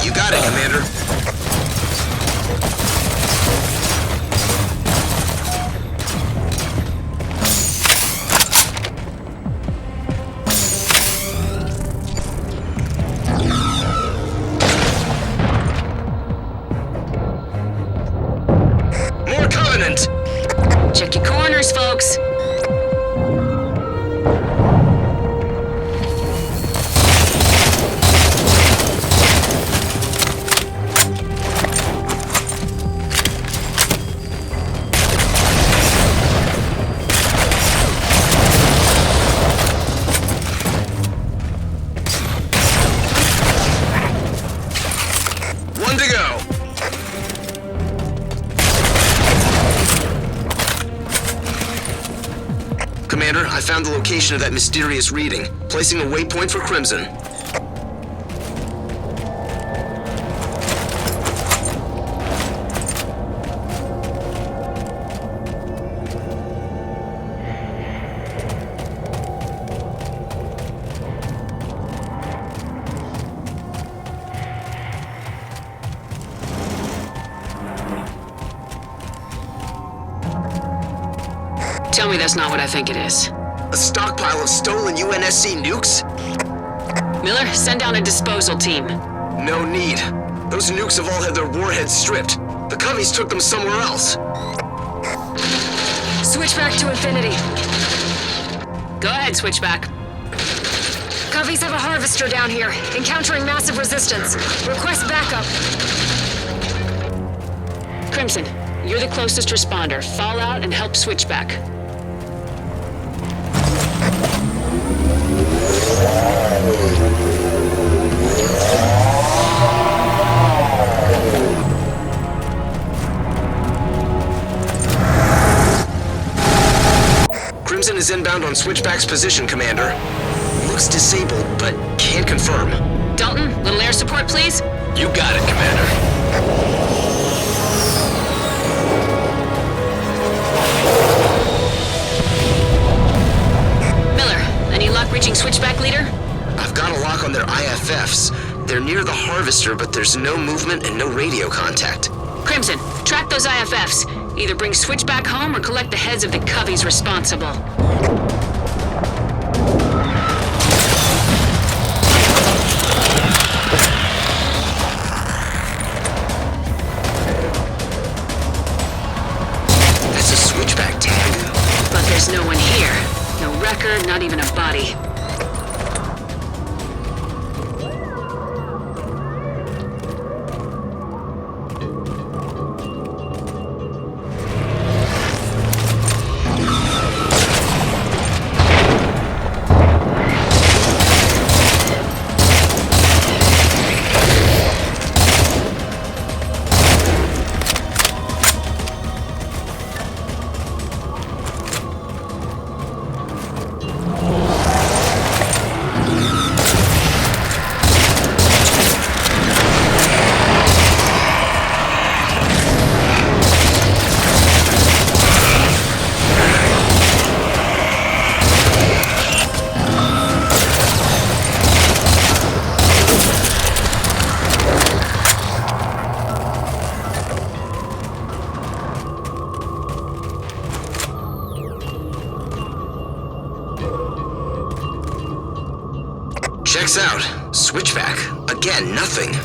Speaker 9: You got it, Commander. More Covenant!
Speaker 1: Check your corners, folks.
Speaker 9: One to go. Commander, I found the location of that mysterious reading, placing a waypoint for Crimson.
Speaker 1: Tell me that's not what I think it is.
Speaker 9: A stockpile of stolen UNSC nukes?
Speaker 1: Miller, send down a disposal team.
Speaker 9: No need. Those nukes have all had their warheads stripped. The Coveys took them somewhere else.
Speaker 5: Switch back to Infinity.
Speaker 1: Go ahead, Switchback.
Speaker 5: Coveys have a harvester down here, encountering massive resistance. Request backup.
Speaker 1: Crimson, you're the closest responder. Fall out and help Switchback.
Speaker 9: Crimson is inbound on Switchback's position, Commander. Looks disabled, but can't confirm.
Speaker 1: Dalton, little air support, please.
Speaker 4: You got it, Commander.
Speaker 1: Miller, any luck reaching Switchback leader?
Speaker 9: I've got a lock on their IFFs. They're near the harvester, but there's no movement and no radio contact.
Speaker 1: Crimson, track those IFFs. Either bring Switchback home or collect the heads of the Coveys responsible.
Speaker 9: That's a Switchback tag.
Speaker 1: But there's no one here. No record, not even a body.
Speaker 9: Checks out. Switchback. Again, nothing.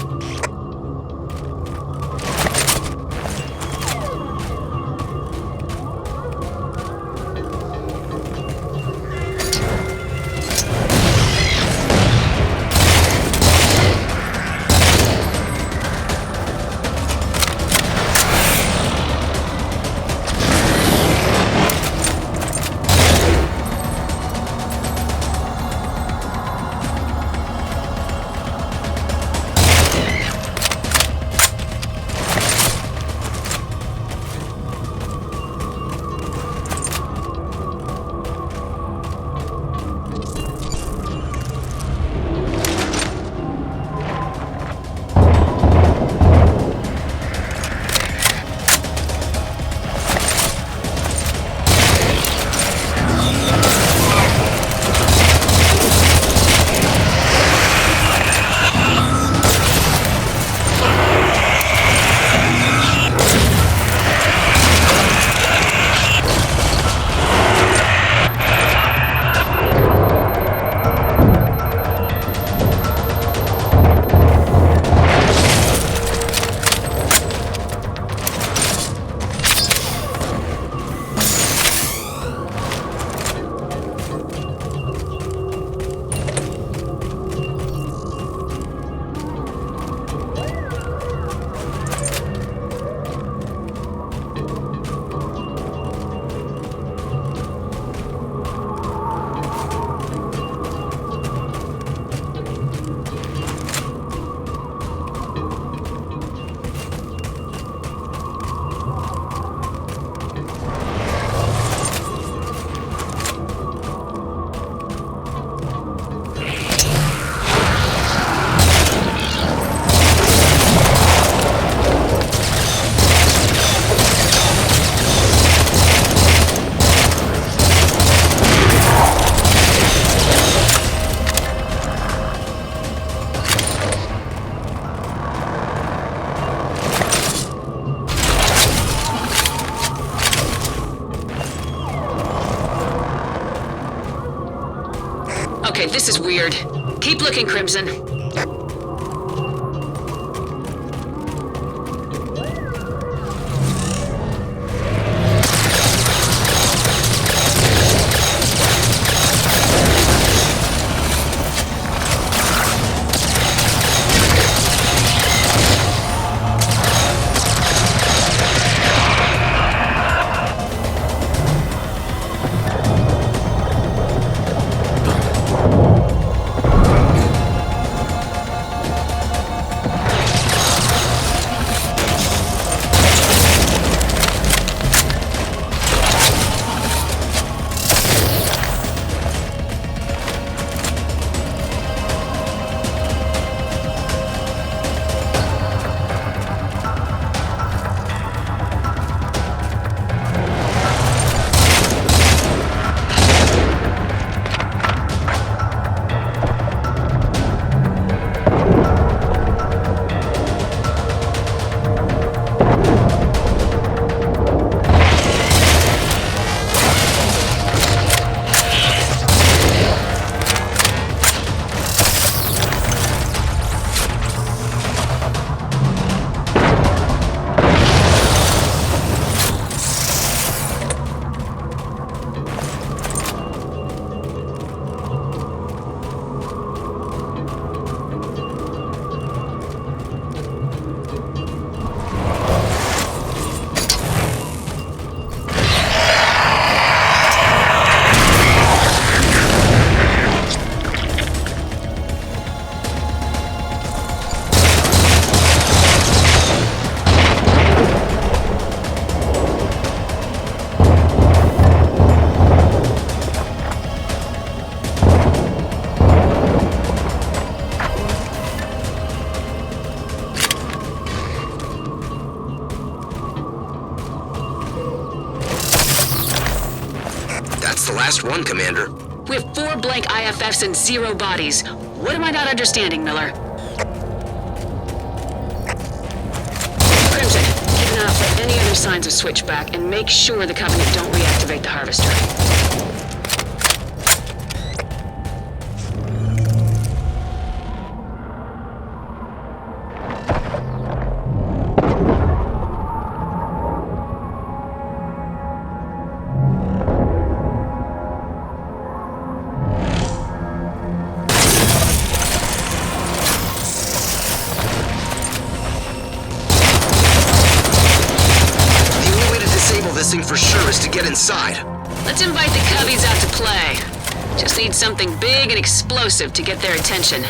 Speaker 1: Okay, this is weird. Keep looking, Crimson.
Speaker 9: That's the last one, Commander.
Speaker 1: We have 4 blank IFFs and 0 bodies. What am I not understanding, Miller? Crimson, keep an eye out for any other signs of switchback and make sure the Covenant don't reactivate the Harvester.
Speaker 9: This thing for sure is to get inside.
Speaker 1: Let's invite the Cubbies out to play. Just need something big and explosive to get their attention.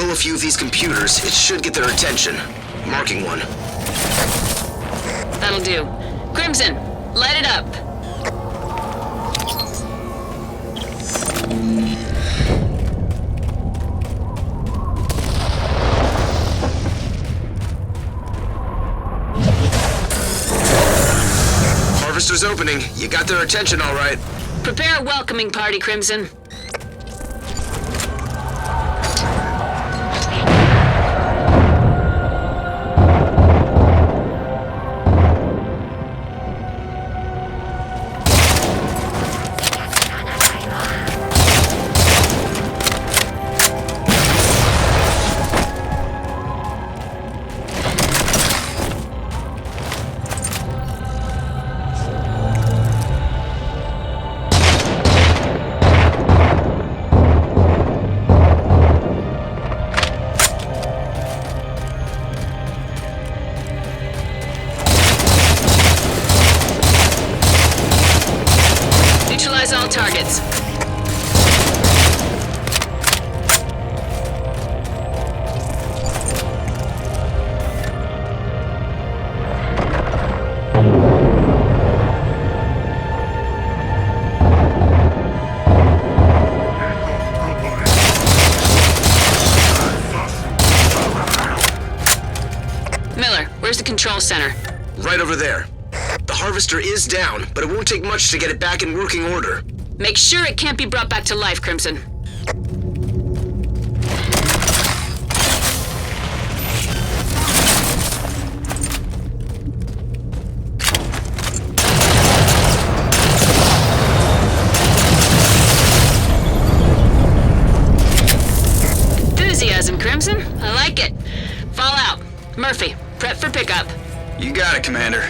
Speaker 9: A few of these computers, it should get their attention. Marking one.
Speaker 1: That'll do. Crimson, light it up.
Speaker 9: Harvester's opening. You got their attention all right.
Speaker 1: Prepare a welcoming party, Crimson. center.
Speaker 9: Right over there. The harvester is down, but it won't take much to get it back in working order.
Speaker 1: Make sure it can't be brought back to life, Crimson. Enthusiasm, Crimson. I like it. Fallout. Murphy, prep for pickup.
Speaker 9: You got it, Commander.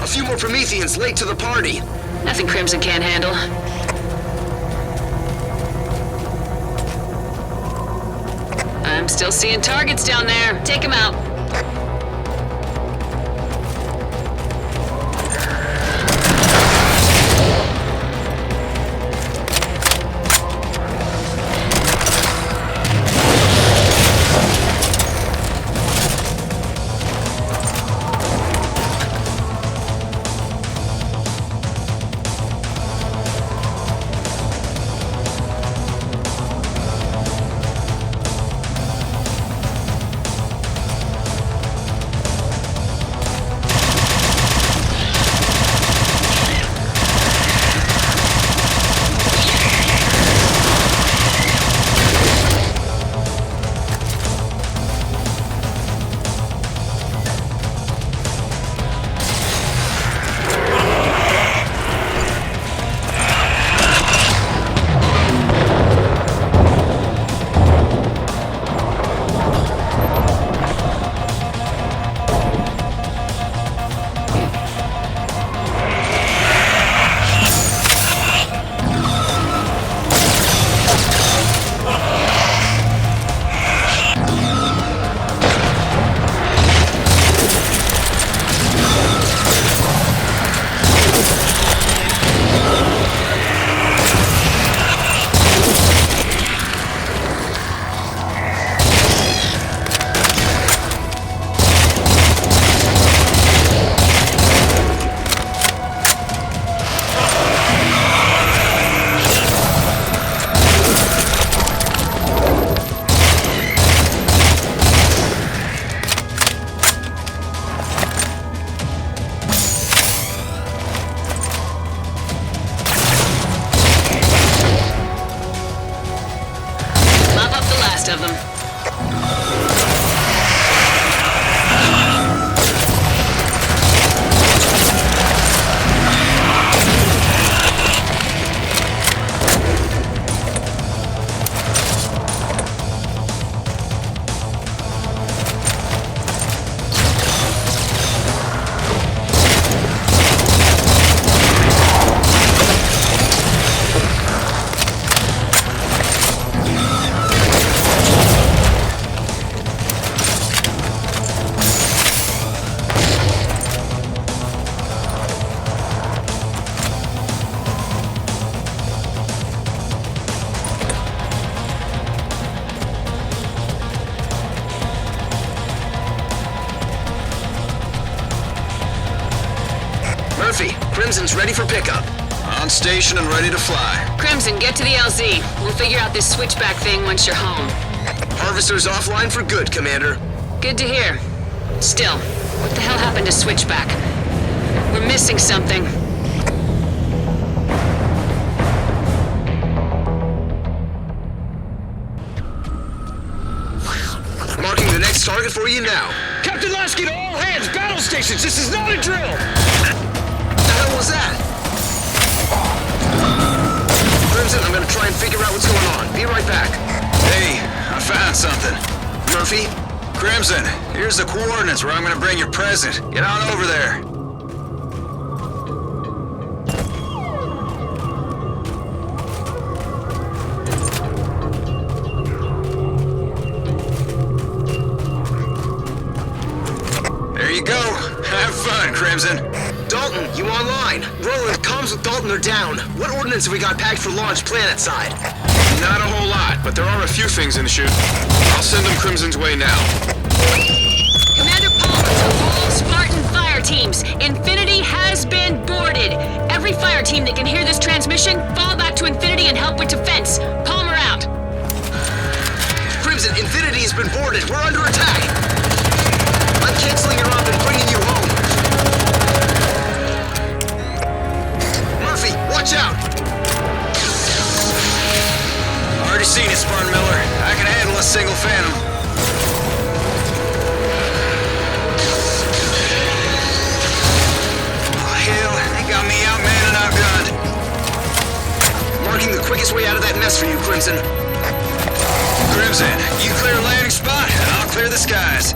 Speaker 9: A few more Prometheans late to the party.
Speaker 1: Nothing Crimson can't handle. I'm still seeing targets down there. Take them out. Of them.
Speaker 9: Murphy, Crimson's ready for pickup.
Speaker 10: On station and ready to fly.
Speaker 1: Crimson, get to the LZ. We'll figure out this switchback thing once you're home.
Speaker 9: Harvester's offline for good, Commander.
Speaker 1: Good to hear. Still, what the hell happened to switchback? We're missing something.
Speaker 9: Marking the next target for you now.
Speaker 8: Captain Lasky to all hands! Battle stations! This is not a drill!
Speaker 9: What the hell was that? Crimson, I'm gonna try and figure out what's going on. Be right back.
Speaker 10: Hey, I found something.
Speaker 9: Murphy?
Speaker 10: Crimson, here's the coordinates where I'm gonna bring your present. Get on over there. There you go. Have fun, Crimson.
Speaker 9: Dalton, you online? Roland, comms with Dalton are down. What ordnance have we got packed for launch planet side?
Speaker 4: Not a whole lot, but there are a few things in the chute. I'll send them Crimson's way now.
Speaker 1: Commander Palmer to all Spartan fire teams. Infinity has been boarded. Every fire team that can hear this transmission, fall back to Infinity and help with defense. Palmer out.
Speaker 9: Crimson, Infinity has been boarded. We're under attack. I'm canceling single Phantom. Oh, hell, they got me outmanned and outgunned. Marking the quickest way out of that mess for you, Crimson. Crimson, you clear a landing spot, and I'll clear the skies.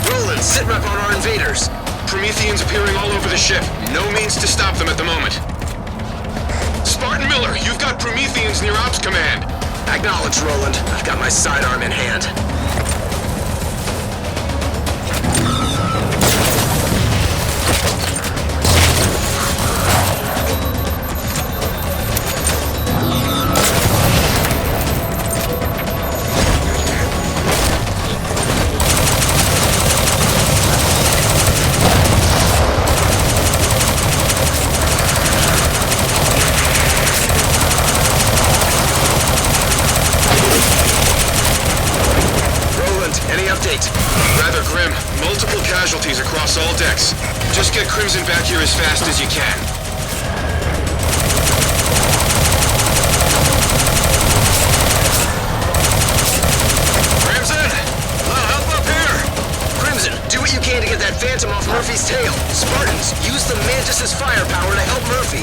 Speaker 9: Roland, sit rep on our invaders.
Speaker 8: Prometheans appearing all over the ship. No means to stop them at the moment. Spartan Miller, you've got Prometheans near Ops Command.
Speaker 9: Acknowledge, Roland. I've got my sidearm in hand.
Speaker 8: Rather grim. Multiple casualties across all decks. Just get Crimson back here as fast as you can.
Speaker 9: Crimson! I'll help up here! Crimson, do what you can to get that Phantom off Murphy's tail. Spartans, use the Mantis' firepower to help Murphy.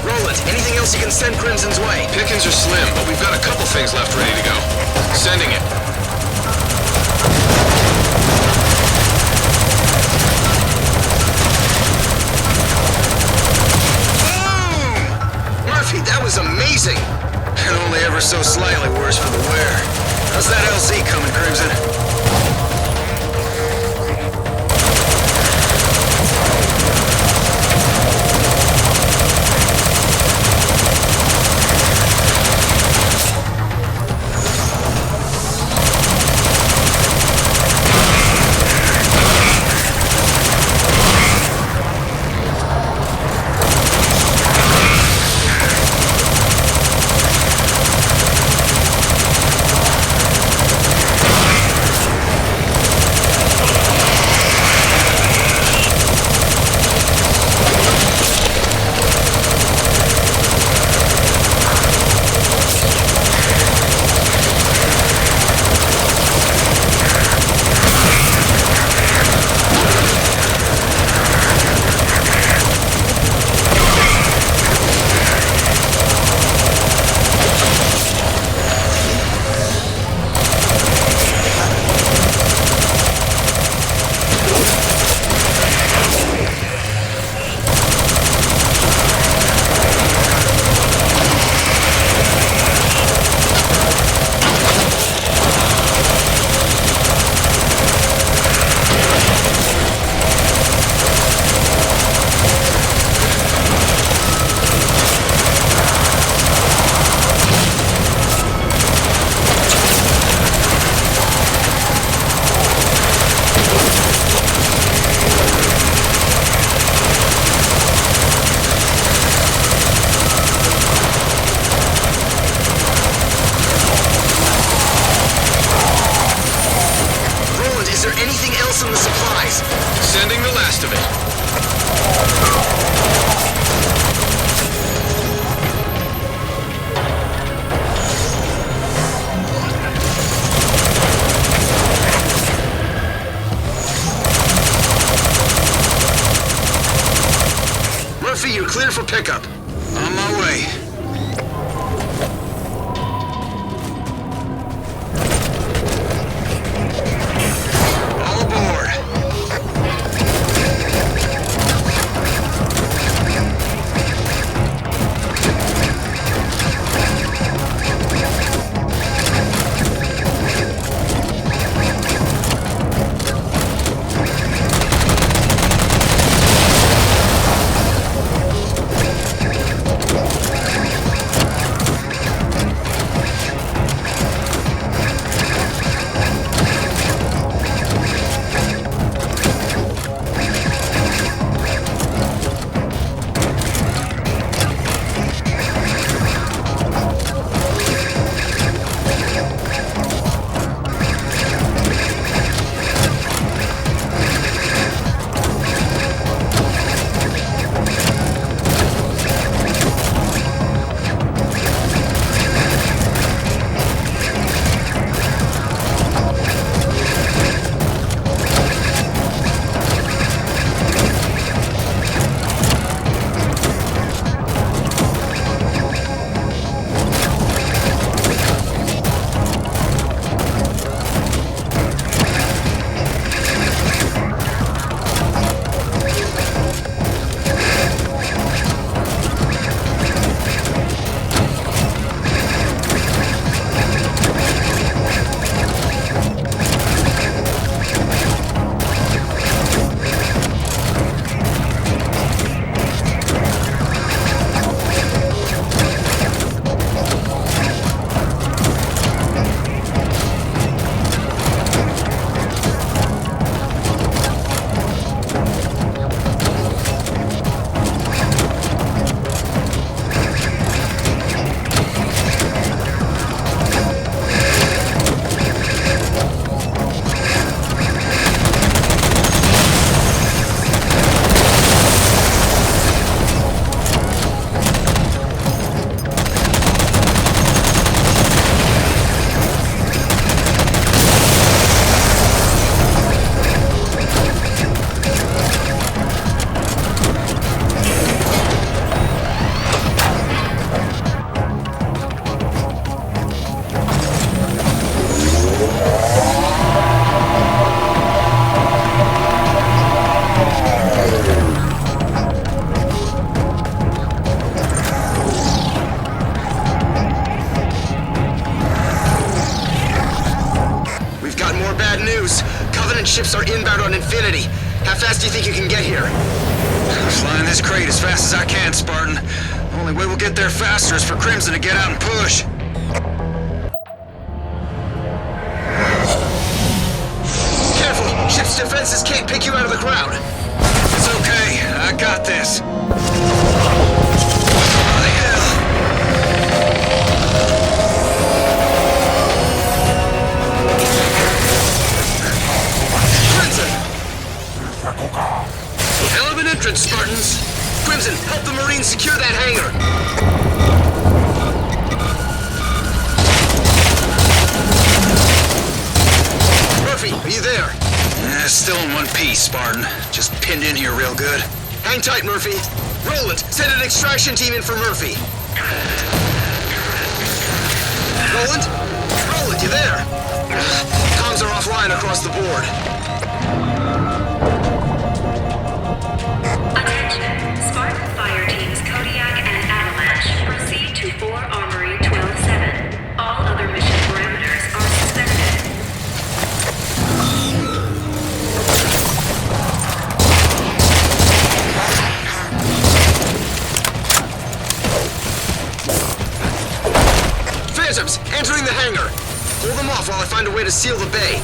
Speaker 9: Roland, anything else you can send Crimson's way?
Speaker 8: Pickings are slim, but we've got a couple things left ready to go. Sending it.
Speaker 9: That was amazing! And only ever so slightly worse for the wear. How's that LZ coming, Crimson?
Speaker 8: Sending the last of it.
Speaker 9: Murphy, you're clear for pickup. On my way. All aboard. inbound on Infinity. How fast do you think you can get here?
Speaker 10: Flying this crate as fast as I can, Spartan. Only way we'll get there faster is for Crimson to get out and push.
Speaker 9: Careful! Ship's defenses can't pick you out of the crowd.
Speaker 10: It's okay. I got this. What the hell?
Speaker 9: Crimson! Hell of an entrance, Spartans! Crimson, help the Marines secure that hangar! Murphy, are you there?
Speaker 10: Still in one piece, Spartan. Just pinned in here real good.
Speaker 9: Hang tight, Murphy. Roland, send an extraction team in for Murphy. Roland? Roland, you there? Comms are offline across the board.
Speaker 11: Attention, Spartan fire teams Kodiak and Avalanche proceed to 4 Armory 12-7. All other mission parameters are suspended.
Speaker 9: Phantoms, entering the hangar. Hold them off while I find a way to seal the bay.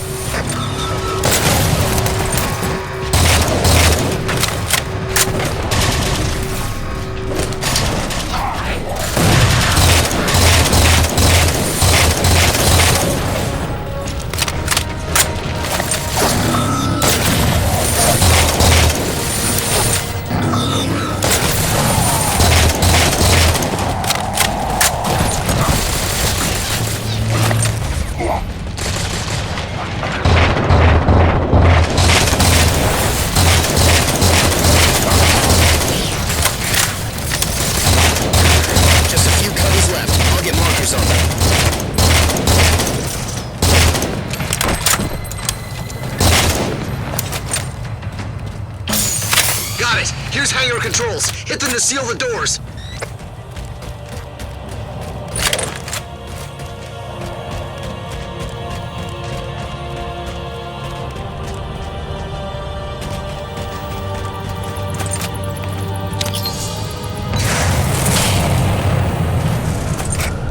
Speaker 9: Got it! Here's hangar controls. Hit them to seal the doors.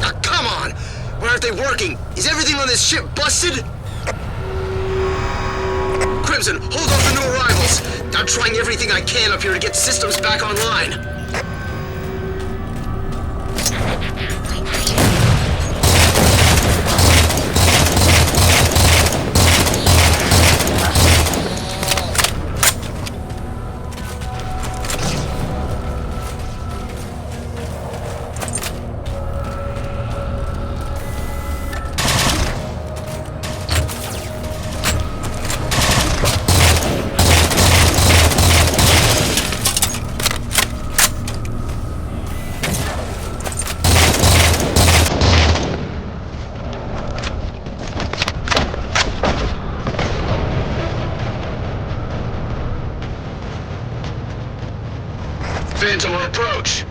Speaker 9: Ah, come on! Why aren't they working? Is everything on this ship busted? Crimson, hold off the new arrivals. I'm trying everything I can up here to get systems back online. Phantom approach.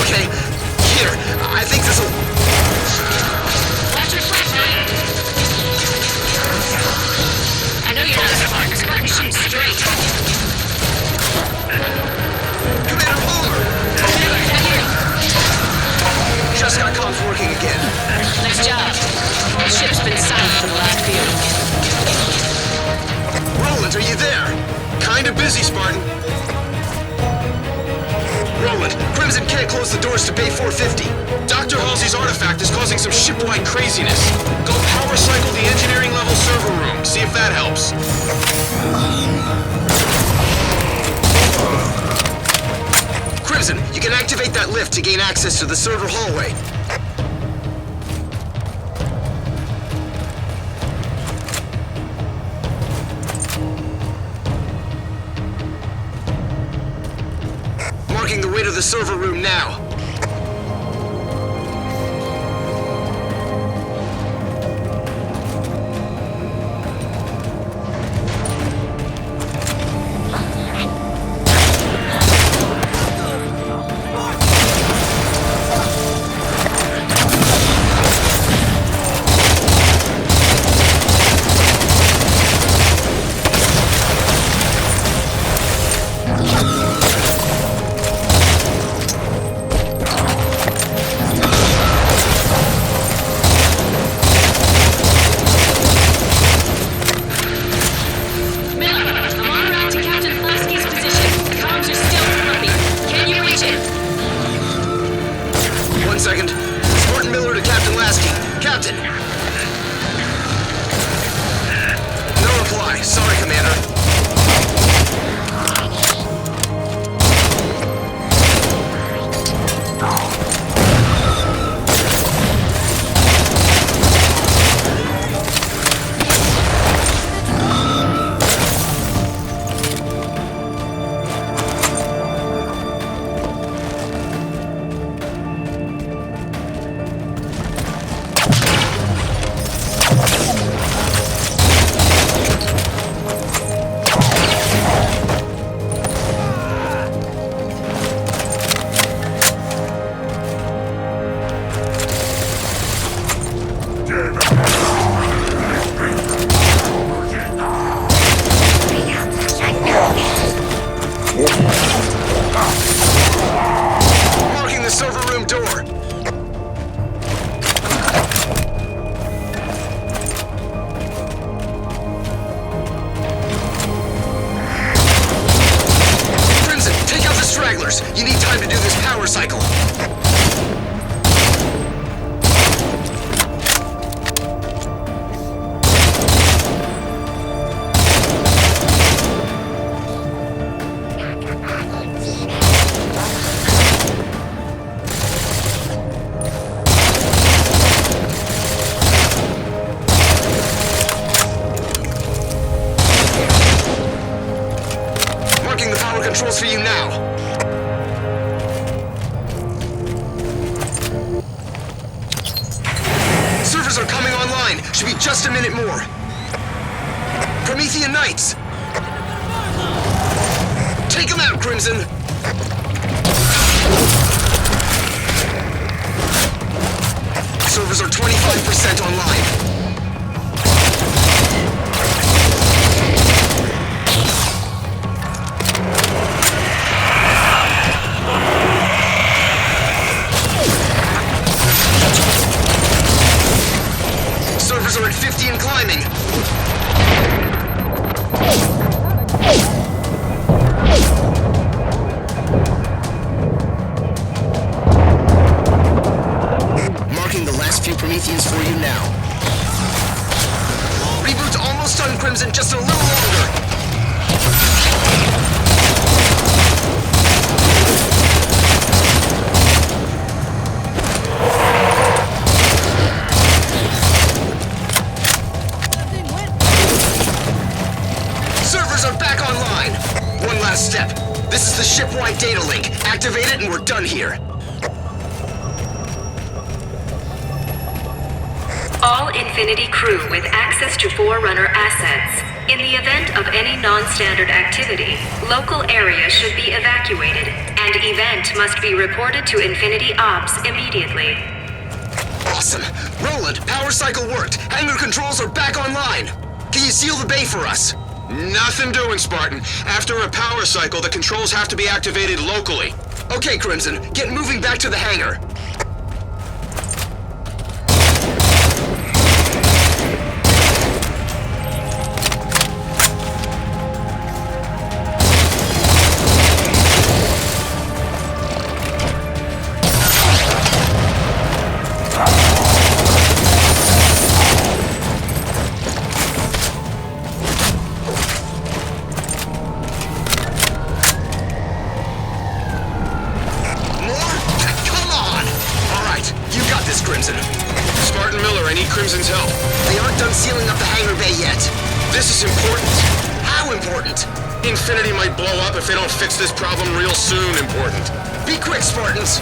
Speaker 9: Okay, here. I think this'll...
Speaker 5: I know you're not a Spartan. Spartan shoot straight.
Speaker 9: Commander Palmer! Just got comms working again.
Speaker 1: Nice job. The ship's been silent for the last few.
Speaker 9: Roland, are you there? Kinda busy, Spartan. Roland, Crimson can't close the doors to Bay 450. Dr. Halsey's artifact is causing some shipwide craziness. Go power cycle the engineering level server room. See if that helps. Crimson, you can activate that lift to gain access to the server hallway. Marking the to the server room now. Spartan Miller to Captain Lasky. Captain! No reply. Sorry, Commander. Marking the server room door. Crimson, take out the stragglers. You need time to do this power cycle. Marking the power controls for you now. Servers are coming online. Should be just a minute more. Promethean Knights! Take them out, Crimson! Servers are 25% online. Servers are at 50 and climbing.
Speaker 6: Marking the last few Prometheans for you now.
Speaker 9: Reboot's almost done, Crimson. Just a little longer. Servers are back online. One last step. This is the ship-wide data link. Activate it and we're done here.
Speaker 11: All Infinity crew with access to Forerunner assets. In the event of any non-standard activity, local area should be evacuated, and event must be reported to Infinity Ops immediately.
Speaker 9: Awesome. Roland, power cycle worked. Hangar controls are back online. Can you seal the bay for us?
Speaker 8: Nothing doing, Spartan. After a power cycle, the controls have to be activated locally.
Speaker 9: Okay, Crimson. Get moving back to the hangar. Crimson.
Speaker 8: Spartan Miller, I need Crimson's help.
Speaker 9: They aren't done sealing up the hangar bay yet.
Speaker 8: This is important.
Speaker 9: How important?
Speaker 8: Infinity might blow up if they don't fix this problem real soon, important. Be quick, Spartans!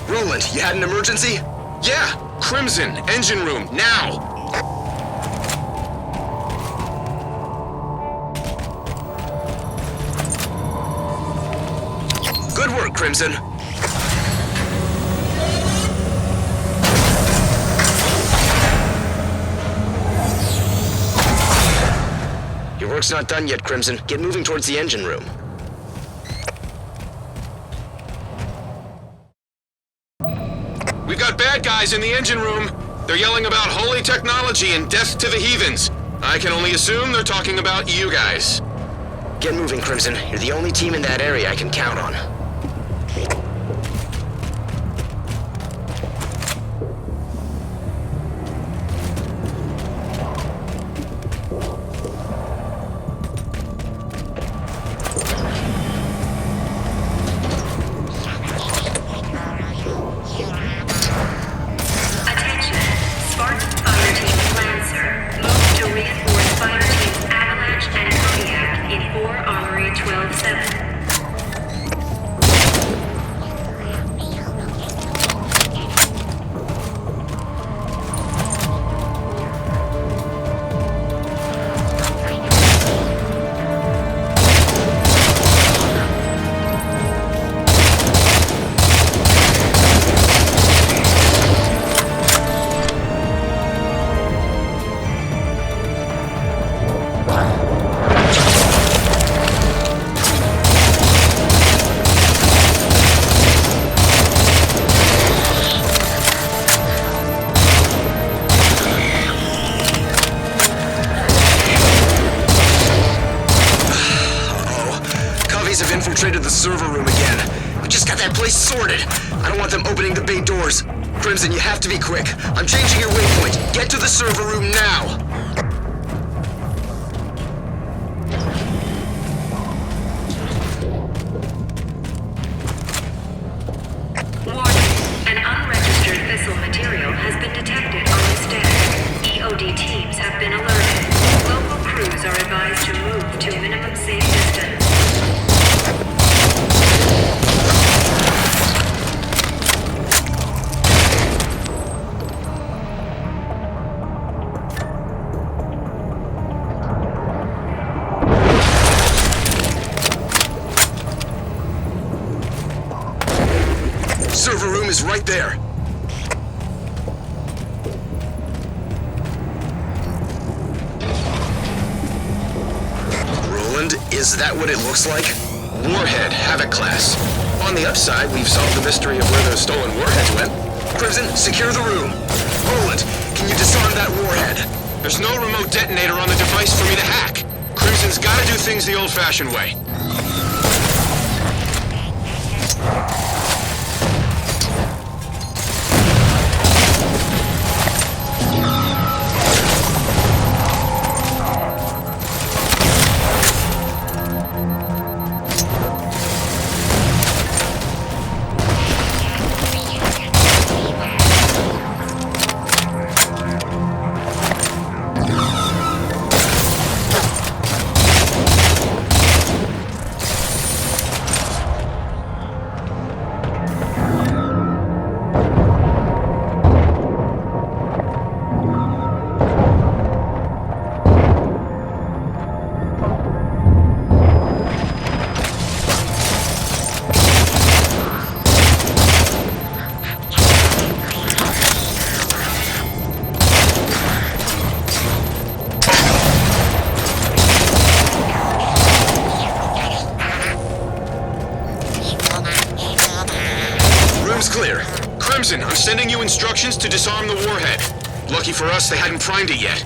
Speaker 8: Roland, you had an emergency? Yeah, Crimson, engine room, now! Good work, Crimson. Your work's not done yet, Crimson. Get moving towards the engine room. We've got bad guys in the engine room. They're yelling about holy technology and death to the heathens. I can only assume they're talking about you guys. Get moving, Crimson. You're the only team in that area I can count on. Infiltrated the server room again. We just got that place sorted. I don't want them opening the bay doors. Crimson, you have to be quick. I'm changing your waypoint. Get to the server room now.
Speaker 11: Warning. An unregistered fissile material has been detected on this deck. EOD teams have been alerted. Local crews are advised to move to minimum safe distance.
Speaker 8: Server room is right there. Roland, is that what it looks like? Warhead, Havoc class. On the upside, we've solved the mystery of where those stolen warheads went. Crimson, secure the room. Roland, can you disarm that warhead? There's no remote detonator on the device for me to hack. Crimson's gotta do things the old-fashioned way. Clear. Crimson, I'm sending you instructions to disarm the warhead. Lucky for us, they hadn't primed it yet.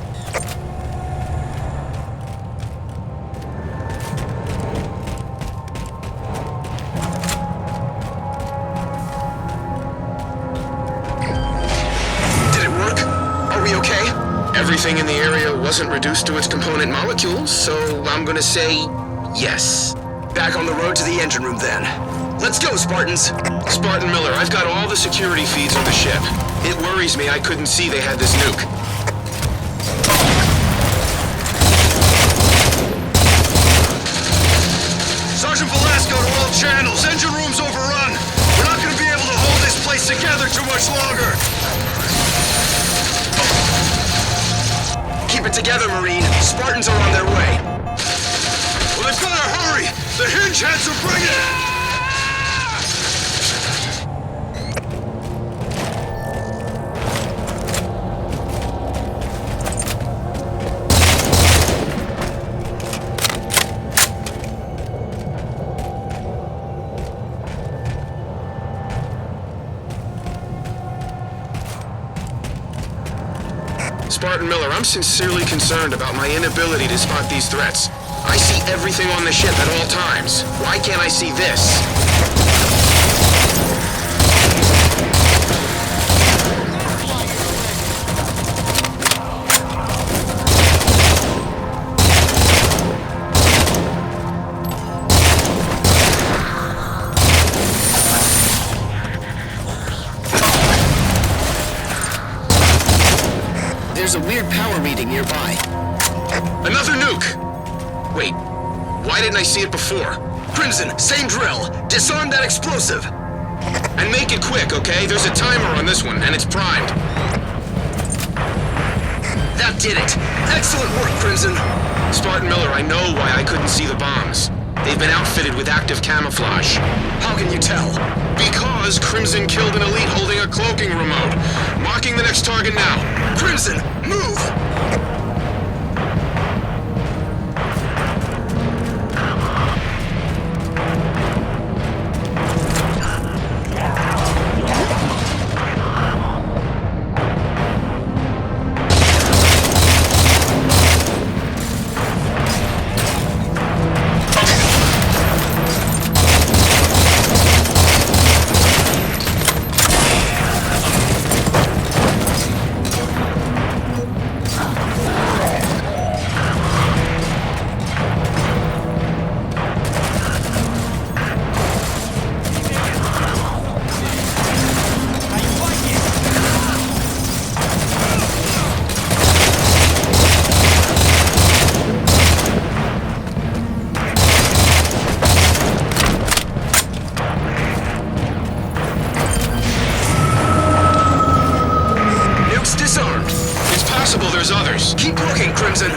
Speaker 8: Everything in the area wasn't reduced to its component molecules, so I'm gonna say yes.
Speaker 9: Back on the road to the engine room then. Let's go, Spartans!
Speaker 8: Spartan Miller, I've got all the security feeds on the ship. It worries me I couldn't see they had this nuke.
Speaker 10: Sergeant Velasco to all channels. Engine room's overrun. We're not gonna be able to hold this place together too much longer.
Speaker 9: Keep it together, Marine. Spartans are on their way.
Speaker 10: Well, they've gotta hurry. The hinge heads are bringing it.
Speaker 8: Spartan Miller, I'm sincerely concerned about my inability to spot these threats. I see everything on the ship at all times. Why can't I see this?
Speaker 6: There's a weird power reading nearby.
Speaker 8: Another nuke! Wait, why didn't I see it before?
Speaker 9: Crimson, same drill. Disarm that explosive.
Speaker 8: And make it quick, okay? There's a timer on this one, and it's primed.
Speaker 9: That did it. Excellent work, Crimson.
Speaker 8: Spartan Miller, I know why I couldn't see the bombs. They've been outfitted with active camouflage.
Speaker 9: How can you tell?
Speaker 8: Because Crimson killed an elite holding a cloaking remote. Marking the next target now.
Speaker 9: Crimson, move!
Speaker 8: There's others.
Speaker 9: Keep looking, Crimson.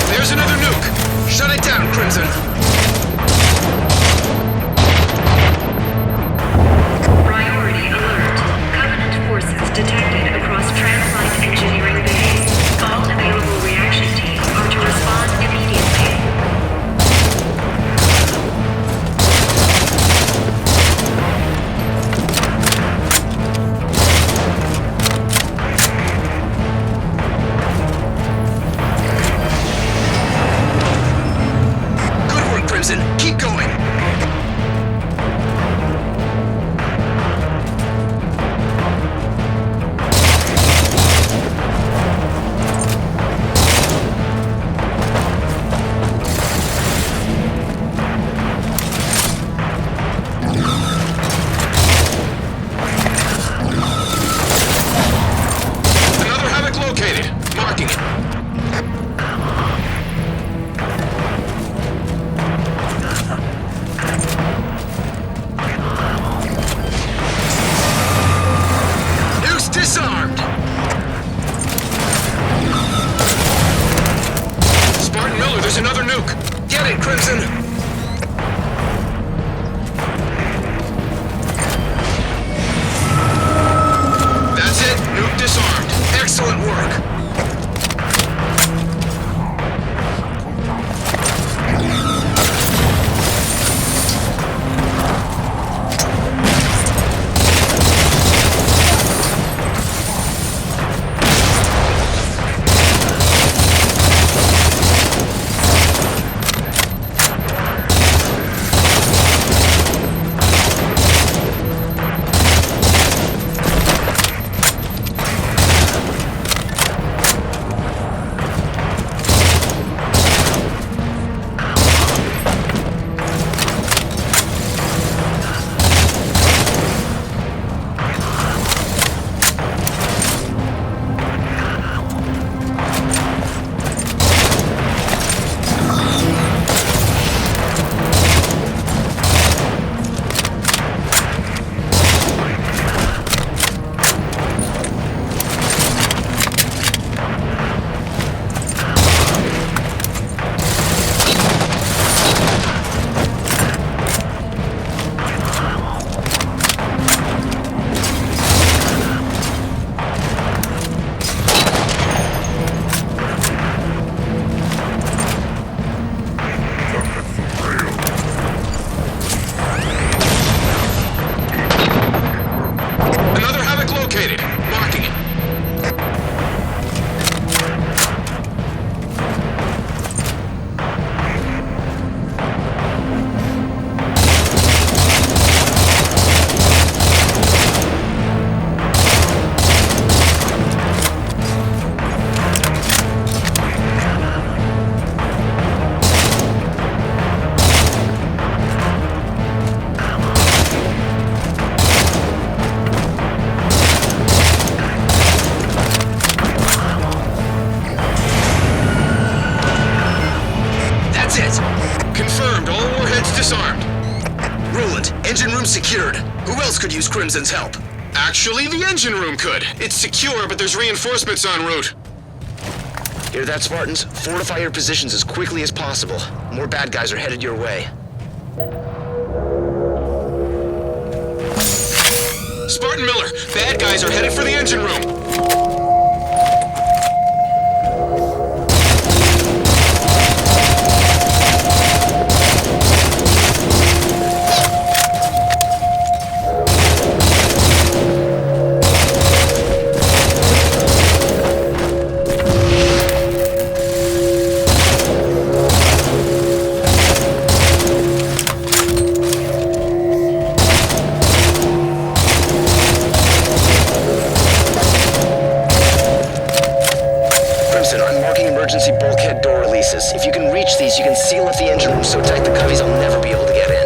Speaker 8: There's another nuke.
Speaker 9: Shut it down, Crimson.
Speaker 11: Priority alert. Covenant forces detected across Translight Engineering Base. All available reaction teams are to respond immediately.
Speaker 9: Good work, Crimson. Keep going.
Speaker 8: Another havoc located. Marking it.
Speaker 9: Nuke's disarmed.
Speaker 8: Spartan Miller, there's another nuke.
Speaker 9: Get it, Crimson.
Speaker 8: That's it. Nuke disarmed.
Speaker 9: Excellent work. secured. Who else could use Crimson's help?
Speaker 8: Actually, the engine room could. It's secure, but there's reinforcements en route.
Speaker 12: Hear that, Spartans? Fortify your positions as quickly as possible. More bad guys are headed your way.
Speaker 8: Spartan Miller, bad guys are headed for the engine room.
Speaker 12: Emergency bulkhead door releases. If you can reach these, you can seal up the engine room so tight the coveys will never be able to get in.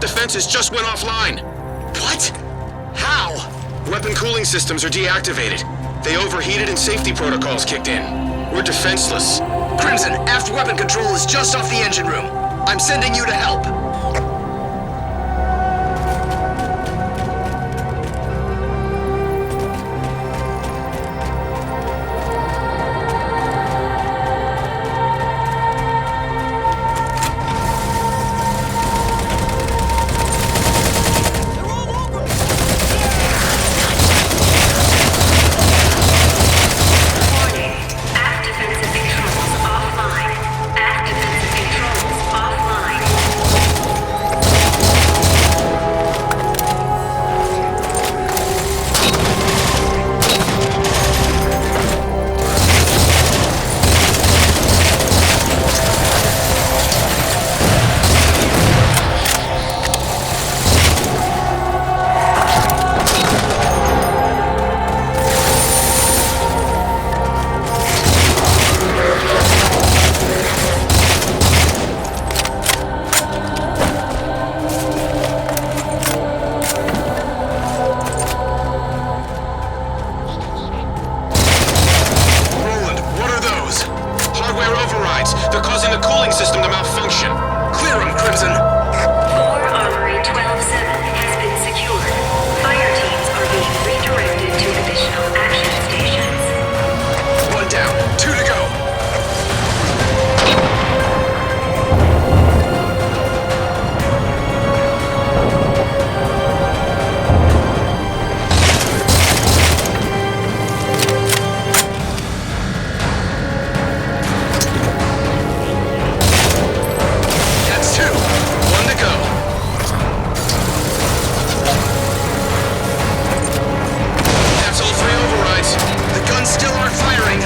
Speaker 8: defenses just went offline.
Speaker 12: What? How?
Speaker 8: Weapon cooling systems are deactivated. They overheated and safety protocols kicked in. We're defenseless.
Speaker 12: Crimson, aft weapon control is just off the engine room. I'm sending you to help.
Speaker 11: Warning. Aft defensive controls offline. Aft defensive controls offline.
Speaker 8: Roland, what are those? Hardware overrides. They're causing the cooling system to malfunction.
Speaker 12: Clear them, Crimson.
Speaker 11: 4 Armory 12-7 has been secured. Fire teams are being redirected to additional action stations.
Speaker 8: One down, 2 to go. That's 2. 1 to go. That's all 3 overrides.
Speaker 12: The guns still aren't firing.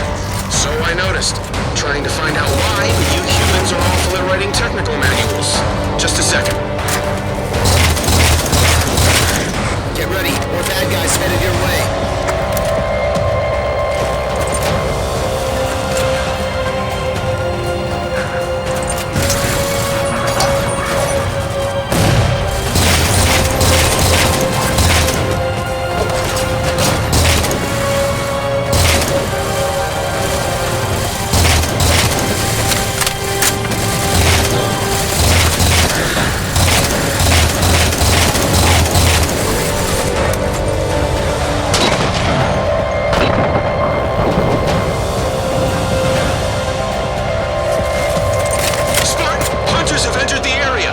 Speaker 8: So I noticed. Trying to find out why, but you humans are awful at writing technical manuals. Just a second.
Speaker 6: Get ready. More bad guys headed your way.
Speaker 8: Spartan, hunters have entered the area.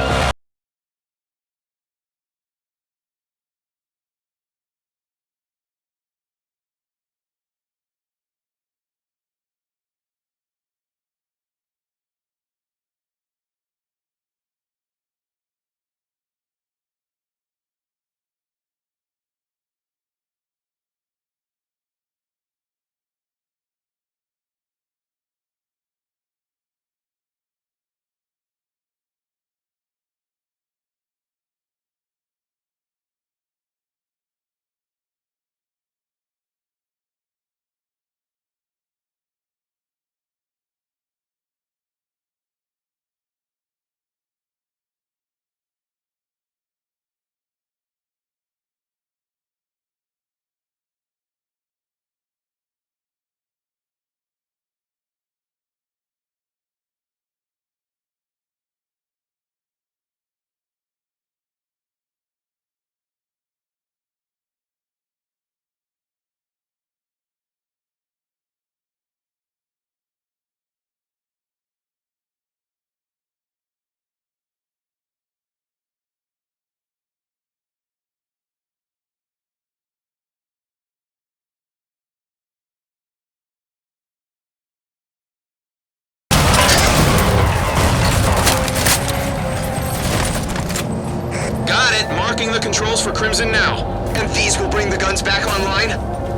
Speaker 8: Got it. Marking the controls for Crimson now.
Speaker 12: And these will bring the guns back online?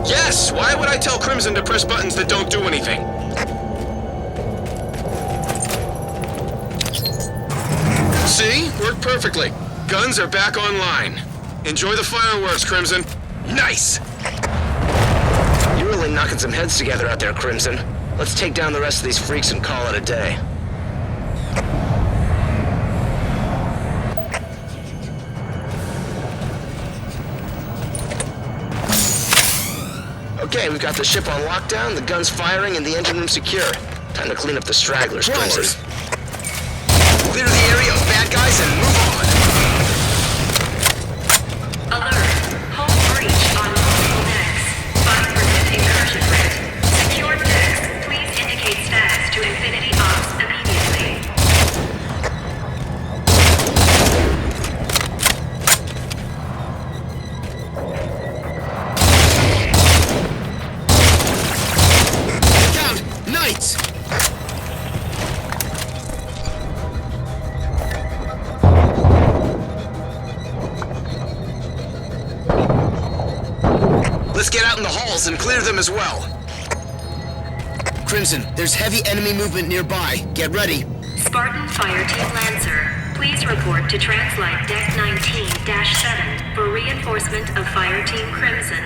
Speaker 8: Yes! Why would I tell Crimson to press buttons that don't do anything? See? Worked perfectly. Guns are back online. Enjoy the fireworks, Crimson.
Speaker 12: Nice! You're really knocking some heads together out there, Crimson. Let's take down the rest of these freaks and call it a day. Okay, we've got the ship on lockdown, the guns firing, and the engine room secure. Time to clean up the stragglers, Crimson.
Speaker 9: Clear the area of bad guys and move on.
Speaker 11: Alert. Hull breach on multiple decks. 5% incursion rate. Secured decks. Please indicate status to Infinity Ops immediately.
Speaker 9: Look out! Knights!
Speaker 12: Let's get out in the halls and clear them as well.
Speaker 9: Crimson, there's heavy enemy movement nearby. Get ready.
Speaker 11: Spartan Fire Team Lancer, please report to Translight Deck 19-7 for reinforcement of Fire Team Crimson.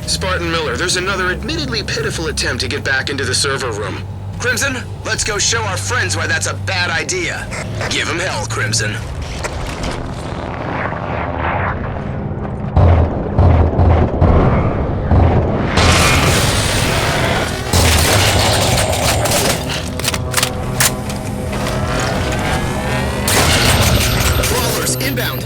Speaker 12: Spartan Miller, there's another admittedly pitiful attempt to get back into the server room.
Speaker 9: Crimson, let's go show our friends why that's a bad idea.
Speaker 12: Give him hell, Crimson.
Speaker 9: Crawlers, inbound.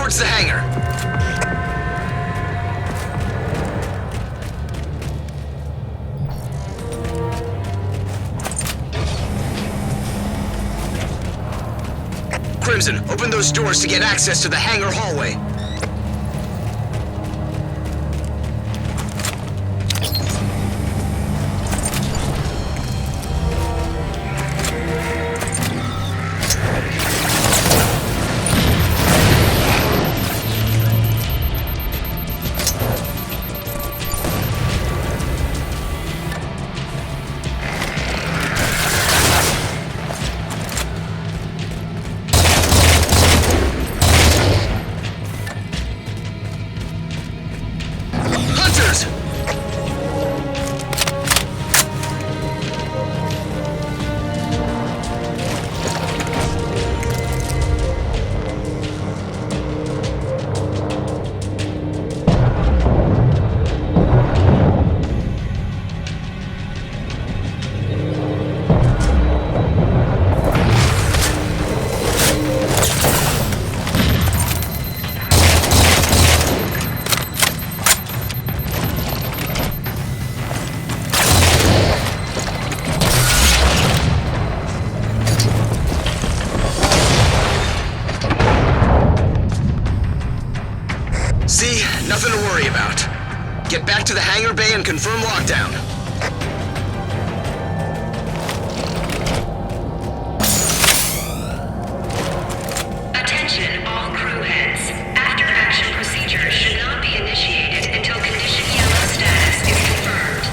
Speaker 12: towards the hangar. Crimson, open those doors to get access to the hangar hallway. See? Nothing to worry about. Get back to the hangar bay and confirm lockdown.
Speaker 11: Attention all crew heads. After action procedures should not be initiated until condition yellow status is confirmed.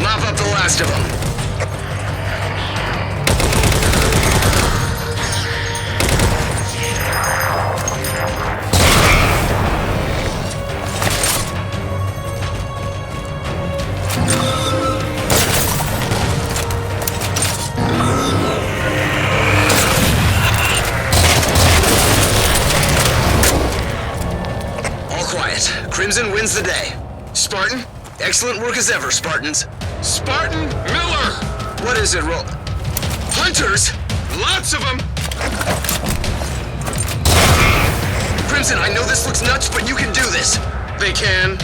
Speaker 12: Mop up the last of them. All quiet. Crimson wins the day. Spartan, excellent work as ever, Spartans.
Speaker 8: Spartan Miller!
Speaker 12: What is it, Hunters?
Speaker 8: Lots of them!
Speaker 12: Crimson, I know this looks nuts, but you can do this.
Speaker 8: They can.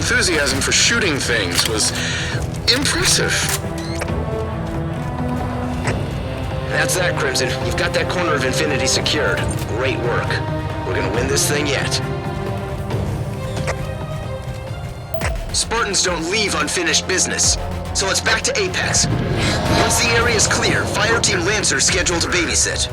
Speaker 8: enthusiasm for shooting things was impressive.
Speaker 12: That's that, Crimson. You've got that corner of Infinity secured. Great work. We're gonna win this thing yet. Spartans don't leave unfinished business. So it's back to Apex. Once the area is clear, Fire Team Lancer's scheduled to babysit.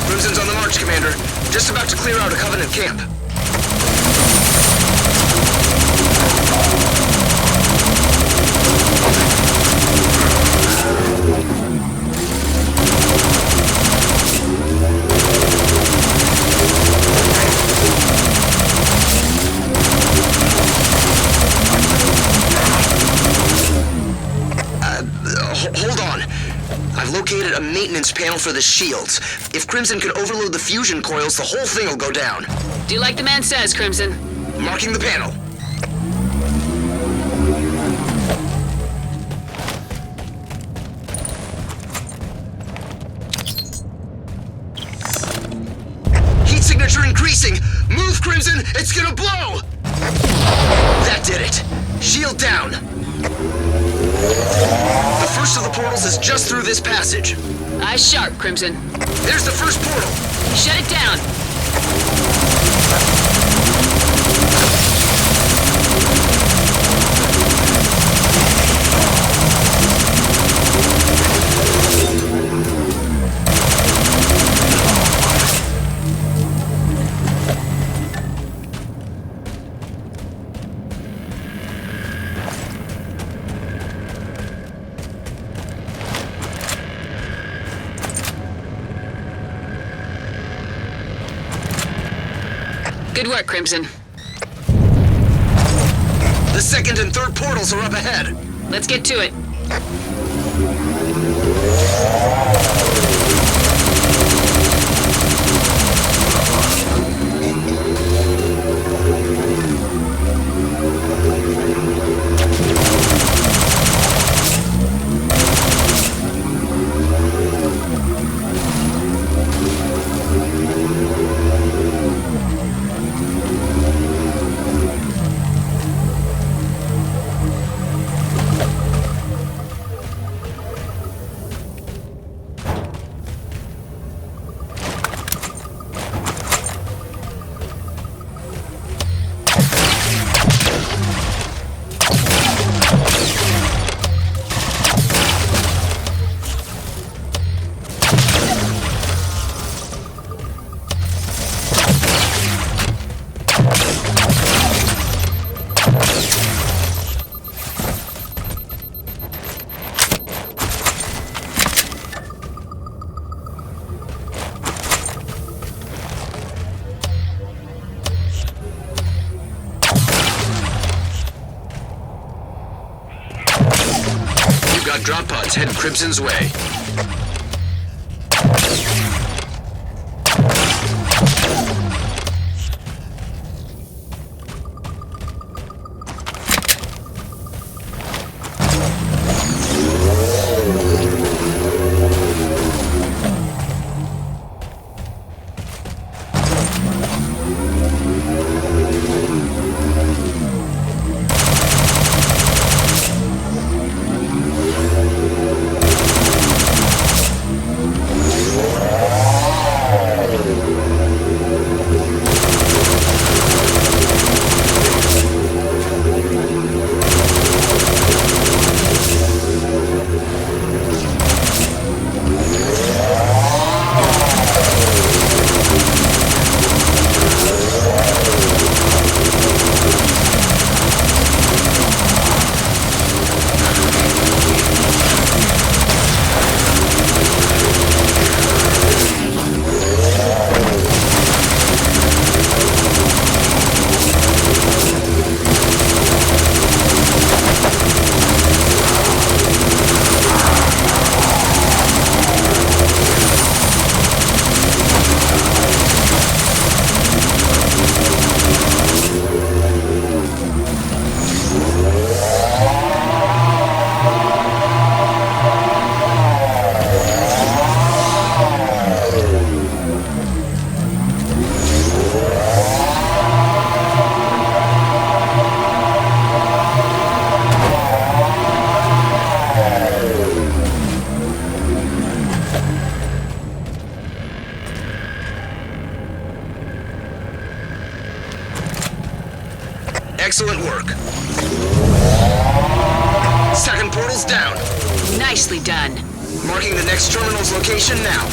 Speaker 12: Crimson's on the march, Commander. Just about to clear out a Covenant camp. Hold on. I've located a maintenance panel for the shields. If Crimson can overload the fusion coils, the whole thing will go down.
Speaker 1: Do like the man says, Crimson.
Speaker 12: Marking the panel. Heat signature increasing! Move, Crimson! It's gonna blow! That did it. Shield down. The first of the portals is just through this passage.
Speaker 1: Eyes sharp, Crimson.
Speaker 12: There's the first portal.
Speaker 1: Shut it down. Good work, Crimson.
Speaker 12: The second and third portals are up ahead.
Speaker 1: Let's get to it.
Speaker 12: Drop pods heading Crimson's way. Excellent work. Second portal's down.
Speaker 1: Nicely done.
Speaker 12: Marking the next terminal's location now.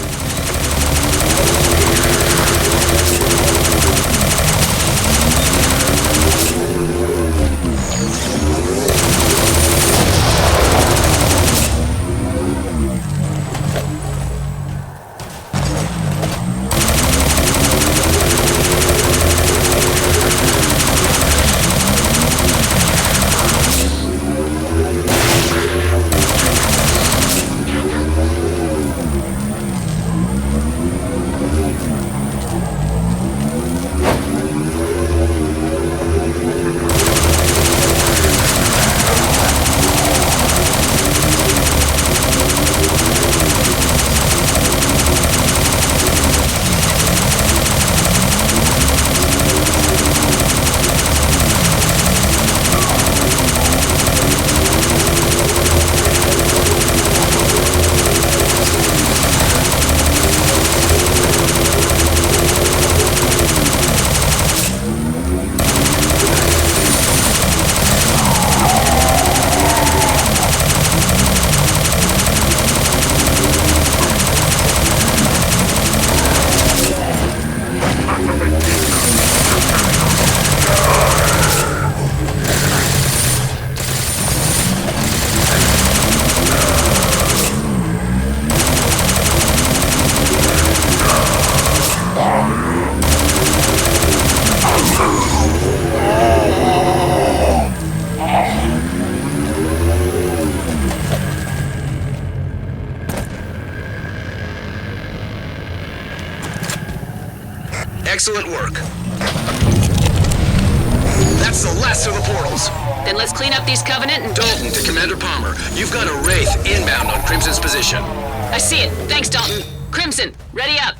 Speaker 12: Excellent work. That's the last of the portals.
Speaker 1: Then let's clean up these Covenant and...
Speaker 12: Dalton to Commander Palmer. You've got a Wraith inbound on Crimson's position.
Speaker 1: I see it. Thanks, Dalton. Crimson, ready up.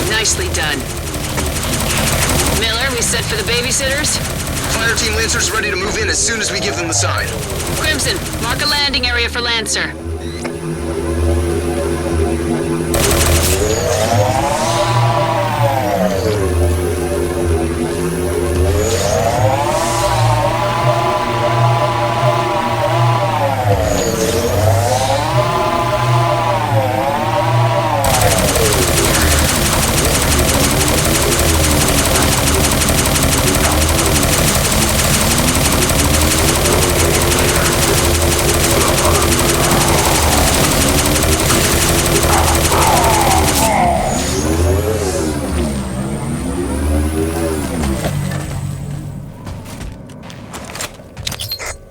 Speaker 1: Nicely done. Miller, we set for the babysitters?
Speaker 12: Fire team Lancers ready to move in as soon as we give them the sign.
Speaker 1: Crimson, mark a landing area for Lancer.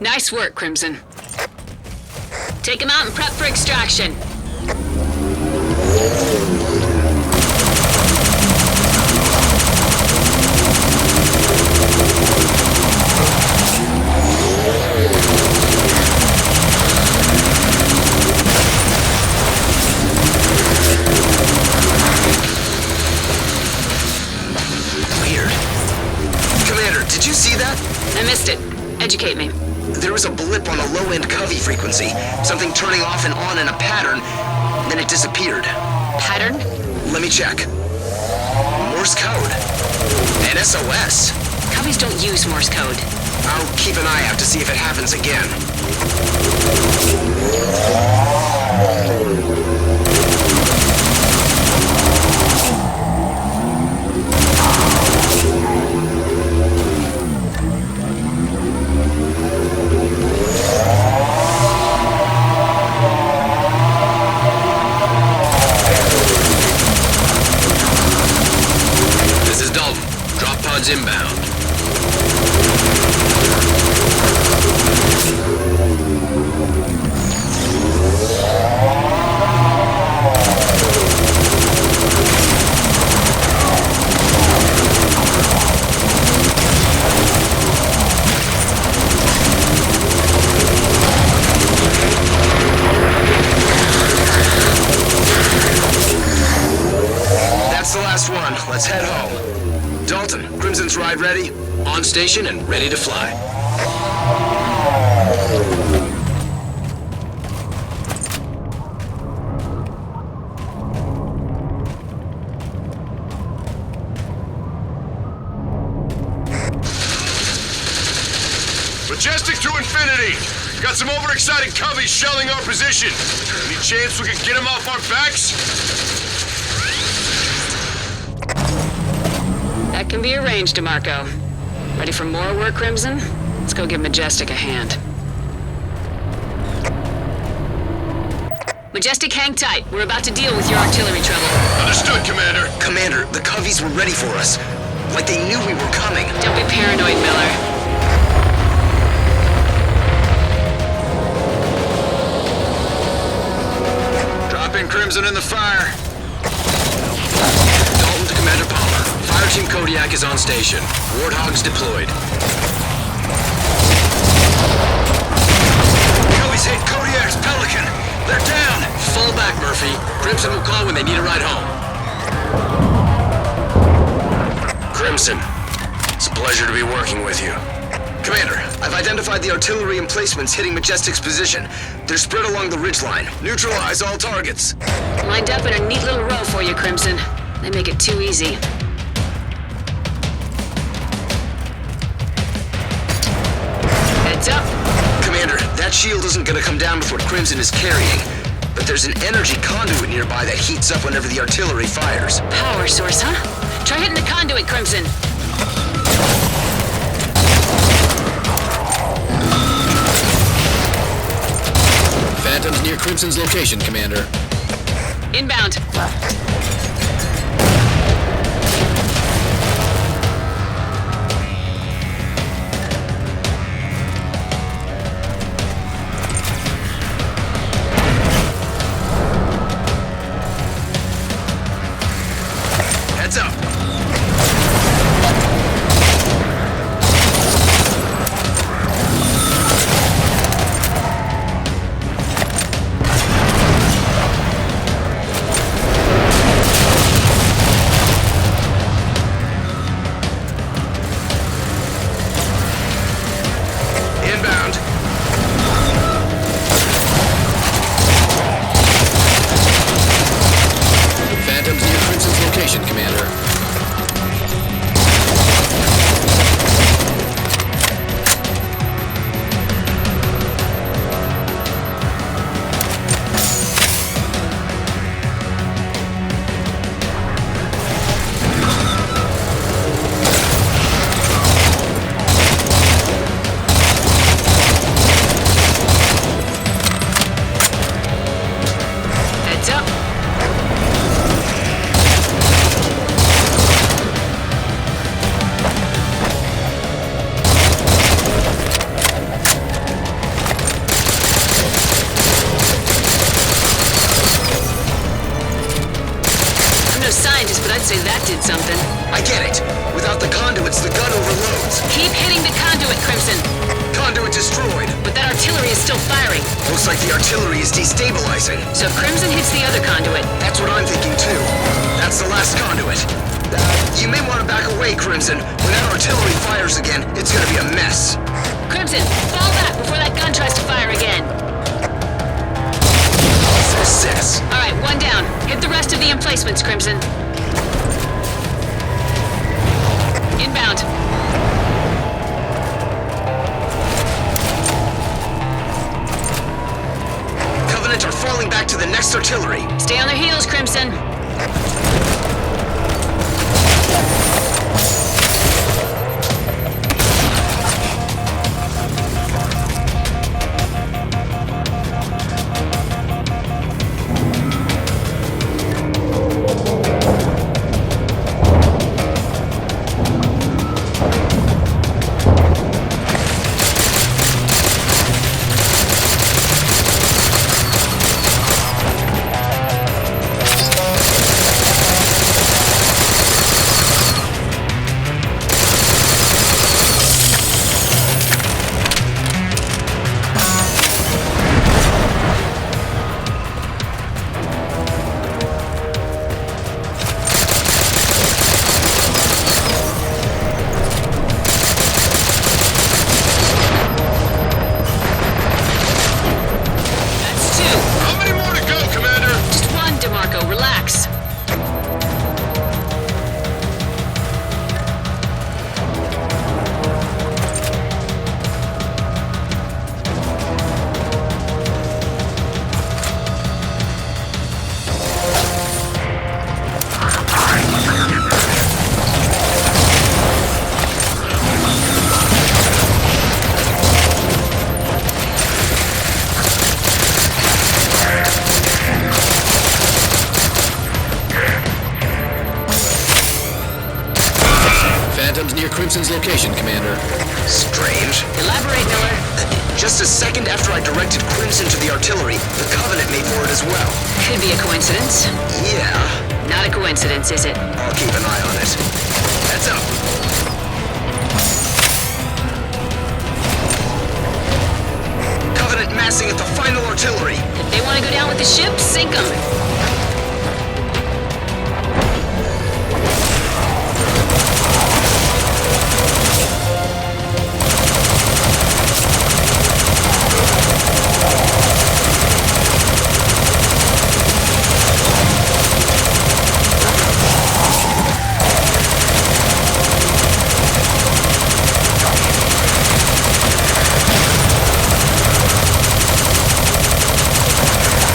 Speaker 1: Nice work, Crimson. Take him out and prep for extraction.
Speaker 12: Weird. Commander, did you see that?
Speaker 1: I missed it. Educate me.
Speaker 12: There was a blip on the low-end Covey frequency. Something turning off and on in a pattern, then it disappeared.
Speaker 1: Pattern?
Speaker 12: Let me check. Morse code. An SOS.
Speaker 1: Coveys don't use Morse code.
Speaker 12: I'll keep an eye out to see if it happens again.
Speaker 3: This is Dalton. Drop pods inbound.
Speaker 9: station and ready to fly.
Speaker 8: Majestic to infinity! Got some overexcited coveys shelling our position. Any chance we can get them off our backs?
Speaker 1: That can be arranged, DeMarco. Ready for more work, Crimson? Let's go give Majestic a hand. Majestic, hang tight. We're about to deal with your artillery trouble.
Speaker 8: Understood, Commander.
Speaker 12: Commander, the coveys were ready for us. Like they knew we were coming.
Speaker 1: Don't be paranoid, Miller.
Speaker 9: Dropping Crimson in the fire. Dalton to Commander Palmer. Fire Team Kodiak is on station. Warthogs deployed. Coveys hit Kodiak's Pelican. They're down. Fall back, Murphy. Crimson will call when they need a ride home. Crimson, it's a pleasure to be working with you.
Speaker 12: Commander, I've identified the artillery emplacements hitting Majestic's position. They're spread along the ridgeline. Neutralize all targets.
Speaker 1: Lined up in a neat little row for you, Crimson. They make it too easy. Heads up.
Speaker 12: Commander, that shield isn't gonna come down with what Crimson is carrying. But there's an energy conduit nearby that heats up whenever the artillery fires.
Speaker 1: Power source, huh? Try hitting the conduit, Crimson.
Speaker 3: Phantom's near Crimson's location, Commander.
Speaker 1: Inbound.
Speaker 12: Heads up. Inbound.
Speaker 3: Phantom's near Crimson's location, Commander.
Speaker 1: Heads up. I'm no scientist, but I'd say that did something.
Speaker 12: I get it. Without the conduits, the gun overloads.
Speaker 1: Keep hitting the conduit, Crimson.
Speaker 12: Conduit destroyed.
Speaker 1: But that artillery is still firing.
Speaker 12: Looks like the artillery is destabilizing.
Speaker 1: So if Crimson hits the other conduit,
Speaker 12: That's what I'm thinking too. That's the last conduit. You may want to back away, Crimson. When that artillery fires again, it's gonna be a mess.
Speaker 1: Crimson, fall back before that gun tries to fire again.
Speaker 12: Success.
Speaker 1: All right, one down. Hit the rest of the emplacements, Crimson. Inbound.
Speaker 12: Covenant are falling back to the next artillery.
Speaker 1: Stay on their heels, Crimson.
Speaker 3: location, Commander.
Speaker 12: Strange.
Speaker 1: Elaborate, Miller.
Speaker 12: Just a second after I directed Crimson to the artillery, the Covenant made for it as well.
Speaker 1: Could be a coincidence.
Speaker 12: Yeah,
Speaker 1: Not a coincidence, is it?
Speaker 12: I'll keep an eye on it. Heads up. Covenant massing at the final artillery.
Speaker 1: If they want to go down with the ship, sink them.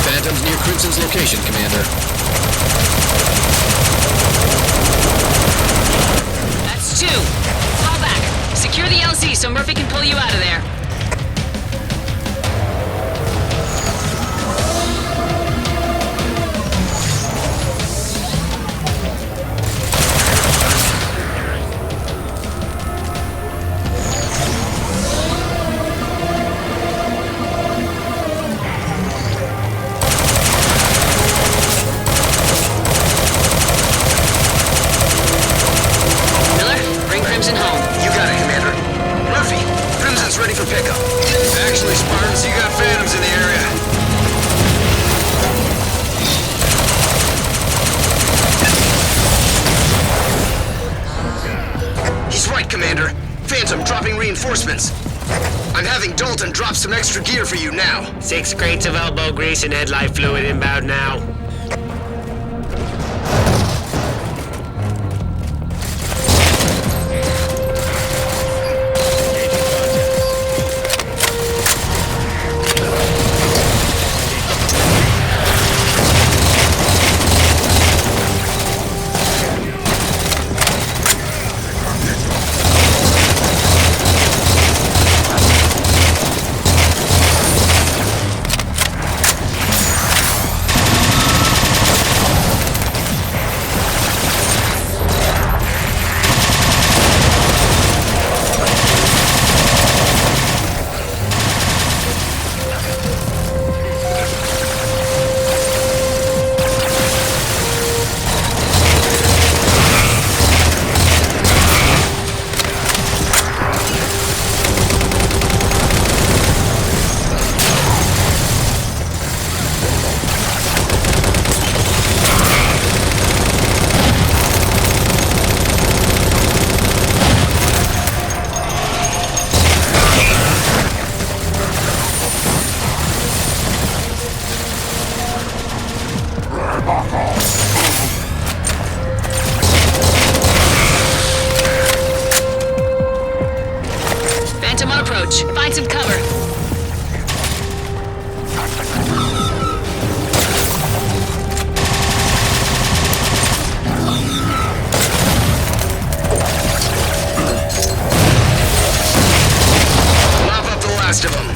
Speaker 3: Phantom's near Crimson's location, Commander.
Speaker 1: That's 2. Fall back. Secure the LZ so Murphy can pull you out of there. Miller, bring Crimson home.
Speaker 12: You got it, Commander. Murphy, Crimson's ready for pickup.
Speaker 10: Actually, Spartans, you got phantoms in the area.
Speaker 12: He's right, Commander. Phantom dropping reinforcements. I'm having Dalton drop some extra gear for you now.
Speaker 13: 6 crates of elbow grease and headlight fluid inbound now.
Speaker 1: Phantom on approach. Find some cover.
Speaker 12: Mop up the last of them.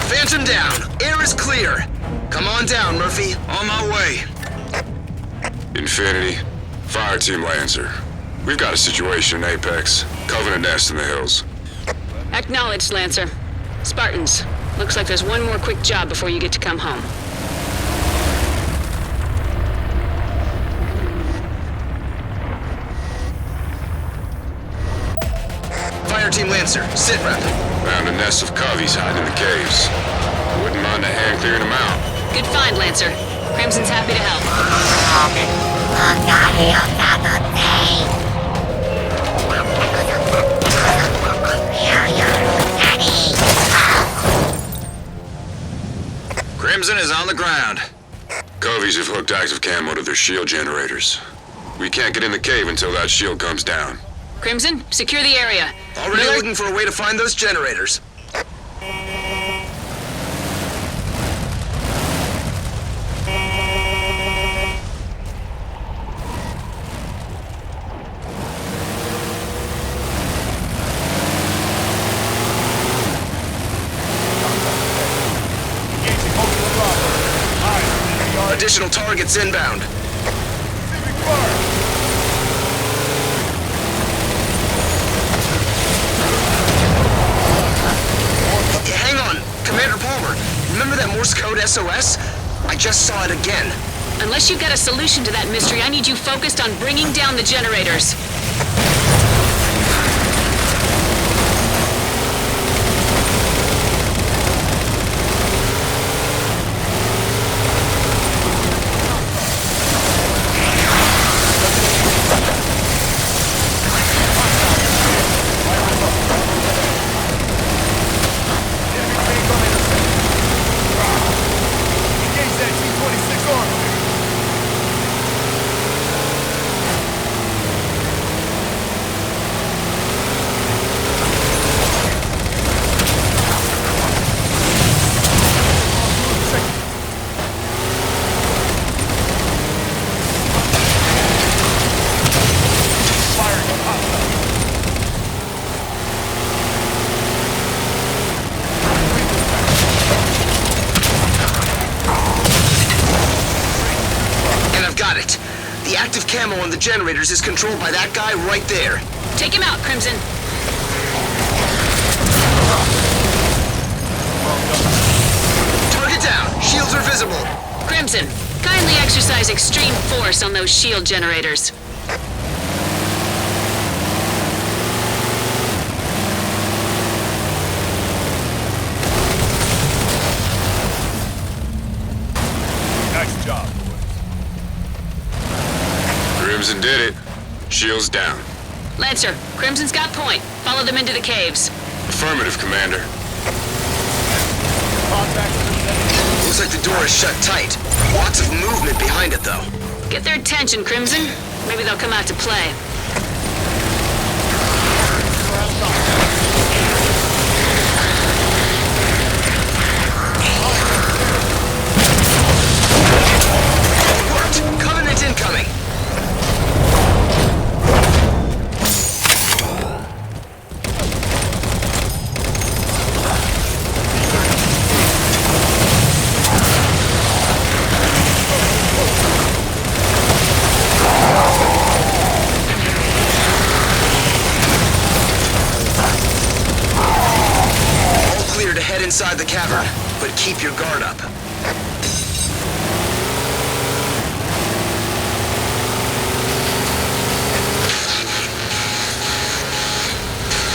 Speaker 12: Phantom down. Air is clear. Come on down, Murphy.
Speaker 10: On my way. Infinity, Fire Team Lancer. We've got a situation in Apex. Covenant nest in the hills.
Speaker 1: Acknowledged, Lancer. Spartans, looks like there's one more quick job before you get to come home.
Speaker 12: Fire Team Lancer, sit rep.
Speaker 10: Found a nest of coveys hiding in the caves. Wouldn't mind a hand clearing them out.
Speaker 1: Good find, Lancer. Crimson's happy to help.
Speaker 10: Crimson is on the ground. Coveys have hooked active camo to their shield generators. We can't get in the cave until that shield comes down.
Speaker 1: Crimson, secure the area.
Speaker 12: Already
Speaker 1: Miller,
Speaker 12: looking for a way to find those generators. Additional targets inbound. Hang on, Commander Palmer. Remember that Morse code SOS? I just saw it again.
Speaker 1: Unless you've got a solution to that mystery, I need you focused on bringing down the generators.
Speaker 12: The active camo on the generators is controlled by that guy right there.
Speaker 1: Take him out, Crimson.
Speaker 12: Target down. Shields are visible.
Speaker 1: Crimson, kindly exercise extreme force on those shield generators.
Speaker 10: Nice job. Crimson did it. Shields down.
Speaker 1: Lancer, Crimson's got point. Follow them into the caves.
Speaker 10: Affirmative, Commander.
Speaker 12: Looks like the door is shut tight. Lots of movement behind it, though.
Speaker 1: Get their attention, Crimson. Maybe they'll come out to play.
Speaker 12: Worked! Covenant incoming! Inside the cavern, but keep your guard up.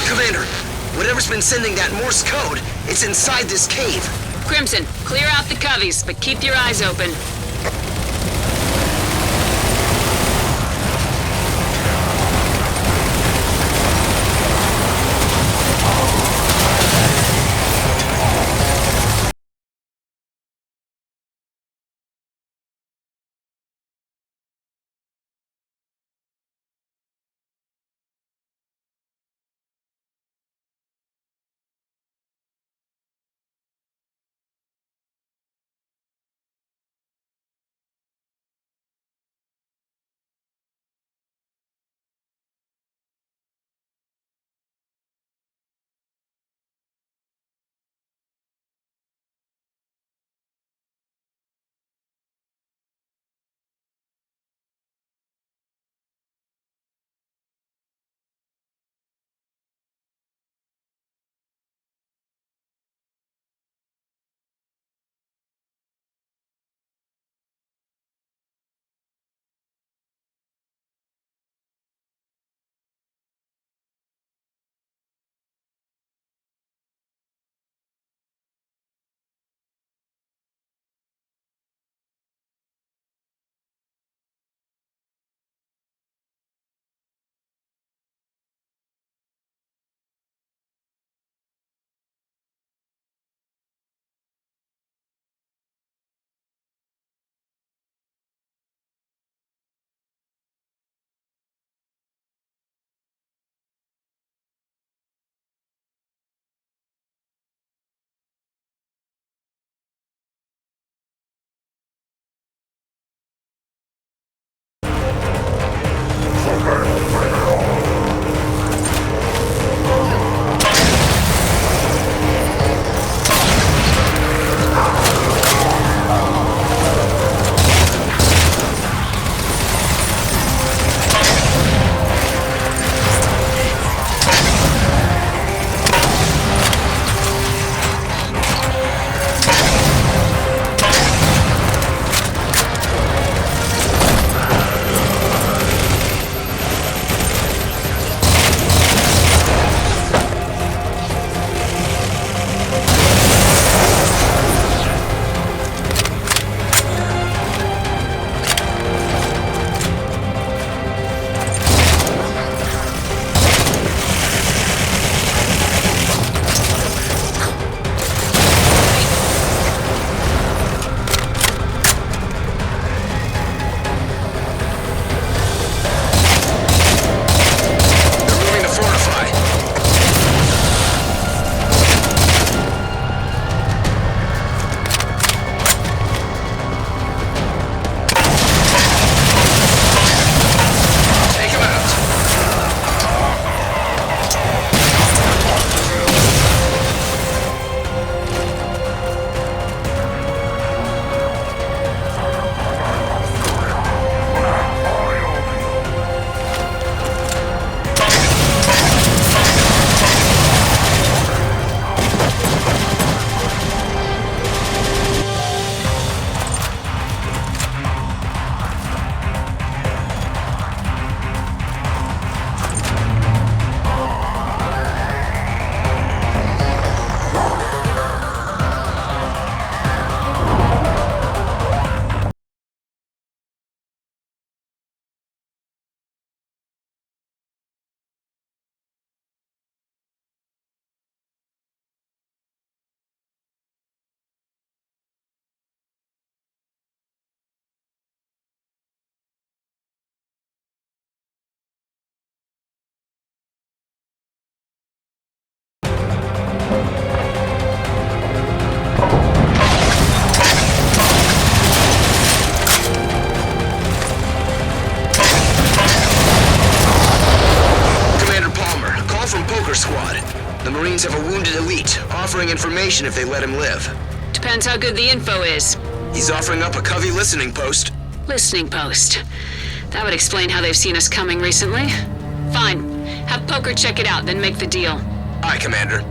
Speaker 12: Commander, whatever's been sending that Morse code, it's inside this cave.
Speaker 1: Crimson, clear out the coveys, but keep your eyes open.
Speaker 12: Marines have a wounded elite, offering information if they let him live.
Speaker 1: Depends how good the info is.
Speaker 12: He's offering up a Covey listening post.
Speaker 1: Listening post. That would explain how they've seen us coming recently. Fine. Have Poker check it out, then make the deal.
Speaker 12: Aye, Commander.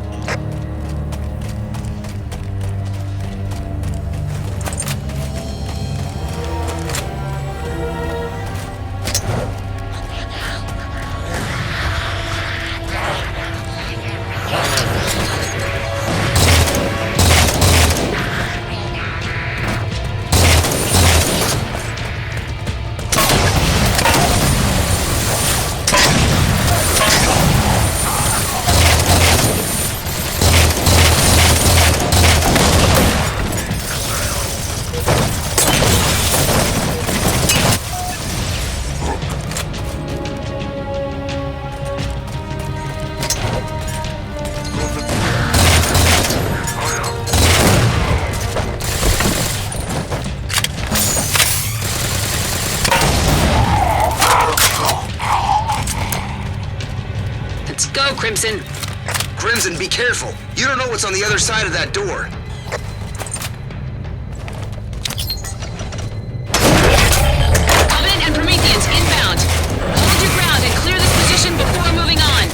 Speaker 1: Go, Crimson.
Speaker 12: Crimson, be careful. You don't know what's on the other side of that door.
Speaker 1: Covenant and Prometheans inbound. Hold your ground and clear this position before moving on.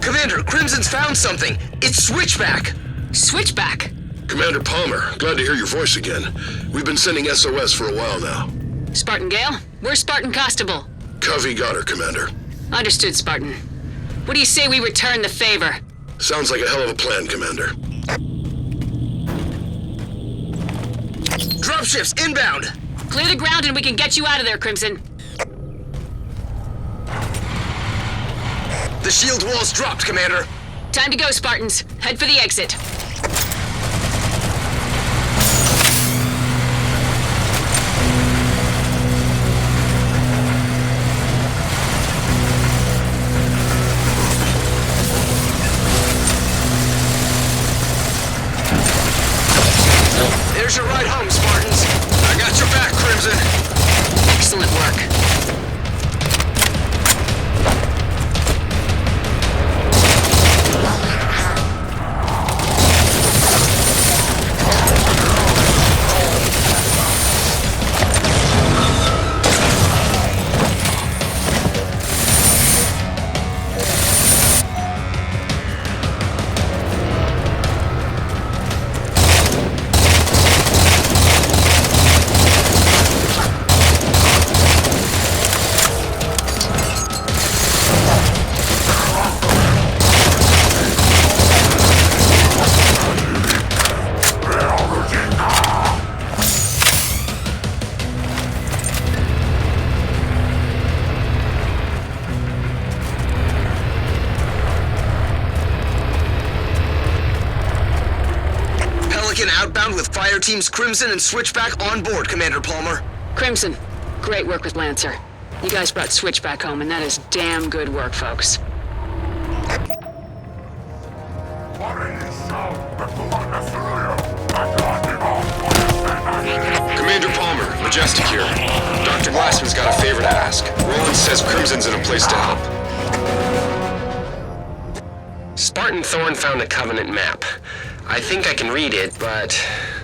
Speaker 12: Commander, Crimson's found something. It's Switchback.
Speaker 1: Switchback?
Speaker 10: Commander Palmer, glad to hear your voice again. We've been sending SOS for a while now.
Speaker 1: Spartan Gale? Where's Spartan Constable?
Speaker 10: Covey got her, Commander.
Speaker 1: Understood, Spartan. What do you say we return the favor?
Speaker 10: Sounds like a hell of a plan, Commander.
Speaker 12: Dropships inbound.
Speaker 1: Clear the ground and we can get you out of there, Crimson.
Speaker 12: The shield wall's dropped, Commander.
Speaker 1: Time to go, Spartans. Head for the exit.
Speaker 12: There's your ride home, Spartans. I got your back, Crimson.
Speaker 1: Excellent work.
Speaker 12: Outbound with fire teams Crimson and Switchback on board, Commander Palmer.
Speaker 1: Crimson, great work with Lancer. You guys brought Switchback home, and that is damn good work, folks.
Speaker 10: Commander Palmer, Majestic here. Dr. Glassman's got a favor to ask. Roland says Crimson's in a place to help.
Speaker 13: Spartan Thorn found a Covenant map. I think I can read it, but...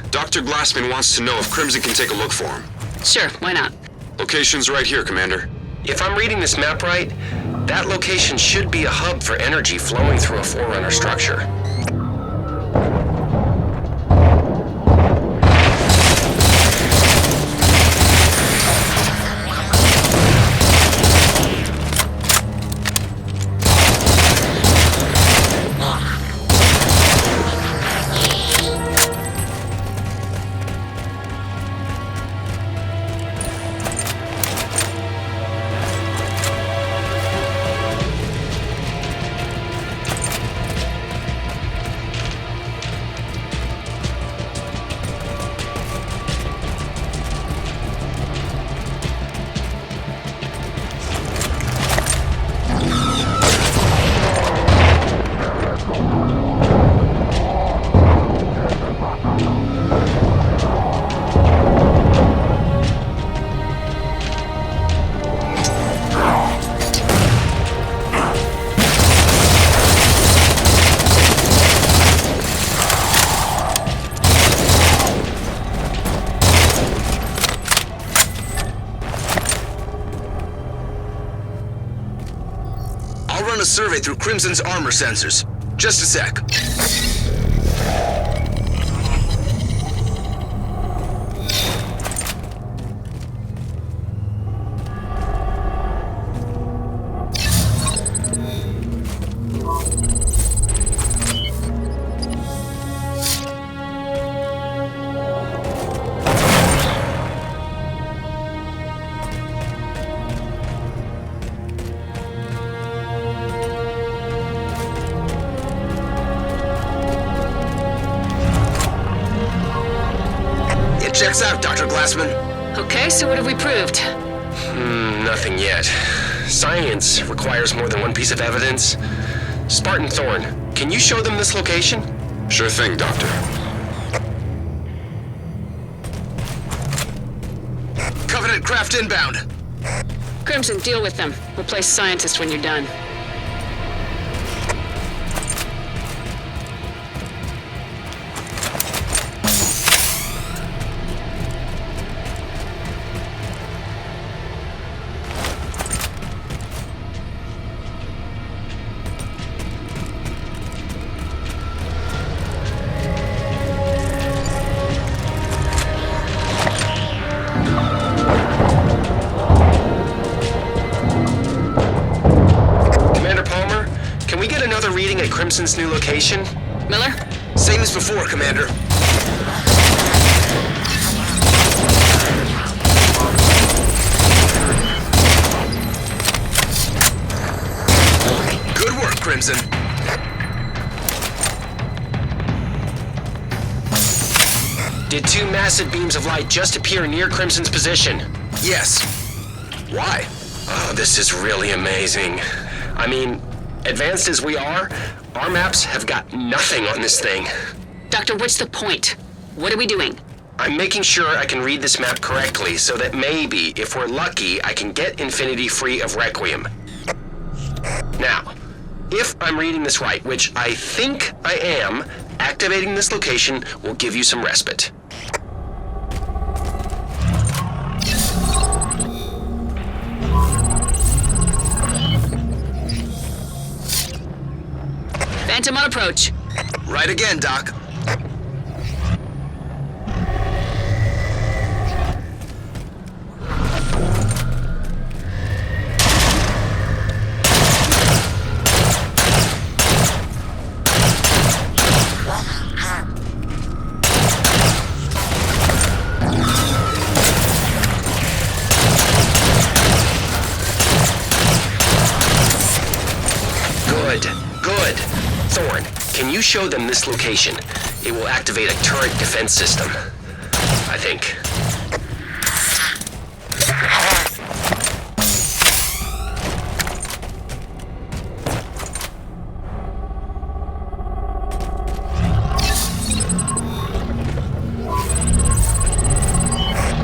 Speaker 10: Dr. Glassman wants to know if Crimson can take a look for him.
Speaker 1: Sure, why not?
Speaker 10: Location's right here, Commander.
Speaker 13: If I'm reading this map right, that location should be a hub for energy flowing through a Forerunner structure.
Speaker 9: I'll run a survey through Crimson's armor sensors. Just a sec. Checks out, Dr. Glassman.
Speaker 1: Okay, so what have we proved?
Speaker 13: Nothing yet. Science requires more than one piece of evidence. Spartan Thorn, can you show them this location?
Speaker 10: Sure thing, Doctor.
Speaker 9: Covenant craft inbound.
Speaker 1: Crimson, deal with them. We'll play scientist when you're done.
Speaker 13: Reading at Crimson's new location?
Speaker 1: Miller?
Speaker 9: Same as before, Commander. Good work, Crimson.
Speaker 13: Did two massive beams of light just appear near Crimson's position?
Speaker 9: Yes. Why?
Speaker 13: Oh, this is really amazing. I mean, advanced as we are, our maps have got nothing on this thing.
Speaker 1: Doctor, what's the point? What are we doing?
Speaker 13: I'm making sure I can read this map correctly so that maybe, if we're lucky, I can get Infinity free of Requiem. Now, if I'm reading this right, which I think I am, activating this location will give you some respite.
Speaker 1: Phantom on approach.
Speaker 9: Right again, Doc.
Speaker 13: Good. Thorn, can you show them this location? It will activate a turret defense system, I think.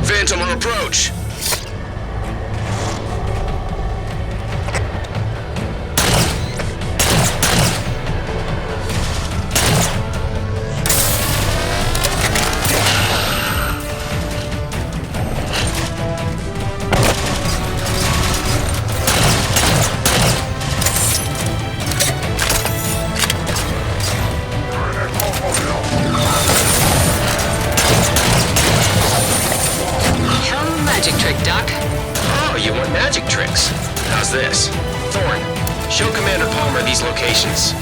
Speaker 9: Phantom on approach.
Speaker 13: Magic tricks. How's this? Thorn, show Commander Palmer these locations.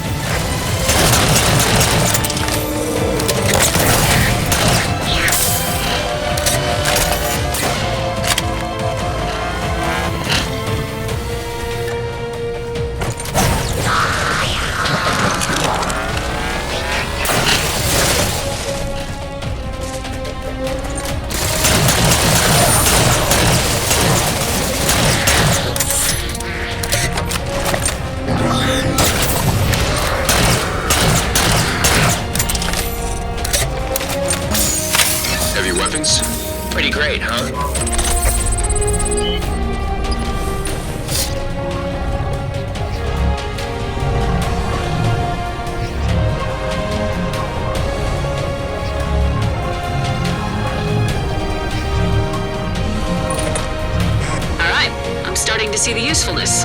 Speaker 13: Pretty great, huh?
Speaker 1: All right, I'm starting to see the usefulness.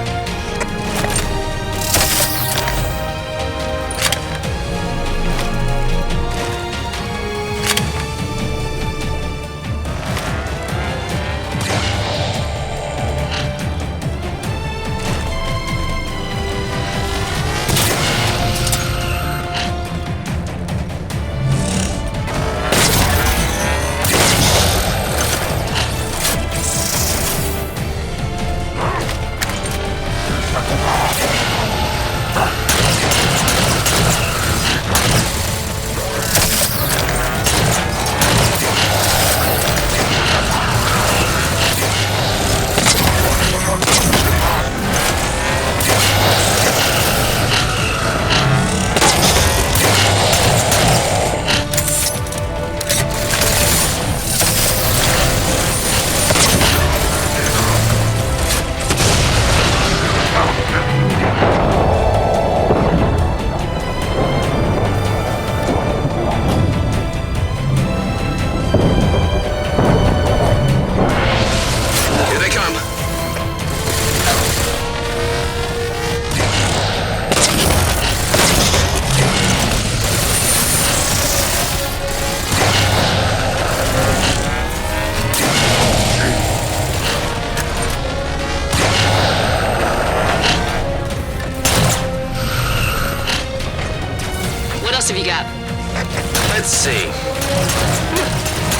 Speaker 13: Let's see.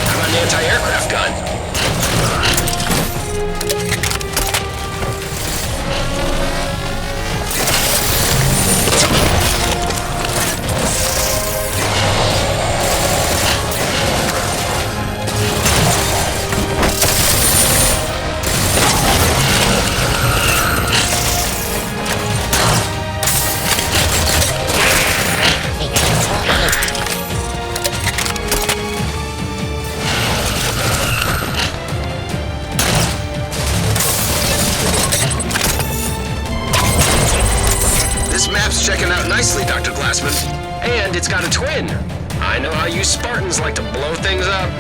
Speaker 13: How about an anti-aircraft gun?
Speaker 12: Checking out nicely, Dr. Glassman.
Speaker 13: And it's got a twin. I know how you Spartans like to blow things up.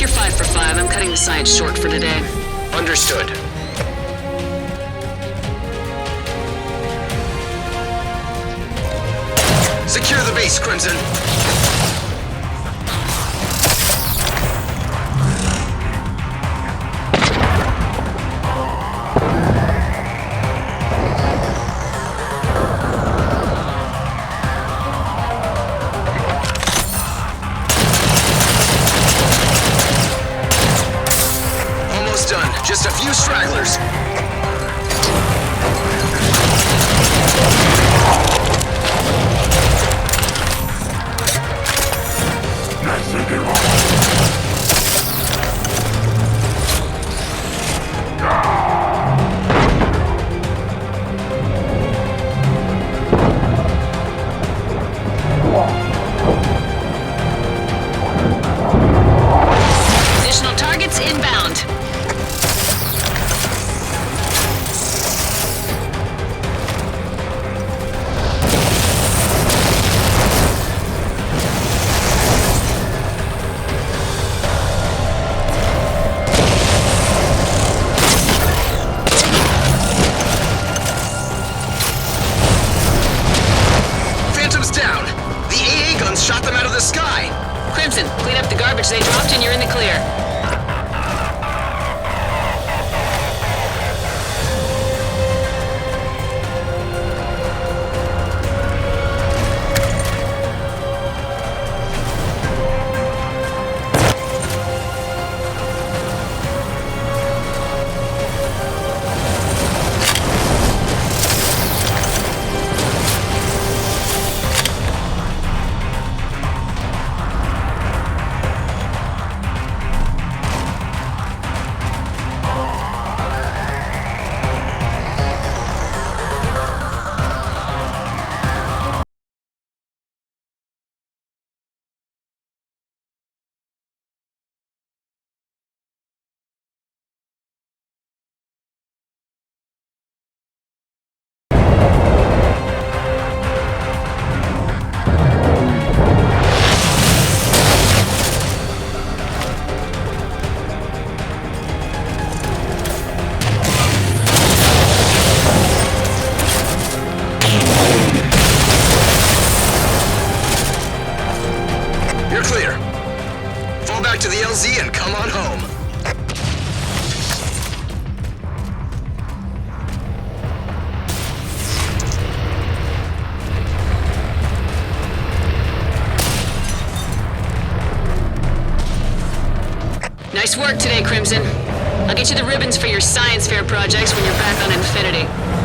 Speaker 1: You're 5 for 5. I'm cutting the science short for today.
Speaker 13: Understood.
Speaker 12: Secure the base, Crimson. Just a few stragglers.
Speaker 1: Nice work today, Crimson. I'll get you the ribbons for your science fair projects when you're back on Infinity.